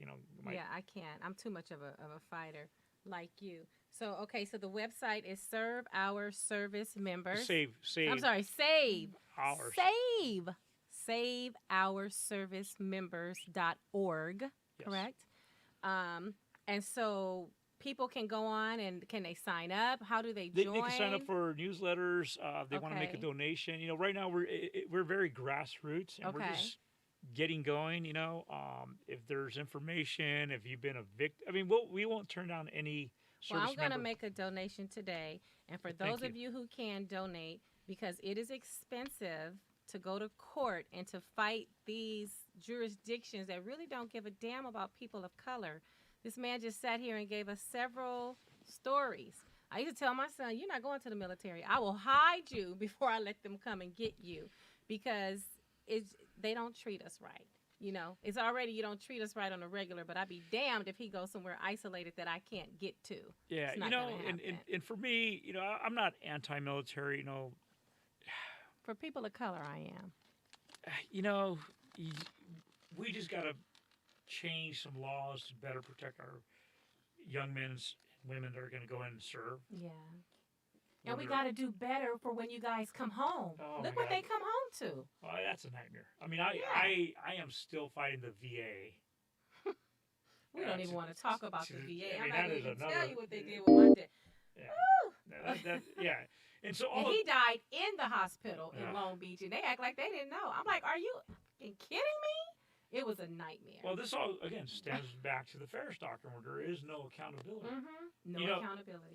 Yeah, I can't. I'm too much of a fighter like you. So, okay, so the website is Serve Our Service Members. save. I'm sorry, Save. Ours. Save Our Service Members.org, Yes. correct? And so people can go on and can they sign up? How do they They join? can sign up for newsletters. They want to make a Okay. donation. Right now we're very grassroots, and we're Okay. just getting going. If there's information, if you've been a victim, I mean, we won't turn down any Well, service I'm going to member. make a donation today. And for Thank those of you who can donate, because it is expensive to go to court and to fight these jurisdictions that really don't give a damn about people of color. This man just sat here and gave us several stories. I used to tell my son, "You're not going to the military. I will hide you before I let them come and get you," because they don't treat us right. It's already you don't treat us right on a regular, but I'd be damned if he goes somewhere isolated that I can't get to. Yeah, It's not gonna happen. and for me, I'm not anti-military. For people of color, I am. We just got to change some laws to better protect our young men and women that are going to go in and serve. Yeah. And we got to do better for when you guys come home. Oh, Look my what God. they come home to. Oh, that's a nightmare. I mean, Yeah. I am still fighting the VA. We don't even want to talk about the VA. I I'm mean, not that going is to tell another- you what they did with my dad. Yeah. Yeah. And so And all he died in the hospital in Yeah. Long Beach, and they act like they didn't know. I'm like, are you fucking kidding me? It was a nightmare. Well, this all again stems back to the Ferris doctrine, where there is no accountability. No You know, accountability.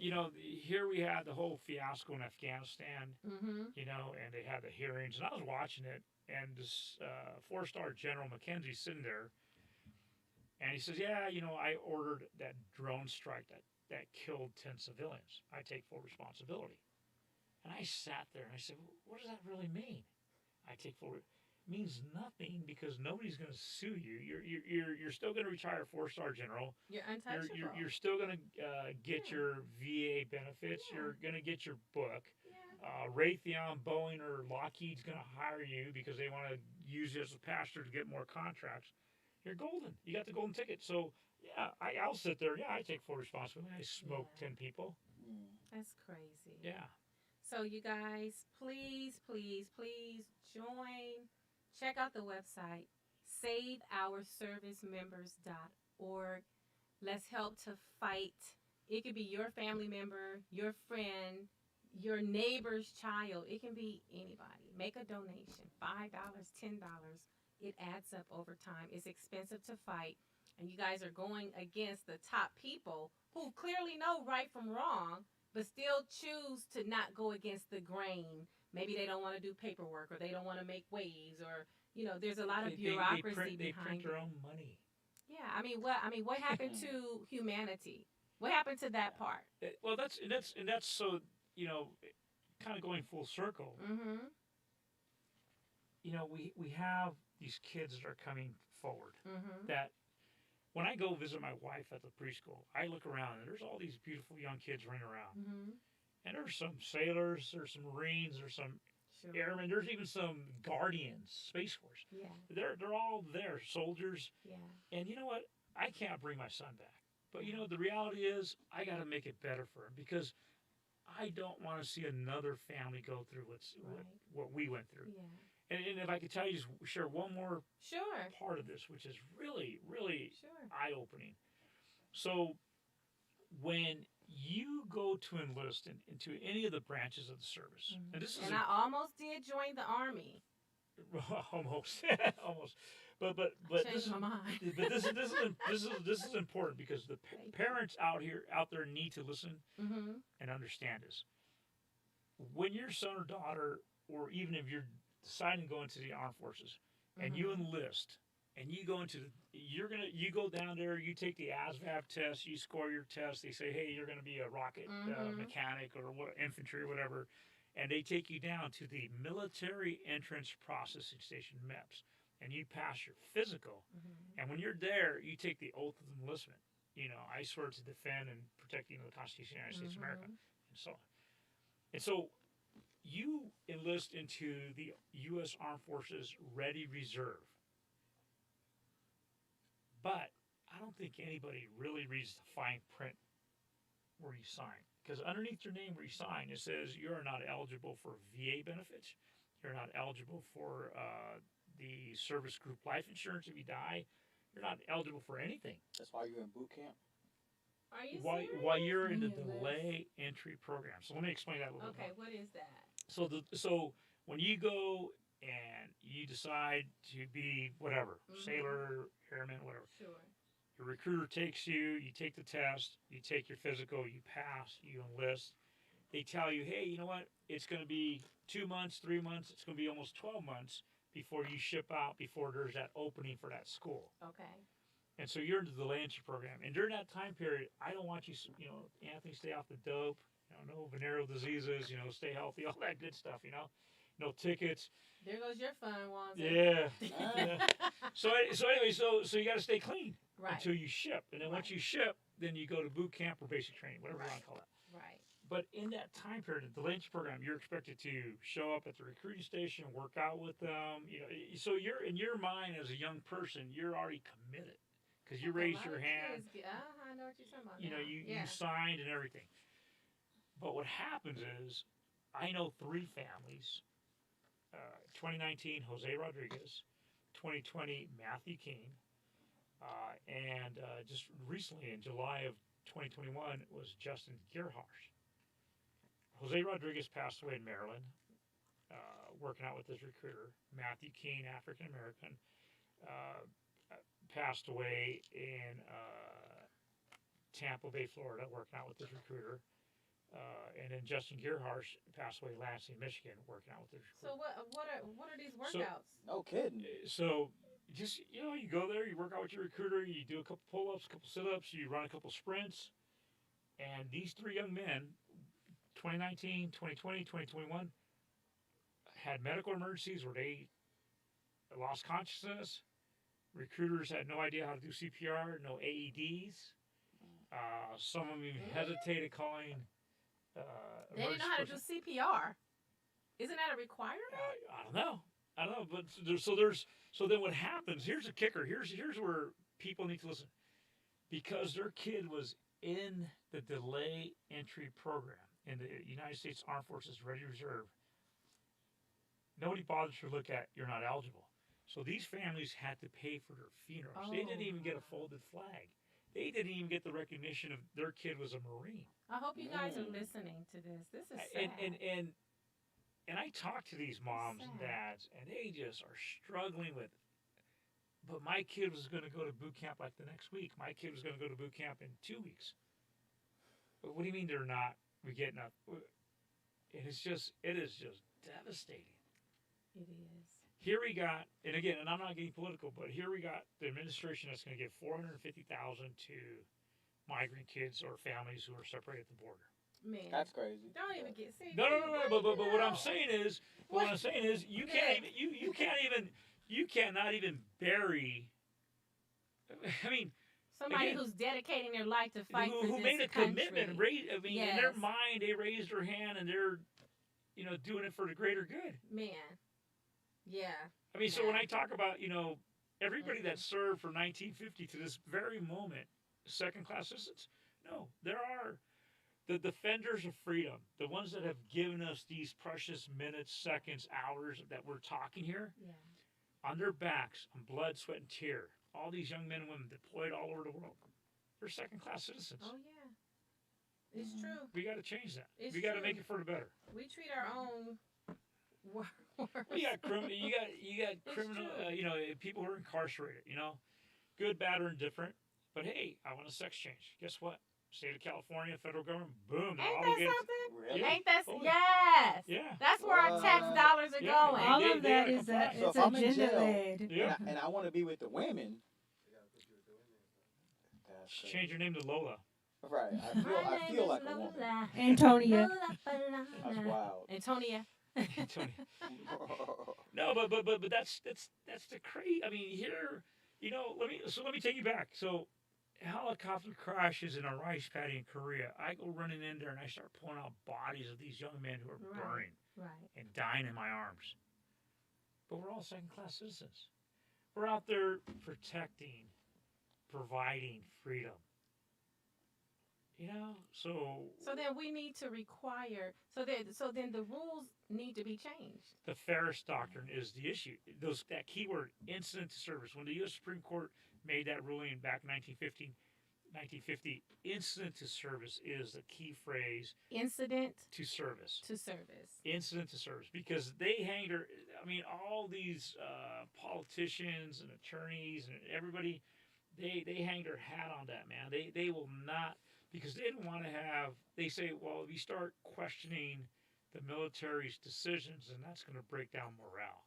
Here we had the whole fiasco in Afghanistan. Mm-hmm. And they had the hearings, and I was watching it, and this 4-star General McKenzie sitting there, and he says, "Yeah, I ordered that drone strike that killed 10 civilians. I take full responsibility." And I sat there and I said, "What does that really mean? I take full." Means nothing, because nobody's going to sue you. You're still going to retire 4-star general. You're untouchable. You're still going to get your VA benefits. Yeah. You're going to get your book. Yeah. Raytheon, Boeing, or Lockheed's going to hire you because they want to use you as a pastor to get more contracts. You're golden. You got the golden ticket. So yeah, I'll sit there. Yeah, I take full responsibility. I smoked 10 people. That's crazy. Yeah. So you guys, please, please, please join. Check out the website, saveourservicemembers.org. Let's help to fight. It could be your family member, your friend, your neighbor's child. It can be anybody. Make a donation, $5, $10. It adds up over time. It's expensive to fight. And you guys are going against the top people who clearly know right from wrong, but still choose to not go against the grain. Maybe they don't want to do paperwork, or they don't want to make waves, or there's a lot of bureaucracy they behind print their it. own money. Yeah, what happened to humanity? What happened to that part? Well, that's so kind of going full circle. Mm-hmm. We have these kids that are coming forward. Mm-hmm. That when I go visit my wife at the preschool, I look around and there's all these beautiful young kids running around. Mm-hmm. And there's some sailors, there's some Marines, there's some Sure. airmen, there's even some Guardians, Space Force. Yeah. They're all there, soldiers. Yeah. And you know what? I can't bring my son back. But the reality is I got to make it better for him, because I don't want to see another family go through what we went through. Yeah. And if I could tell you, just share one more Sure. part of this, which is really, really Sure. eye-opening. So when you go to enlist into any of the branches of the service, and this is I almost did join the Army. almost, but Changed this is my mind. but this is important, because the parents out there need to listen Mm-hmm. and understand this. When your son or daughter, or even if you're deciding to go into the armed forces, and you enlist, and you go into you go down there, you take the ASVAB test, you score your test, they say, hey, you're going to be a rocket mechanic or infantry or whatever, and they take you down to the Military Entrance Processing Station, MEPS, and you pass your physical. And when you're there, you take the oath of enlistment. I swear to defend and protect the Constitution of the United States of America, and so on. And so you enlist into the U.S. Armed Forces Ready Reserve. But I don't think anybody really reads the fine print where you sign. Because underneath your name where you sign, it says you are not eligible for VA benefits. You're not eligible for the service group life insurance if you die. You're not eligible for anything. That's why you're in boot camp. Are you While serious? you're in the Yes. delay entry program. So let me explain that a little bit Okay, more. what is that? So when you go and you decide to be whatever, sailor, airman, whatever, Sure. your recruiter takes you, you take the test, you take your physical, you pass, you enlist. They tell you, hey, you know what? It's going to be 2 months, 3 months, it's going to be almost 12 months before you ship out, before there's that opening for that school. Okay. And so you're in the delay entry program. And during that time period, I don't want you, Anthony, stay off the dope, no venereal diseases, stay healthy, all that good stuff, no tickets. There goes your fun, Wanza. Yeah. Yeah. So anyway, so you got to stay clean Right. until you ship. And then once you ship, then you go to boot camp or basic training, whatever you want to call it. Right. But in that time period, the delay entry program, you're expected to show up at the recruiting station, work out with them. So you're in your mind as a young person, you're already committed because you raised your hand. I know what you're talking about. You signed and everything. But what happens is, I know 3 families. 2019, Jose Rodriguez. 2020, Matthew King. And just recently, in July of 2021, was Justin Gerhardt. Jose Rodriguez passed away in Maryland, working out with his recruiter. Matthew King, African American, passed away in Tampa Bay, Florida, working out with this recruiter. And then Justin Gearharsh passed away in Lansing, Michigan, working out with this recruiter. So what are these workouts? No kidding. So just, you know, you go there, you work out with your recruiter, you do a couple pull-ups, a couple sit-ups, you run a couple sprints. And these three young men, 2019, 2020, 2021, had medical emergencies where they lost consciousness. Recruiters had no idea how to do CPR, no AEDs. Some of them even hesitated calling. They didn't know how to do CPR. Isn't that a requirement? I don't know. But so then what happens? Here's the kicker. Here's where people need to listen, because their kid was in the delay entry program in the United States Armed Forces Ready Reserve. Nobody bothers to look at you're not eligible. So these families had to pay for their funerals. They didn't even get a folded flag. They didn't even get the recognition of their kid was a Marine. I hope you guys are listening to this. This is sad. And I talk to these moms and dads, and they just are struggling with, but my kid was going to go to boot camp like the next week. My kid was going to go to boot camp in 2 weeks. But what do you mean they're not? We getting up? It is just devastating. It is. Here we got, and again, and I'm not getting political, but here we got the administration that's going to give $450,000 to migrant kids or families who are separated at the border. Man, That's crazy. don't even get sick. No. But what I'm saying is, you cannot even bury. I mean, somebody again, who's dedicating their life to fight for who this made a country. commitment. In their mind, they raised their hand and they're, doing it for the greater good. Man, yeah. I mean, so when I talk about, everybody that served from 1950 to this very moment, second-class citizens, no, there are the defenders of freedom, the ones that have given us these precious minutes, seconds, hours that we're talking here, on their backs, on blood, sweat, and tear, all these young men and women deployed all over the world, they're second-class citizens. Oh, yeah. It's true. We got to change that. It's We got to true. make it for the better. We treat our own worse. You got criminal, people who are incarcerated, good, bad, or indifferent. But hey, I want a sex change. Guess what? State of California, federal government, boom. Ain't that something? Really? Ain't that? Oh, yes. Yeah. That's where our tax dollars are Yeah, going. they- All they- of they that gotta is comply. So it's if I'm in agenda jail, led. Yeah. and I want to be with the women. That's crazy. Change your name to Lola. Right. I feel like a woman. Antonia. That's wild. Antonia. Tony. No, but that's the crazy. I mean, here, let me take you back. So, helicopter crashes in a rice paddy in Korea. I go running in there and I start pulling out bodies of these young men who are Right. burning Right. and dying in my arms. But we're all second-class citizens. We're out there protecting, providing freedom. So then we need to require. So then the rules need to be changed. The Ferris Doctrine is the issue. That keyword, incident to service. When the U.S. Supreme Court made that ruling back in 1950, incident to service is the key phrase. Incident To service. to service. Incident to service. Because they hang their, all these politicians and attorneys and everybody, they hang their hat on that, man. They will not, because they didn't want to have, they say, well, if you start questioning the military's decisions, then that's going to break down morale.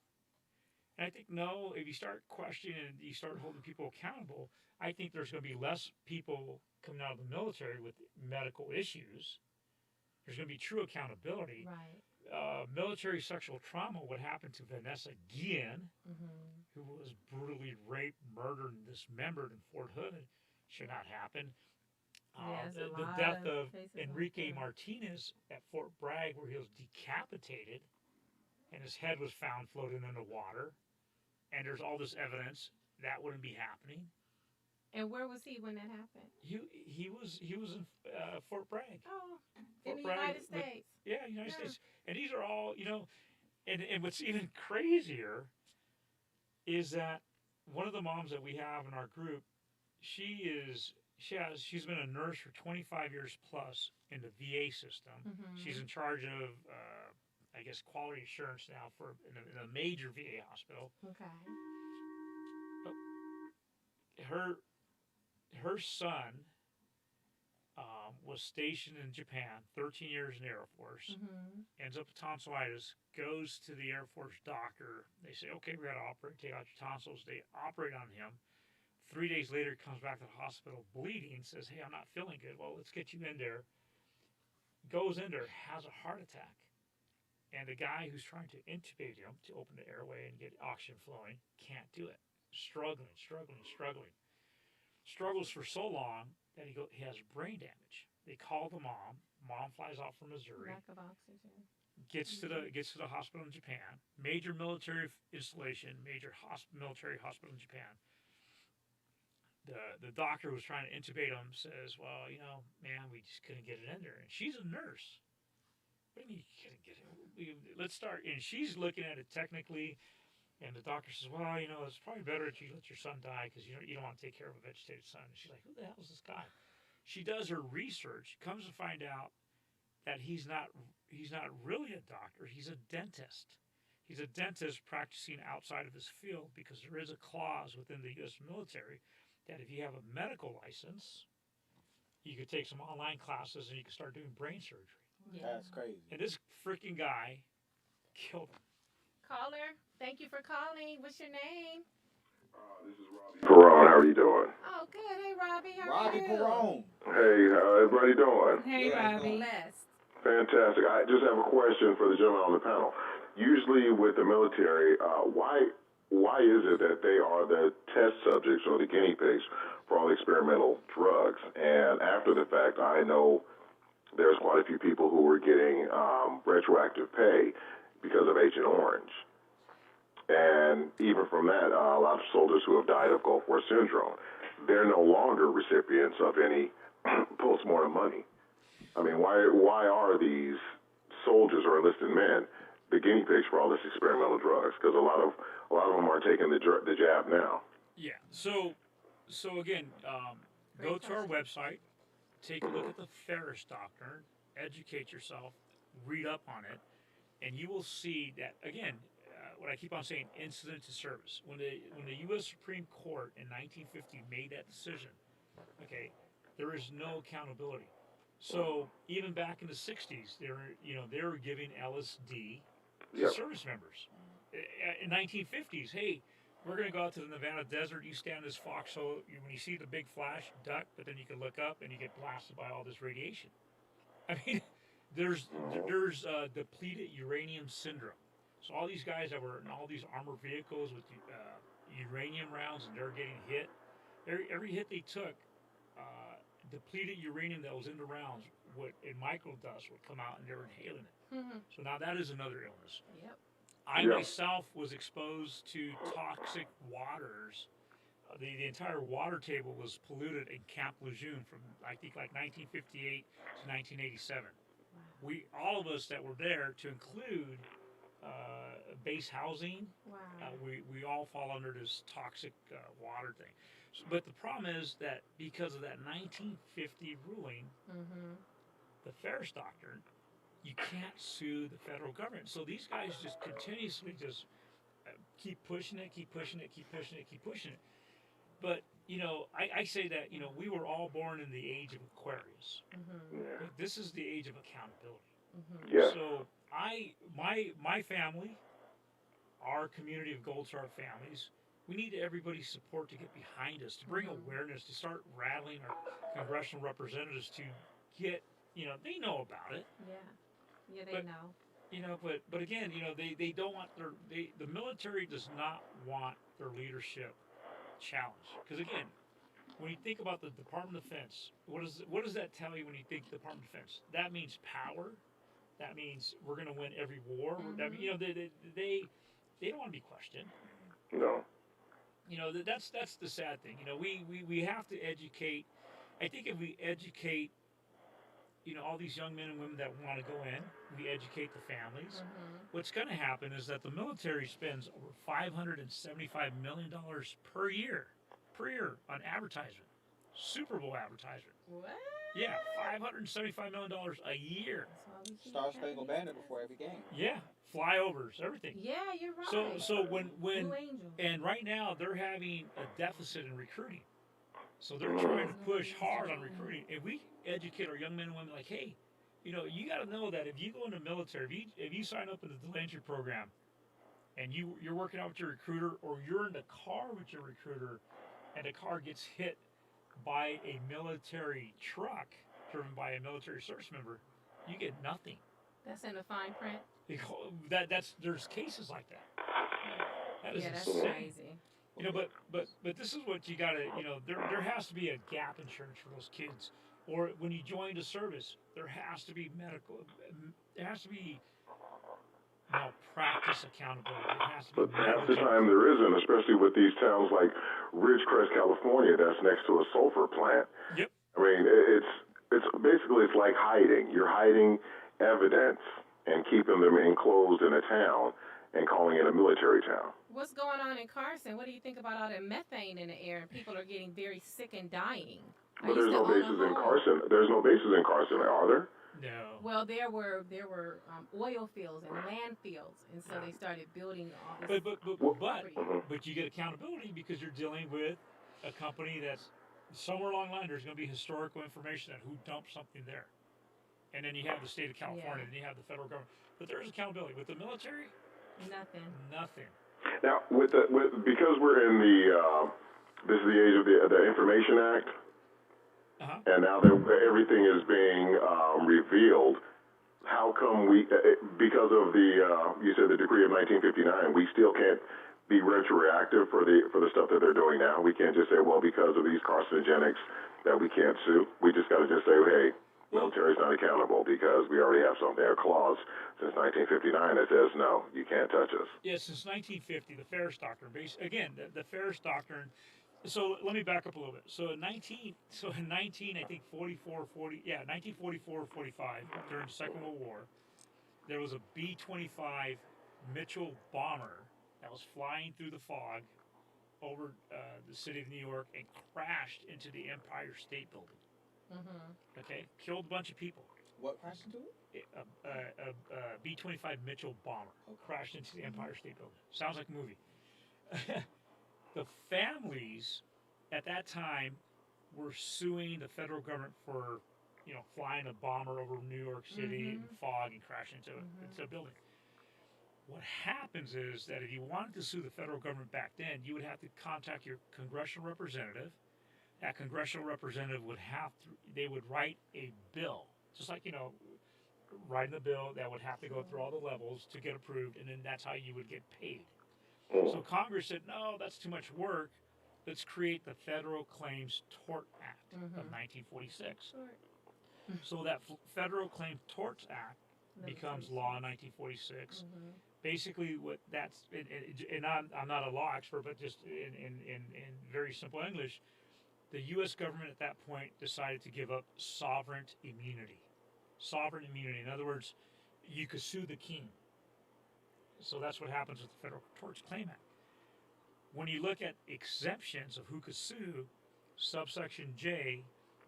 And I think, no, if you start questioning and you start holding people accountable, I think there's going to be less people coming out of the military with medical issues. There's going to be true accountability. Right. Military sexual trauma, what happened to Vanessa Guillen, Mm-hmm. who was brutally raped, murdered, and dismembered in Fort Hood, should not happen. The death of Enrique Martinez at Fort Bragg, where he was decapitated, and his head was found floating in the water, and there's all this evidence that wouldn't be happening. And where was he when that happened? He was in Fort Bragg. Oh, Fort in the Bragg United with- States. Yeah, United Yeah. States. And these are all, and what's even crazier is that one of the moms that we have in our group, she's been a nurse for 25 years plus in the VA system. Mm-hmm. She's in charge of, quality assurance now in a major VA hospital. Okay. her son was stationed in Japan, 13 years in the Air Force, ends up with tonsillitis, goes to the Air Force doctor. They say, okay, we got to operate, take out your tonsils. They operate on him. 3 days later, comes back to the hospital bleeding, says, hey, I'm not feeling good. Well, let's get you in there. Goes in there, has a heart attack. And the guy who's trying to intubate him to open the airway and get oxygen flowing can't do it. Struggling. Struggles for so long that he has brain damage. They call the mom. Mom flies out from Missouri. Lack of oxygen. Gets to the hospital in Japan. Major military installation. Major military hospital in Japan. The doctor who was trying to intubate him says, well, man, we just couldn't get it in there. And she's a nurse. What do you mean you couldn't get it? Let's start. And she's looking at it technically. And the doctor says, well, it's probably better if you let your son die because you don't want to take care of a vegetative son. And she's like, who the hell is this guy? She does her research, comes to find out that he's not really a doctor. He's a dentist. He's a dentist practicing outside of his field because there is a clause within the U.S. military that if you have a medical license, you could take some online classes and you could start doing brain surgery. Yeah. That's crazy. And this freaking guy killed him. Caller, thank you for calling. What's your name? This is Robbie Perron. How are you doing? Oh, good. Hey, Robbie. How Robbie are you? Perron. Hey, how everybody doing? Hey, Yeah, Robbie. Blessed. Fantastic. I just have a question for the gentleman on the panel. Usually with the military, why is it that they are the test subjects or the guinea pigs for all the experimental drugs? And after the fact, I know there's quite a few people who were getting retroactive pay because of Agent Orange. And even from that, a lot of soldiers who have died of Gulf War syndrome, they're no longer recipients of any post-mortem money. I mean, why are these soldiers or enlisted men the guinea pigs for all this experimental drugs? Because a lot of them are taking the jab now. Yeah. So again, go to our website, take a look at the Ferris Doctrine, educate yourself, read up on it, and you will see that again. What I keep on saying, incident to service. When the U.S. Supreme Court in 1950 made that decision, okay, there is no accountability. So even back in the 60s, they were giving LSD to Yep. service members. In 1950s, hey, we're going to go out to the Nevada desert. You stand this foxhole. When you see the big flash, duck, but then you can look up and you get blasted by all this radiation. I mean, there's depleted uranium syndrome. So all these guys that were in all these armored vehicles with uranium rounds and they're getting hit, every hit they took, depleted uranium that was in the rounds in microdust would come out and they were inhaling it. Mm-hmm. So now that is another illness. Yep. I Yeah. myself was exposed to toxic waters. The entire water table was polluted in Camp Lejeune from I think like 1958 to 1987. Wow. All of us that were there, to include base housing, Wow. we all fall under this toxic water thing. But the problem is that because of that 1950 ruling, Mm-hmm. the Ferris Doctrine, you can't sue the federal government. So these guys just continuously just keep pushing it. But, I say that, we were all born in the age of Aquarius. Mm-hmm. Yeah. But this is the age of accountability. Mm-hmm. Yeah. So my family, our community of Gold Star families, we need everybody's support to get behind us, to bring awareness, to start rattling our congressional representatives to get, they know about it. Yeah, they know. But again, they don't want the military does not want their leadership challenged. Because again, when you think about the Department of Defense, what does that tell you when you think Department of Defense? That means power. That means we're going to win every war. That, they don't want to be questioned. No. That's the sad thing. We have to educate. I think if we educate, all these young men and women that want to go in, we educate the families. Mm-hmm. What's going to happen is that the military spends over $575 million per year on advertisement, Super Bowl advertisement. What? Yeah, $575 million a year. That's why we keep Star paying Spangled these Banner guys. before every game. Yeah, flyovers, everything. Yeah, you're right. So when Blue Angels. and right now they're having a deficit in recruiting. So they're trying to push hard on recruiting. And we educate our young men and women like, hey, you know, you got to know that if you go in the military, if you sign up in the delay entry program, and you're working out with your recruiter, or you're in the car with your recruiter, and the car gets hit by a military truck driven by a military service member, you get nothing. That's in the fine print. There's cases like that. That is That's insane. crazy. You know, but this is what you gotta, you know, there has to be a gap insurance for those kids, or when you join the service, there has to be medical, there has to be malpractice accountability. It has to be But half the time there isn't, especially with these towns like Ridgecrest, California, that's next to a sulfur plant. Yep. I mean, it's basically it's like hiding. You're hiding evidence and keeping them enclosed in a town and calling it a military town. What's going on in Carson? What do you think about all the methane in the air and people are getting very sick and dying? But there's no bases in Carson. There's no bases in Carson, are there? No. Well, there were oil fields and land fields, and so they started building all this. But you get accountability because you're dealing with a company that's somewhere along the line. There's going to be historical information on who dumped something there, and then you have the state of California, and you have the federal government. But there's accountability with the military. Nothing. Now, because we're in this is the age of the Information Act. And now that everything is being revealed, how come because of you said the decree of 1959, we still can't be retroactive for the stuff that they're doing now? We can't just say, well, because of these carcinogenics that we can't sue. We just got to just say, hey, military's not accountable because we already have something, a clause since 1959 that says, no, you can't touch us. Yeah, since 1950, the Ferris Doctrine. Again, the Ferris Doctrine. So let me back up a little bit. So in 19, I think 1944, 45, during the Second World War, there was a B-25 Mitchell bomber that was flying through the fog over the city of New York and crashed into the Empire State Building. Mm-hmm. Okay, killed a bunch of people. What crashed into it? A B-25 Mitchell bomber crashed into the Empire State Building. Sounds like a movie. The families at that time were suing the federal government for, you know, flying a bomber over New York City in fog and crashing into a building. What happens is that if you wanted to sue the federal government back then, you would have to contact your congressional representative. That congressional representative they would write a bill, just like, you know, writing a bill that would have to go through all the levels to get approved, and then that's how you would get paid. So Congress said, no, that's too much work. Let's create the Federal Claims Tort Act of 1946. So that Federal Claims Tort Act becomes law in 1946. Basically, what that's, and I'm not a law expert, but just in very simple English, the U.S. government at that point decided to give up sovereign immunity. Sovereign immunity. In other words, you could sue the king. So that's what happens with the Federal Tort Claims Act. When you look at exemptions of who could sue, subsection J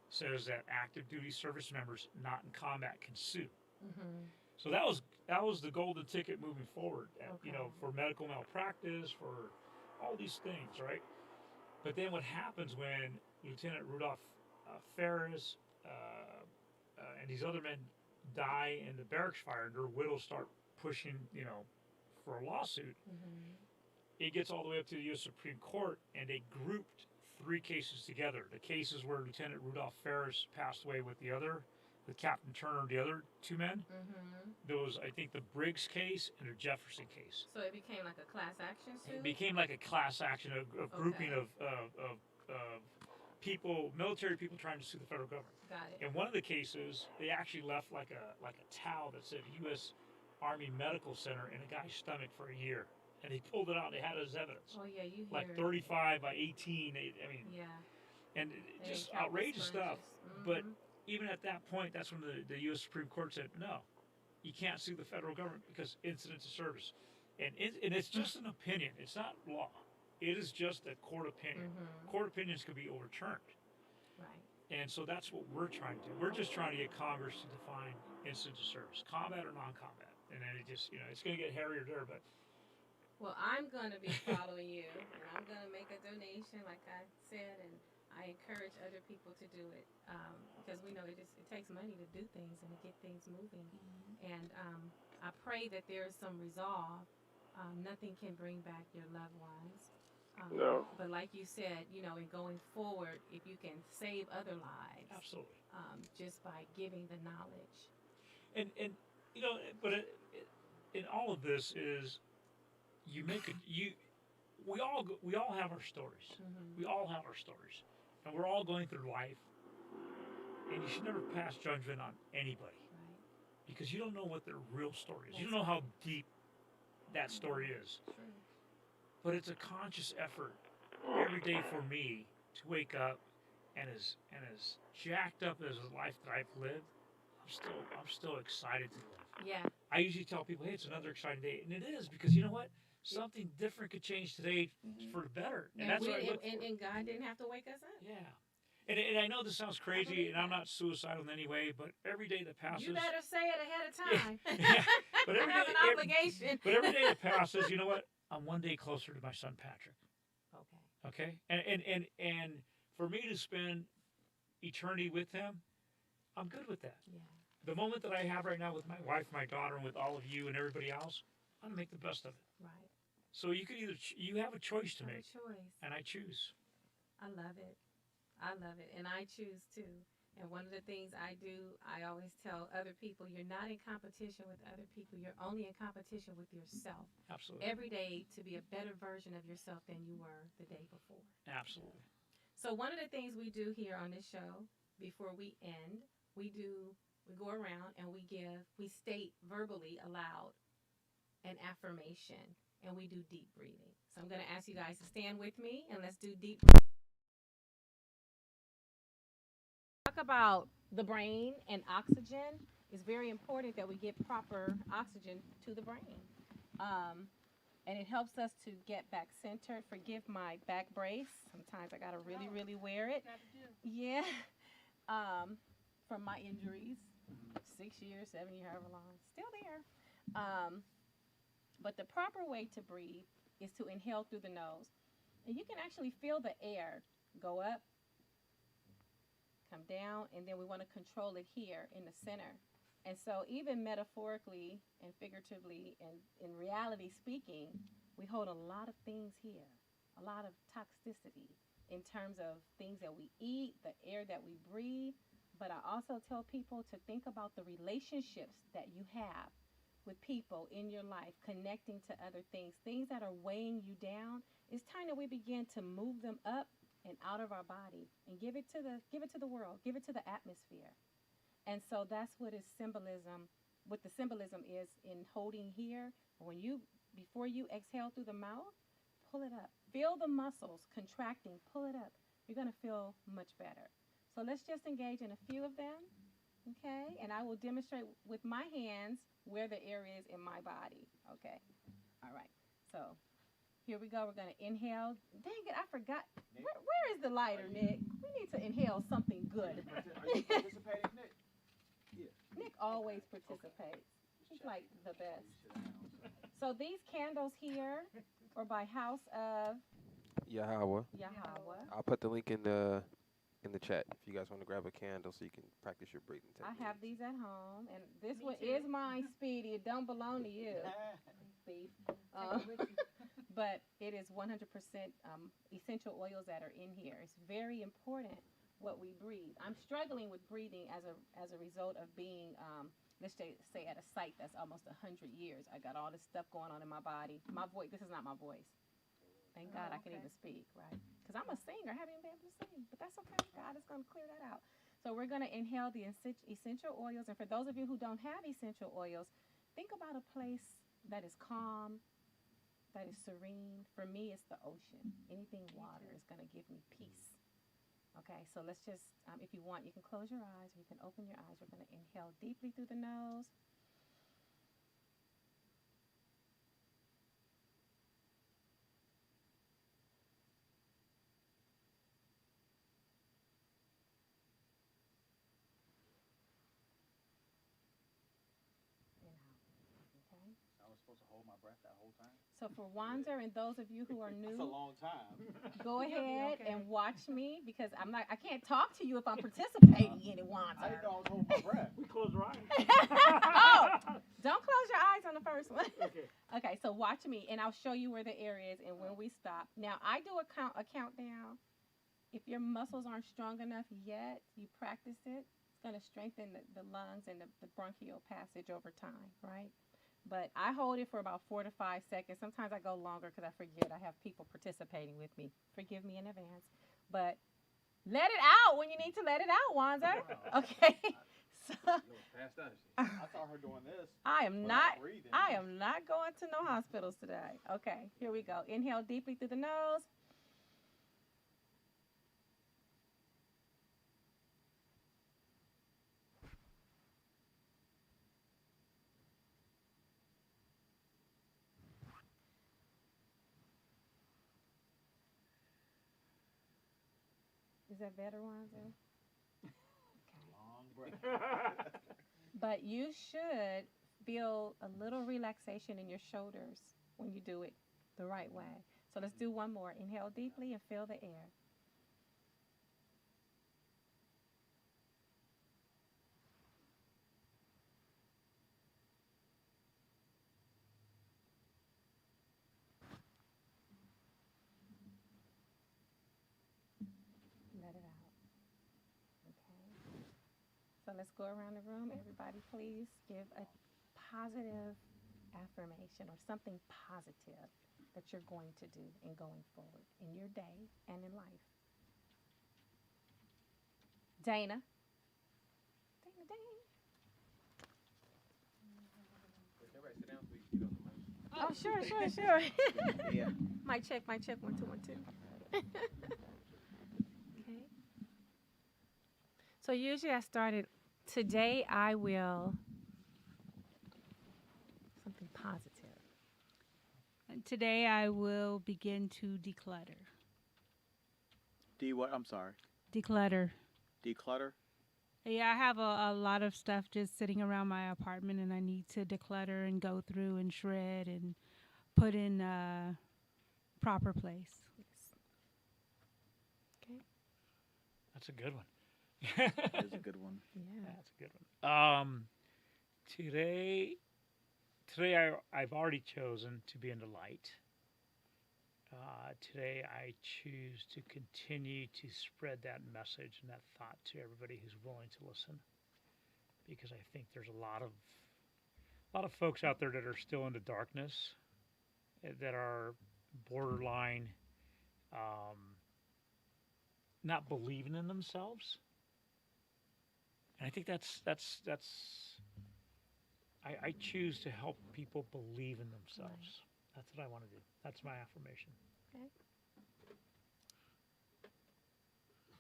says that active duty service members not in combat can sue. So that was the golden ticket moving forward. You know, for medical malpractice, for all these things, right? But then what happens when Lieutenant Rudolph Ferris and these other men die in the barracks fire, and their widows start pushing, you know, for a lawsuit. It gets all the way up to the U.S. Supreme Court, and they grouped 3 cases together. The cases where Lieutenant Rudolph Ferris passed away with Captain Turner, the other 2 men. Those, I think, the Briggs case and the Jefferson case. So it became like a class action suit? It became like a class action, a grouping of people, military people trying to sue the federal government. Got it. In one of the cases, they actually left like a towel that said U.S. Army Medical Center in a guy's stomach for a year. And they pulled it out. They had it as evidence. Oh yeah, you hear like 35 by 18. I mean, and just outrageous stuff. But even at that point, that's when the U.S. Supreme Court said, no, you can't sue the federal government because incidents of service, and it's just an opinion. It's not law. It is just a court opinion. Court opinions can be overturned. Right. And so that's what we're trying to do. We're just trying to get Congress to define incidents of service, combat or non-combat. and then it just it's going to get hairier there. But Well, I'm going to be following you, and I'm going to make a donation, like I said, and I encourage other people to do it because we know it takes money to do things and to get things moving. And I pray that there is some resolve. Nothing can bring back your loved ones. No. But like you said, in going forward, if you can save other lives, absolutely. just by giving the knowledge. And but in all of this is we all have our stories. We all have our stories, and we're all going through life. And you should never pass judgment on anybody because you don't know what their real story is. You don't know how deep that story is. True. But it's a conscious effort every day for me to wake up and as jacked up as a life that I've lived, I'm still excited to live. Yeah. I usually tell people, hey, it's another exciting day, and it is because you know what? Something different could change today for the better, and that's what I look for. And God didn't have to wake us up. Yeah. And I know this sounds crazy, and I'm not suicidal in any way, but every day that passes, You better say it ahead of time. Yeah. But I have an obligation. But every day that passes, you know what? I'm one day closer to my son Patrick. Okay. Okay. And for me to spend eternity with him, I'm good with that. Yeah. The moment that I have right now with my wife, my daughter, and with all of you and everybody else, I'm gonna make the best of it. Right. So you can either you have a choice to make, Choice. and I choose. I love it. I love it, and I choose too. And one of the things I do, I always tell other people, you're not in competition with other people. You're only in competition with yourself. Absolutely. Every day to be a better version of yourself than you were the day before. Absolutely. So one of the things we do here on this show, before we end, we go around and we state verbally aloud an affirmation, and we do deep breathing. So I'm going to ask you guys to stand with me, and let's do deep breathing. Talk about the brain and oxygen. It's very important that we get proper oxygen to the brain. And it helps us to get back centered. Forgive my back brace. Sometimes I got to really wear it. Yeah. From my injuries, 6 years, 7 years, however long, still there. But the proper way to breathe is to inhale through the nose. And you can actually feel the air go up, come down, and then we want to control it here in the center. And so even metaphorically and figuratively and in reality speaking, we hold a lot of things here, a lot of toxicity in terms of things that we eat, the air that we breathe. But I also tell people to think about the relationships that you have with people in your life, connecting to other things that are weighing you down. It's time that we begin to move them up and out of our body and give it to the world, give it to the atmosphere. And so that's what the symbolism is in holding here. Before you exhale through the mouth, pull it up. Feel the muscles contracting, pull it up. You're going to feel much better. So let's just engage in a few of them, okay? And I will demonstrate with my hands where the air is in my body, okay? All right, so here we go. We're going to inhale. Dang it, I forgot. Where is the lighter, Nick? We need to inhale something good. Are you participating, Nick? Yeah. Nick always participates. He's like the best. So these candles here are by House of Yahweh. Yahweh. I'll put the link in the chat if you guys want to grab a candle so you can practice your breathing technique. I have these at home, and this one is mine, Speedy. It don't belong to you, thief. But it is 100% essential oils that are in here. It's very important what we breathe. I'm struggling with breathing as a result of being, let's say, at a site that's almost 100 years. I got all this stuff going on in my body. My voice, this is not my voice. Thank God I can even speak, right? Because I'm a singer. I haven't even been able to sing, but that's okay. God is going to clear that out. So we're going to inhale the essential oils. And for those of you who don't have essential oils, think about a place that is calm, that is serene. For me, it's the ocean. Anything water is going to give me peace. Okay, so let's just, if you want, you can close your eyes or you can open your eyes. We're going to inhale deeply through the nose. breath that whole time. So for Wanzer and those of you who are That's a new, long time. go You'll be ahead okay. and watch me because I can't talk to you if I'm participating in it, I Wanzer. didn't know I was holding my breath. We close our eyes. Oh, don't close your eyes on the first one. Okay. Okay, so watch me, and I'll show you where the air is and when we stop. Now, I do a countdown. If your muscles aren't strong enough yet, you practice it. It's going to strengthen the lungs and the bronchial passage over time, right? But I hold it for about 4 to 5 seconds. Sometimes I go longer because I forget. I have people participating with me. Forgive me in advance. But let it out when you need to let it out, Wanzer. Okay. So I saw her doing this. I am but not breathing. I am not going to no hospitals today. Okay, here we go. Inhale deeply through the nose. Is that better, Wanzer? Long breath. But you should feel a little relaxation in your shoulders when you do it the right way. So let's do one more. Inhale deeply and feel the air. Let it out. Okay. So let's go around the room. Everybody, please give a positive affirmation or something positive that you're going to do and going forward in your day and in life. Dana. Everybody sit down so we can get on the mic. Oh, sure. Yeah. Mic check, 1, 2, 1, 2. Okay. So usually I started, today I will, something positive. And today I will begin to declutter. What? I'm sorry. Declutter. Declutter. Yeah, I have a lot of stuff just sitting around my apartment, and I need to declutter and go through and shred and put in a proper place. Okay. That's a good one. That is a good one. Yeah. That's a good one. Today I've already chosen to be in the light. Today I choose to continue to spread that message and that thought to everybody who's willing to listen, because I think there's a lot of folks out there that are still into darkness, that are borderline not believing in themselves. And I think that's I choose to help people believe in themselves. That's what I want to do. That's my affirmation. Okay.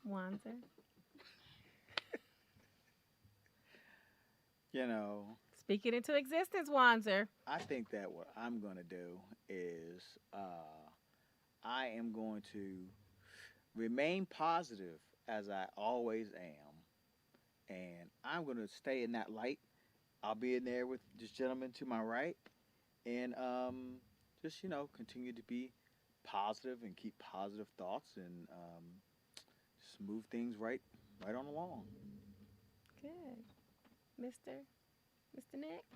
Wanzer. You know, Speak it into existence, Wanzer. I think that what I'm going to do is I am going to remain positive as I always am. And I'm going to stay in that light. I'll be in there with this gentleman to my right. And just, continue to be positive and keep positive thoughts and just move things right on along. Good. Mr. Nick?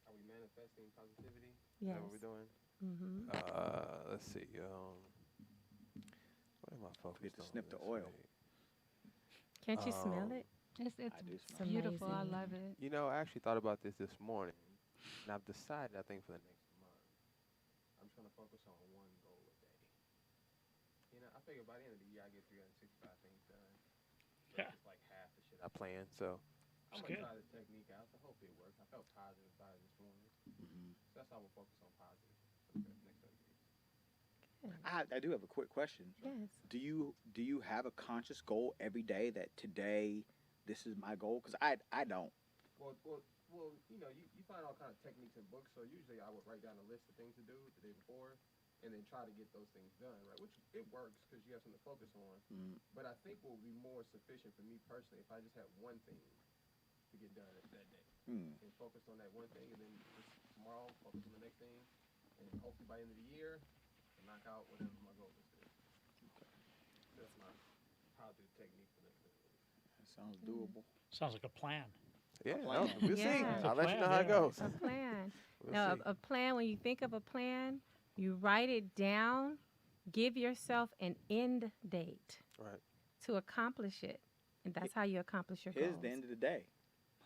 Are we manifesting positivity? Yes. Is that what we're doing? Mm-hmm. Let's see. What am I focused to on? sniff the this oil. week? Can't you smell it? It's I do smell it. beautiful. I Amazing. love it. You know, I actually thought about this morning, and I've decided, I think, for the next month, I'm just going to focus on one goal a day. You know, I figure by the end of the year, I get 365 things done. Yeah. It's like half the shit I planned. So I'm That's going to good. try this technique out. So hopefully it works. I felt positive about it this morning. Mm-hmm. So that's how we'll focus on positive for the next 30 days. I do have a quick question. Yes. Do you have a conscious goal every day that today this is my goal? Because I don't. Well, you know, you find all kind of techniques in books. So usually I would write down a list of things to do the day before, and then try to get those things done, right? Which it works because you have something to focus on. Mm. But I think what would be more sufficient for me personally if I just had one thing to get done that day Mm. and focused on that one thing, and then just tomorrow, focus on the next thing, and hopefully by the end of the year, knock out whatever my goal is. That's my positive technique for that. That sounds doable. Sounds like a plan. Yeah, plan. we'll see. Yeah. I'll let you know Plan, how it yeah. goes. A plan. We'll Now, see. a plan, when you think of a plan, you write it down, give yourself an end date Right. to accomplish it. And that's how you accomplish your Here's goals. the end of the day.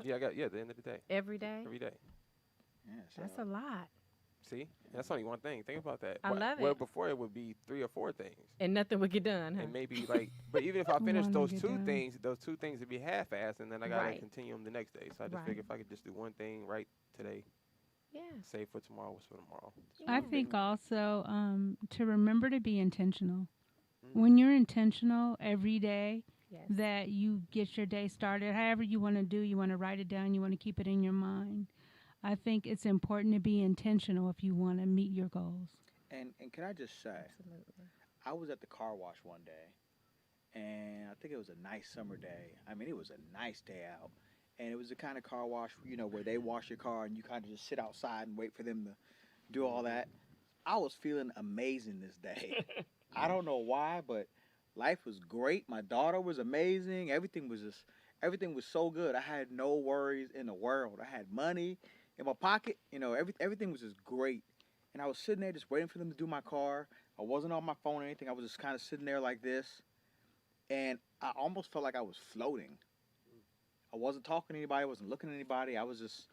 Yeah, at the end of the day. Every day? Every day. Yeah, That's so a lot. See? That's only one thing. Think about that. I love Well, it. before it would be 3 or 4 things. And nothing would get done, huh? And maybe but even if I finish Wanna those get 2 done. things would be half-assed, and then I gotta Right. continue them the next day. So I just Right. figure if I could just do one thing right today, Yeah. save for tomorrow, what's for tomorrow. I think also to remember to be intentional. Mm. When you're intentional every day, Yes. that you get your day started, however you want to do, you want to write it down, you want to keep it in your mind. I think it's important to be intentional if you want to meet your goals. and can I just say, Absolutely. I was at the car wash one day, and I think it was a nice summer day. I mean, it was a nice day out, and it was the kind of car wash, where they wash your car and you kind of just sit outside and wait for them to do all that. I was feeling amazing this day. I don't know why, but life was great. My daughter was amazing. Everything was so good. I had no worries in the world. I had money in my pocket. Everything was just great. And I was sitting there just waiting for them to do my car. I wasn't on my phone or anything. I was just kind of sitting there like this. And I almost felt like I was floating. I wasn't talking to anybody. I wasn't looking at anybody. I was just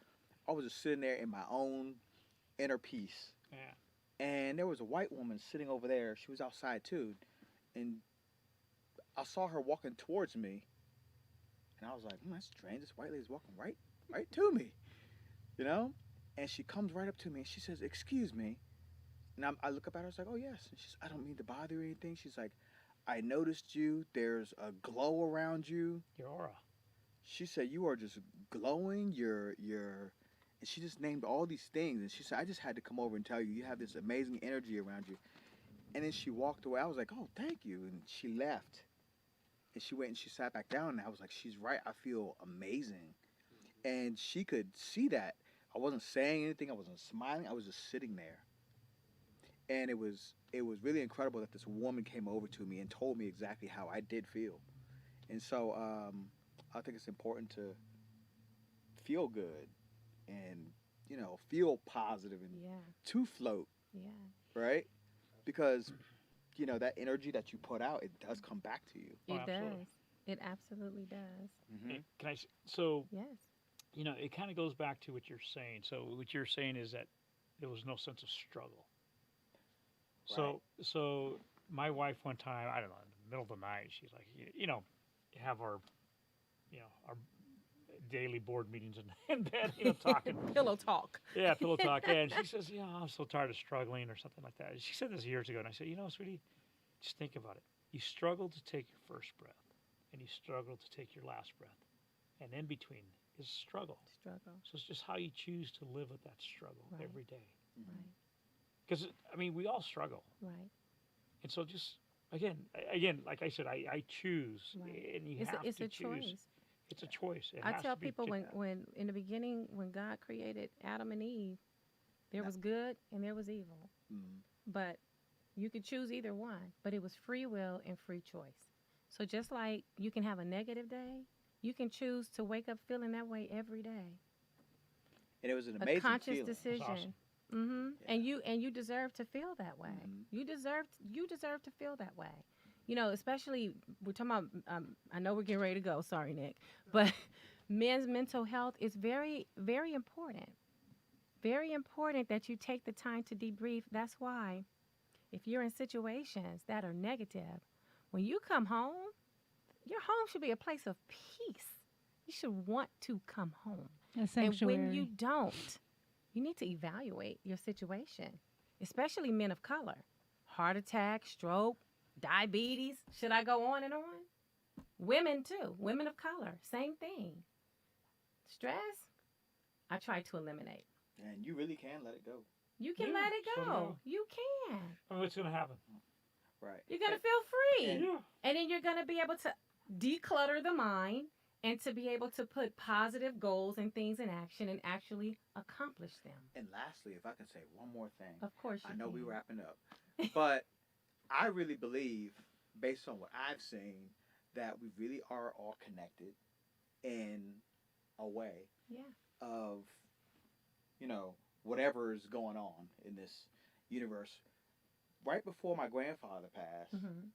sitting there in my own inner peace. Yeah. And there was a white woman sitting over there. She was outside too. And I saw her walking towards me. And I was like, that's strange. This white lady's walking right to me. And she comes right up to me and she says, "Excuse me." And I look up at her. I was like, "Oh, yes." And she's, "I don't mean to bother you or anything." She's like, "I noticed you. There's a glow around you." Your aura. She said, "You are just glowing. You're," and she just named all these things. And she said, "I just had to come over and tell you, you have this amazing energy around you." And then she walked away. I was like, "Oh, thank you." And she left. And she went and she sat back down. And I was like, "She's right. I feel amazing." And she could see that. I wasn't saying anything. I wasn't smiling. I was just sitting there. And it was really incredible that this woman came over to me and told me exactly how I did feel. And so I think it's important to feel good and, feel positive and Yeah. to float, Yeah. right? Because, that energy that you put out, it does come back to you. It absolutely. does. It absolutely does. Hey, can I? So Yes. it kind of goes back to what you're saying. So what you're saying is that there was no sense of struggle. So my wife one time, I don't know, in the middle of the night, she's like, have our daily board meetings in bed, talking. Pillow talk. Yeah, pillow talk. And she says, I'm so tired of struggling or something like that. She said this years ago, and I said, sweetie, just think about it. You struggle to take your first breath, and you struggle to take your last breath. And in between is struggle. Struggle. So it's just how you choose to live with that struggle Right. every day. Right. Because, we all struggle. Right. And so just, again, like I said, I choose. Right. And you It's have a to choose. choice. It's a choice. It I has tell to be people when in the beginning, when God created Adam and Eve, there was good and there was evil. Mhm. But you could choose either one. But it was free will and free choice. So just like you can have a negative day, you can choose to wake up feeling that way every day. And it was an A amazing conscious feeling. decision. awesome. Mm-hmm. Yeah. And you deserve to feel that way. Mhm. You deserve to feel that way. Especially we're talking about. I know we're getting ready to go. Sorry, Nick, but men's mental health is very, very important. Very important that you take the time to debrief. That's why, if you're in situations that are negative, when you come home, your home should be a place of peace. You should want to come home. A sanctuary. And when you don't, you need to evaluate your situation, especially men of color. Heart attack, stroke, diabetes. Should I go on and on? Women too. Women of color. Same thing. Stress, I try to eliminate. And you really can let it go. You can Yeah, let it so do go. You can. What's going to happen? Right. You're going to feel free. and- Yeah. And then you're going to be able to declutter the mind and to be able to put positive goals and things in action and actually accomplish them. And lastly, if I can say one more thing, Of course you I know can. we wrapping up, but I really believe, based on what I've seen, that we really are all connected in a way Yeah. of, you know, whatever is going on in this universe. Right before my grandfather passed, Mm-hmm.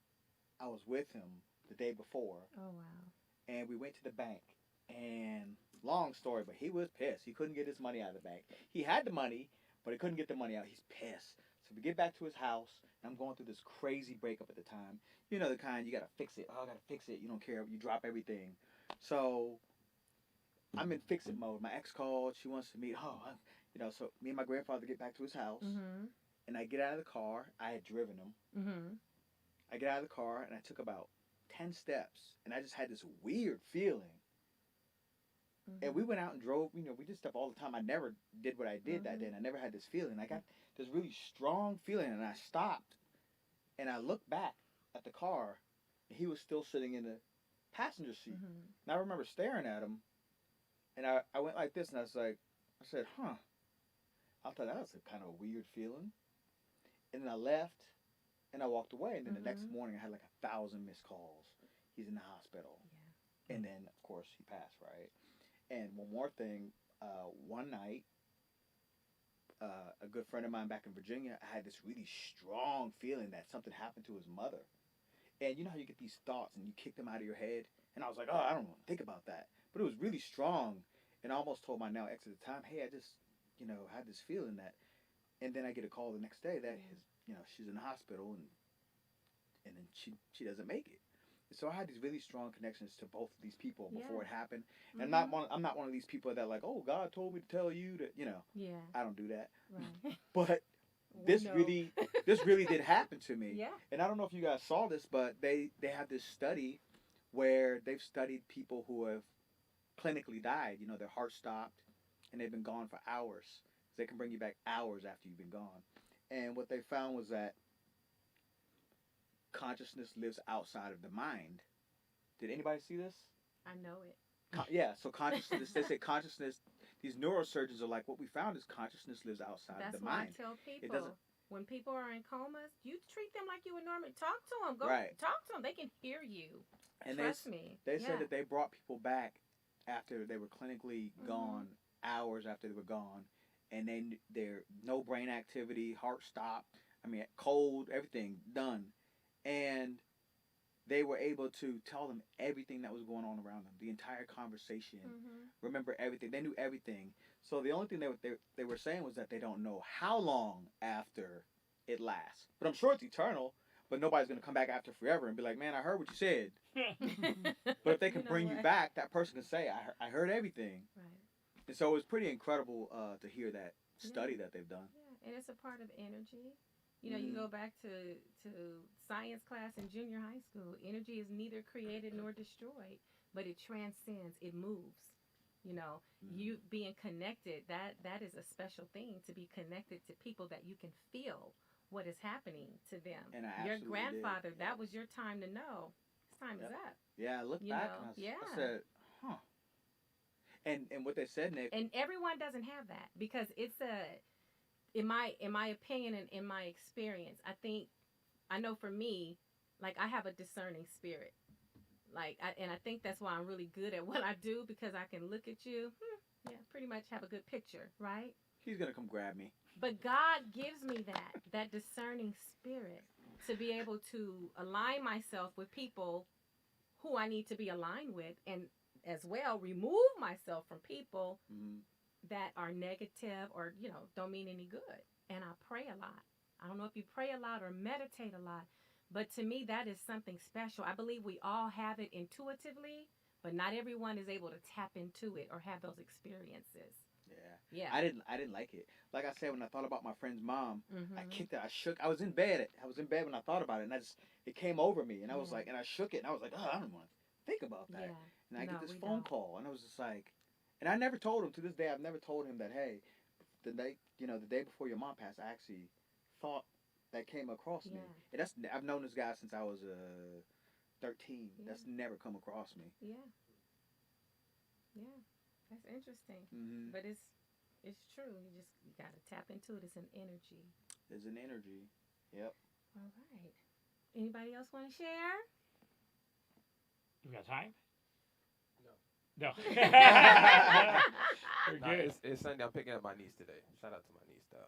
I was with him the day before, Oh, wow. and we went to the bank. And long story, but he was pissed. He couldn't get his money out of the bank. He had the money, but he couldn't get the money out. He's pissed. So we get back to his house, and I'm going through this crazy breakup at the time. You know the kind, you got to fix it. Oh, I got to fix it. You don't care. You drop everything. So I'm in fix-it mode. My ex called. She wants to meet. So me and my grandfather get back to his house, Mm-hmm. and I get out of the car. I had driven him. Mm-hmm. I get out of the car, and I took about 10 steps, and I just had this weird feeling. Mm-hmm. And we went out and drove. You know, we did stuff all the time. I never did what I did that day, and I never had this feeling. I got this really strong feeling, and I stopped, and I looked back at the car, and he was still sitting in the passenger seat. Mm-hmm. And I remember staring at him, and I went like this, and I said, huh. I thought that was a kind of a weird feeling. And then I left, and I walked away, and then the next morning I had like 1,000 missed calls. He's in the hospital. Yeah. And then, of course, he passed, right? And one more thing, one night, a good friend of mine back in Virginia, I had this really strong feeling that something happened to his mother. And you know how you get these thoughts and you kick them out of your head? And I was like, oh, I don't want to think about that. But it was really strong. And I almost told my now ex at the time, hey, I just, had this feeling that. And then I get a call the next day that she's in the hospital and then she doesn't make it. So I had these really strong connections to both of these people before it happened. And I'm not one of these people that like, oh, God told me to tell you that, Yeah. I don't do that. Right. But We this know. really did happen to me. Yeah. And I don't know if you guys saw this, but they have this study where they've studied people who have clinically died. You know, their heart stopped and they've been gone for hours. They can bring you back hours after you've been gone. And what they found was that consciousness lives outside of the mind. Did anybody see this? I know it. So consciousness, they say consciousness, these neurosurgeons are like, what we found is consciousness lives outside of That's the why mind. I tell people, doesn't- when people are in comas, you treat them like you would normally talk to them. Go Right. talk to them. They can hear you. And Trust me. They Yeah. said that they brought people back after they were clinically gone, hours after they were gone, and they're no brain activity, heart stopped. I mean, cold, everything done, and they were able to tell them everything that was going on around them, the entire conversation, remember everything. They knew everything. So the only thing they were saying was that they don't know how long after it lasts. But I'm sure it's eternal. But nobody's going to come back after forever and be like, man, I heard what you said. But if they can bring you back, that person can say, I heard everything. Right. And so it was pretty incredible to hear that study that they've done. Yeah, and it's a part of energy. You know, you go back to science class in junior high school. Energy is neither created nor destroyed, but it transcends. It moves. You know, you being connected, that is a special thing, to be connected to people that you can feel what is happening to them. And I your absolutely grandfather, did. that was your time to know. His time is up. Yeah, I looked You back know, and I yeah. said, huh. And what they said, Nick. And everyone doesn't have that, because it's in my opinion and in my experience, I know for me, like, I have a discerning spirit. Like, I think that's why I'm really good at what I do, because I can look at you, pretty much have a good picture, right? He's going to come grab me. But God gives me that discerning spirit to be able to align myself with people who I need to be aligned with, and as well remove myself from people that are negative or, don't mean any good. And I pray a lot. I don't know if you pray a lot or meditate a lot, but to me, that is something special. I believe we all have it intuitively, but not everyone is able to tap into it or have those experiences. Yeah. Yeah. I didn't like it. Like I said, when I thought about my friend's mom, I kicked it. I shook. I was in bed. When I thought about it, and it came over me, and I was like, and I shook it, and I was like, oh, I don't want to think about that. Yeah. And I No, get this we phone don't. call, and I was just like, and I never told him, to this day, I've never told him that, hey, the day before your mom passed, I actually thought that came across me. And I've known this guy since I was 13. Yeah. That's never come across me. Yeah. Yeah, that's interesting. Mm-hmm. But it's true. You got to tap into it. It's an energy. There's an energy. Yep. All right. Anybody else want to share? You got time? No. No. We're Nah, good. it's Sunday. I'm picking up my niece today. Shout out to my niece though.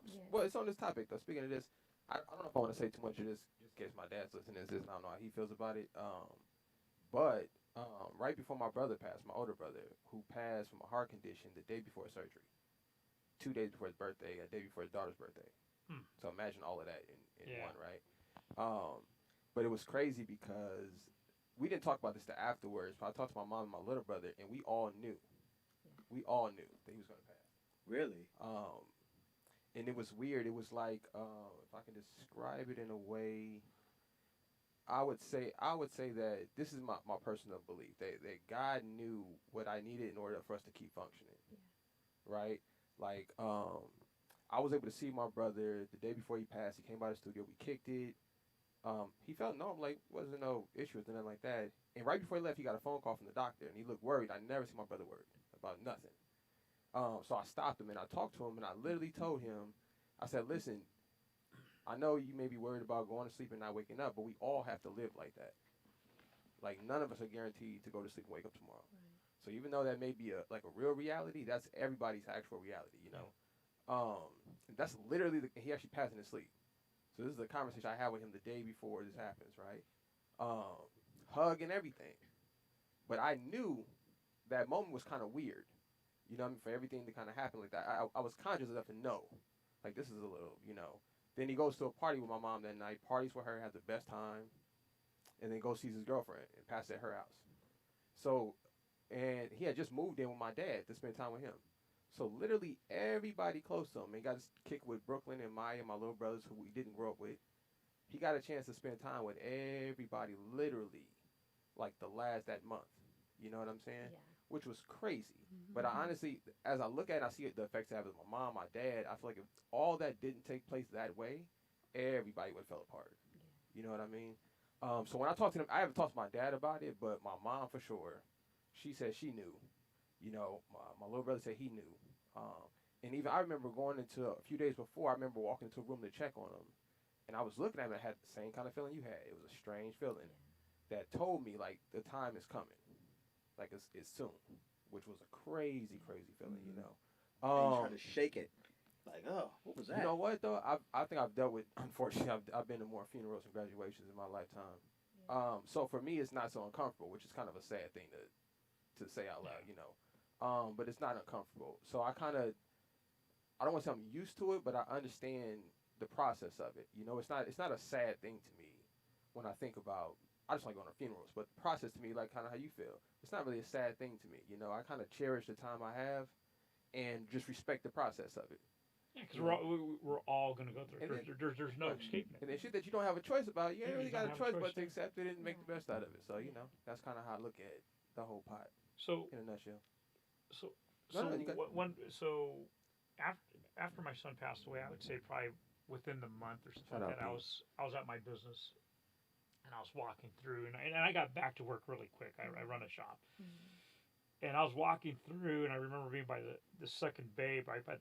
Yes. Well, it's on this topic though. Speaking of this, I don't know if I want to say too much of this, just in case my dad's listening to this. I don't know how he feels about it. But right before my brother passed, my older brother, who passed from a heart condition the day before his surgery, 2 days before his birthday, a day before his daughter's birthday. So imagine all of that in one, right? But it was crazy because we didn't talk about this till afterwards. But I talked to my mom and my little brother, and we all knew. We all knew that he was going to pass. Really? And it was weird. It was like, if I can describe it in a way, I would say that this is my personal belief that God knew what I needed in order for us to keep functioning, right? Like, I was able to see my brother the day before he passed. He came by the studio. We kicked it. He felt normal, like wasn't no issues or nothing like that. And right before he left, he got a phone call from the doctor, and he looked worried. I never seen my brother worried about nothing. So I stopped him and I talked to him, and I literally told him, I said, listen, I know you may be worried about going to sleep and not waking up, but we all have to live like that. Like, none of us are guaranteed to go to sleep and wake up tomorrow. Right. So even though that may be a real reality, that's everybody's actual reality, you know. That's literally he actually passed in his sleep. So this is a conversation I had with him the day before this happens, right? Hug and everything. But I knew that moment was kind of weird. You know what I mean? For everything to kind of happen like that. I was conscious enough to know. Like, this is a little, you know. Then he goes to a party with my mom that night, parties with her, has the best time, and then goes sees his girlfriend and passes at her house. So, and he had just moved in with my dad to spend time with him. So literally everybody close to him, and got to kick with Brooklyn and Maya, my little brothers who we didn't grow up with. He got a chance to spend time with everybody literally like that month. You know what I'm saying? Yeah. Which was crazy. Mm-hmm. But I honestly, as I look at it, I see the effects it have with my mom, my dad. I feel like if all that didn't take place that way, everybody would have fell apart. Yeah. You know what I mean? So when I talked to them, I haven't talked to my dad about it, but my mom for sure, she said she knew. You know, my little brother said he knew. And even I remember going into a few days before, I remember walking into a room to check on him. And I was looking at him and I had the same kind of feeling you had. It was a strange feeling that told me, like, the time is coming. Like, it's soon. Which was a crazy, crazy feeling, you know. And you try to shake it. Like, oh, what was that? You know what, though? I think I've dealt with, unfortunately, I've been to more funerals and graduations in my lifetime. Yeah. So for me, it's not so uncomfortable, which is kind of a sad thing to say out loud, you know. But it's not uncomfortable. So I don't want to say I'm used to it, but I understand the process of it. You know, it's not a sad thing to me when I think about, I just like going to funerals, but the process to me, like kind of how you feel, it's not really a sad thing to me. You know, I kind of cherish the time I have and just respect the process of it. Yeah, because we're all going to go through it. There's no escaping it. And it's shit that you don't have a choice about. You ain't really got a choice but to accept it and make the best out of it. So, you know, that's kind of how I look at the whole pot. So, in a nutshell. So after my son passed away, I would say probably within the month or something like that, I was at my business and I was walking through, and I got back to work really quick. I run a shop, and I was walking through, and I remember being by the second bay, right by the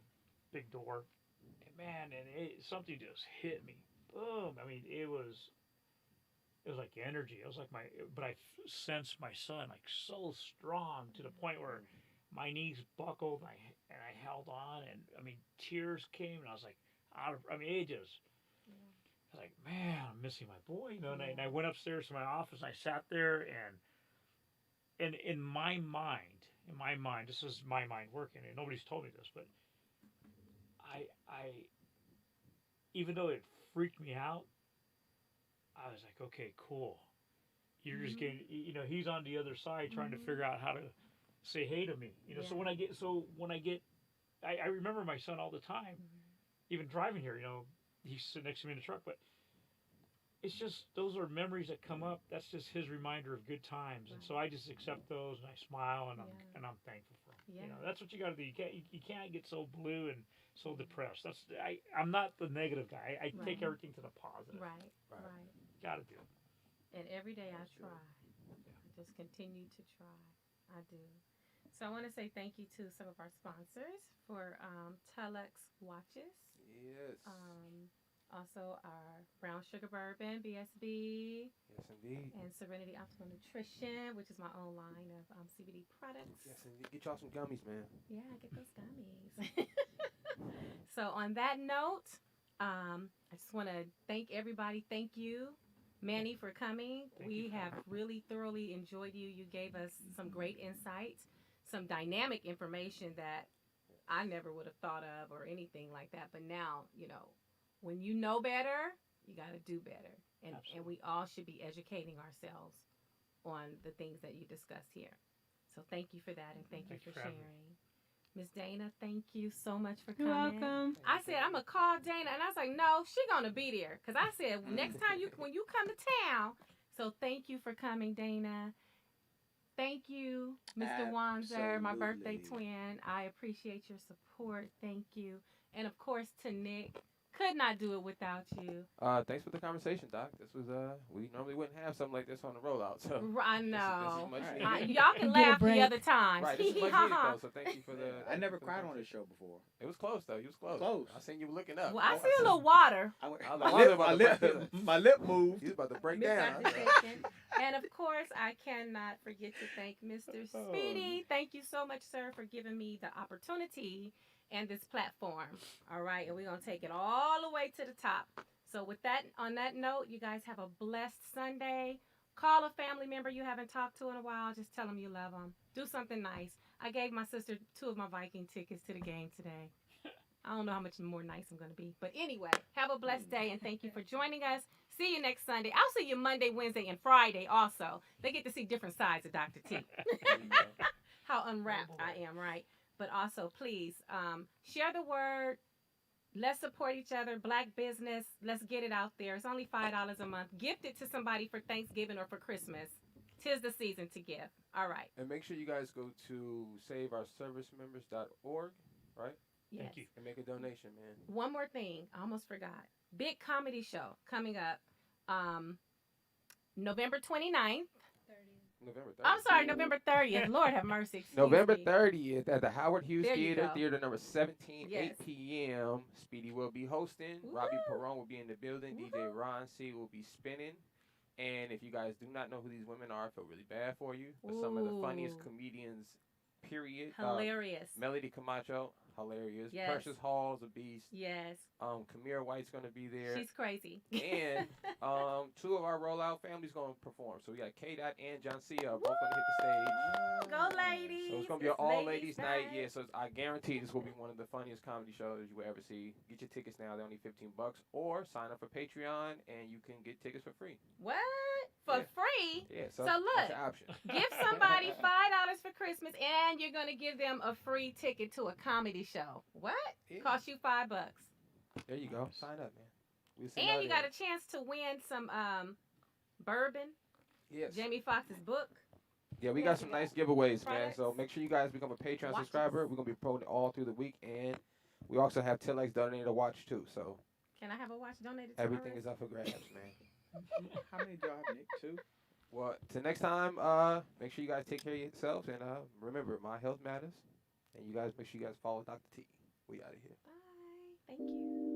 big door, and man, something just hit me. Boom! I mean, it was like energy. It was like but I sensed my son like so strong to the point where my knees buckled, and I held on, and I mean, tears came, and I was like, it just, I was like, man, I'm missing my boy, you know. And I went upstairs to my office, and I sat there, and in my mind, this is my mind working, and nobody's told me this, but I even though it freaked me out, I was like, okay, cool. You're just getting, you know, he's on the other side trying to figure out how to say hey to me, you know. So when I get, I remember my son all the time, even driving here, you know, he's sitting next to me in the truck, but it's just, those are memories that come up. That's just his reminder of good times. And so I just accept those, and I smile, and I'm thankful for them. You know, that's what you got to do. You can't get so blue and so depressed. I'm not the negative guy. I take everything to the positive. Right. Got to do it. And every day I try. I just continue to try. I do. So I want to say thank you to some of our sponsors for Telex watches. Yes. Also our brown sugar bourbon, BSB. Yes, indeed. And Serenity Optimal Nutrition, which is my own line of CBD products. Yes, indeed. Get y'all some gummies, man. Yeah, get those gummies. So on that note, I just want to thank everybody. Thank you, Manny, for coming. We have really thoroughly enjoyed you. You gave us some great insights, some dynamic information that I never would have thought of or anything like that. But now, when you know better, you got to do better. And we all should be educating ourselves on the things that you discussed here. So thank you for that, and thank you for sharing. Miss Dana, thank you so much for coming. You're welcome. I said, I'm going to call Dana. And I was like, no, she going to be there. Because I said, next time when you come to town. So thank you for coming, Dana. Thank you, Mr. Wanzer, my birthday twin. I appreciate your support. Thank you. And, of course, to Nick. Could not do it without you. Thanks for the conversation, Doc. This was we normally wouldn't have something like this on the rollout. So I know. This is much y'all can laugh the other times. Right, this is much needed, though. So thank you for the. I never cried on this show before. It was close though. You was close. Close. I seen you looking up. Well, I see a little water. My lip moved. He's about to break down. And of course, I cannot forget to thank Mr. Speedy. Thank you so much, sir, for giving me the opportunity and this platform. All right, and we're gonna take it all the way to the top. So with that, on that note, you guys have a blessed Sunday. Call a family member you haven't talked to in a while. Just tell them you love them. Do something nice. I gave my sister 2 of my Viking tickets to the game today. I don't know how much more nice I'm gonna be, but anyway, have a blessed day and thank you for joining us. See you next Sunday. I'll see you Monday, Wednesday, and Friday also. They get to see different sides of Dr. T. How unwrapped I am, right? But also, please, share the word. Let's support each other. Black business. Let's get it out there. It's only $5 a month. Gift it to somebody for Thanksgiving or for Christmas. 'Tis the season to give. All right. And make sure you guys go to saveourservicemembers.org, right? Yes. Thank you. And make a donation, man. One more thing. I almost forgot. Big comedy show coming up November 29th. November 30th. I'm sorry, November 30th. Lord have mercy. Excuse November me. 30th at the Howard Hughes There you Theater, go. theater number 17, Yes. 8 p.m. Speedy will be hosting. Woo! Robbie Perron will be in the building. Woo! DJ Ron C will be spinning. And if you guys do not know who these women are, I feel really bad for you. But some of the funniest Ooh. comedians, period. Hilarious. Melody Camacho, hilarious. Yes. Precious Hall's a beast. Yes. Kamira White's going to be there. She's crazy. And 2 of our rollout families going to perform. So we got K-Dot and John Cia both going to hit the stage. Go ladies. So it's going to be an all-ladies night. Yeah, so I guarantee this will be one of the funniest comedy shows you will ever see. Get your tickets now. They're only $15. Or sign up for Patreon, and you can get tickets for free. What? For Yeah. free? Yeah, so So look, that's an option. Give somebody $5 for Christmas, and you're gonna give them a free ticket to a comedy show. What? Yeah. Cost you $5. There you go. Sign up, man. We'll see And y'all you there. got a chance to win some bourbon, Yes. Jamie Foxx's book. Yeah, we got some nice giveaways, man. So Products. make sure you guys become a Patreon Watches. subscriber. We're going to be promoting all through the week. And we also have Telex donated a watch, too. So Can I have a watch donated to everything my is up for grabs, man. How many do y'all have, Nick? 2? Well, till next time, make sure you guys take care of yourselves. And remember, my health matters. And you guys make sure you guys follow Dr. T. We out of here. Bye. Thank you.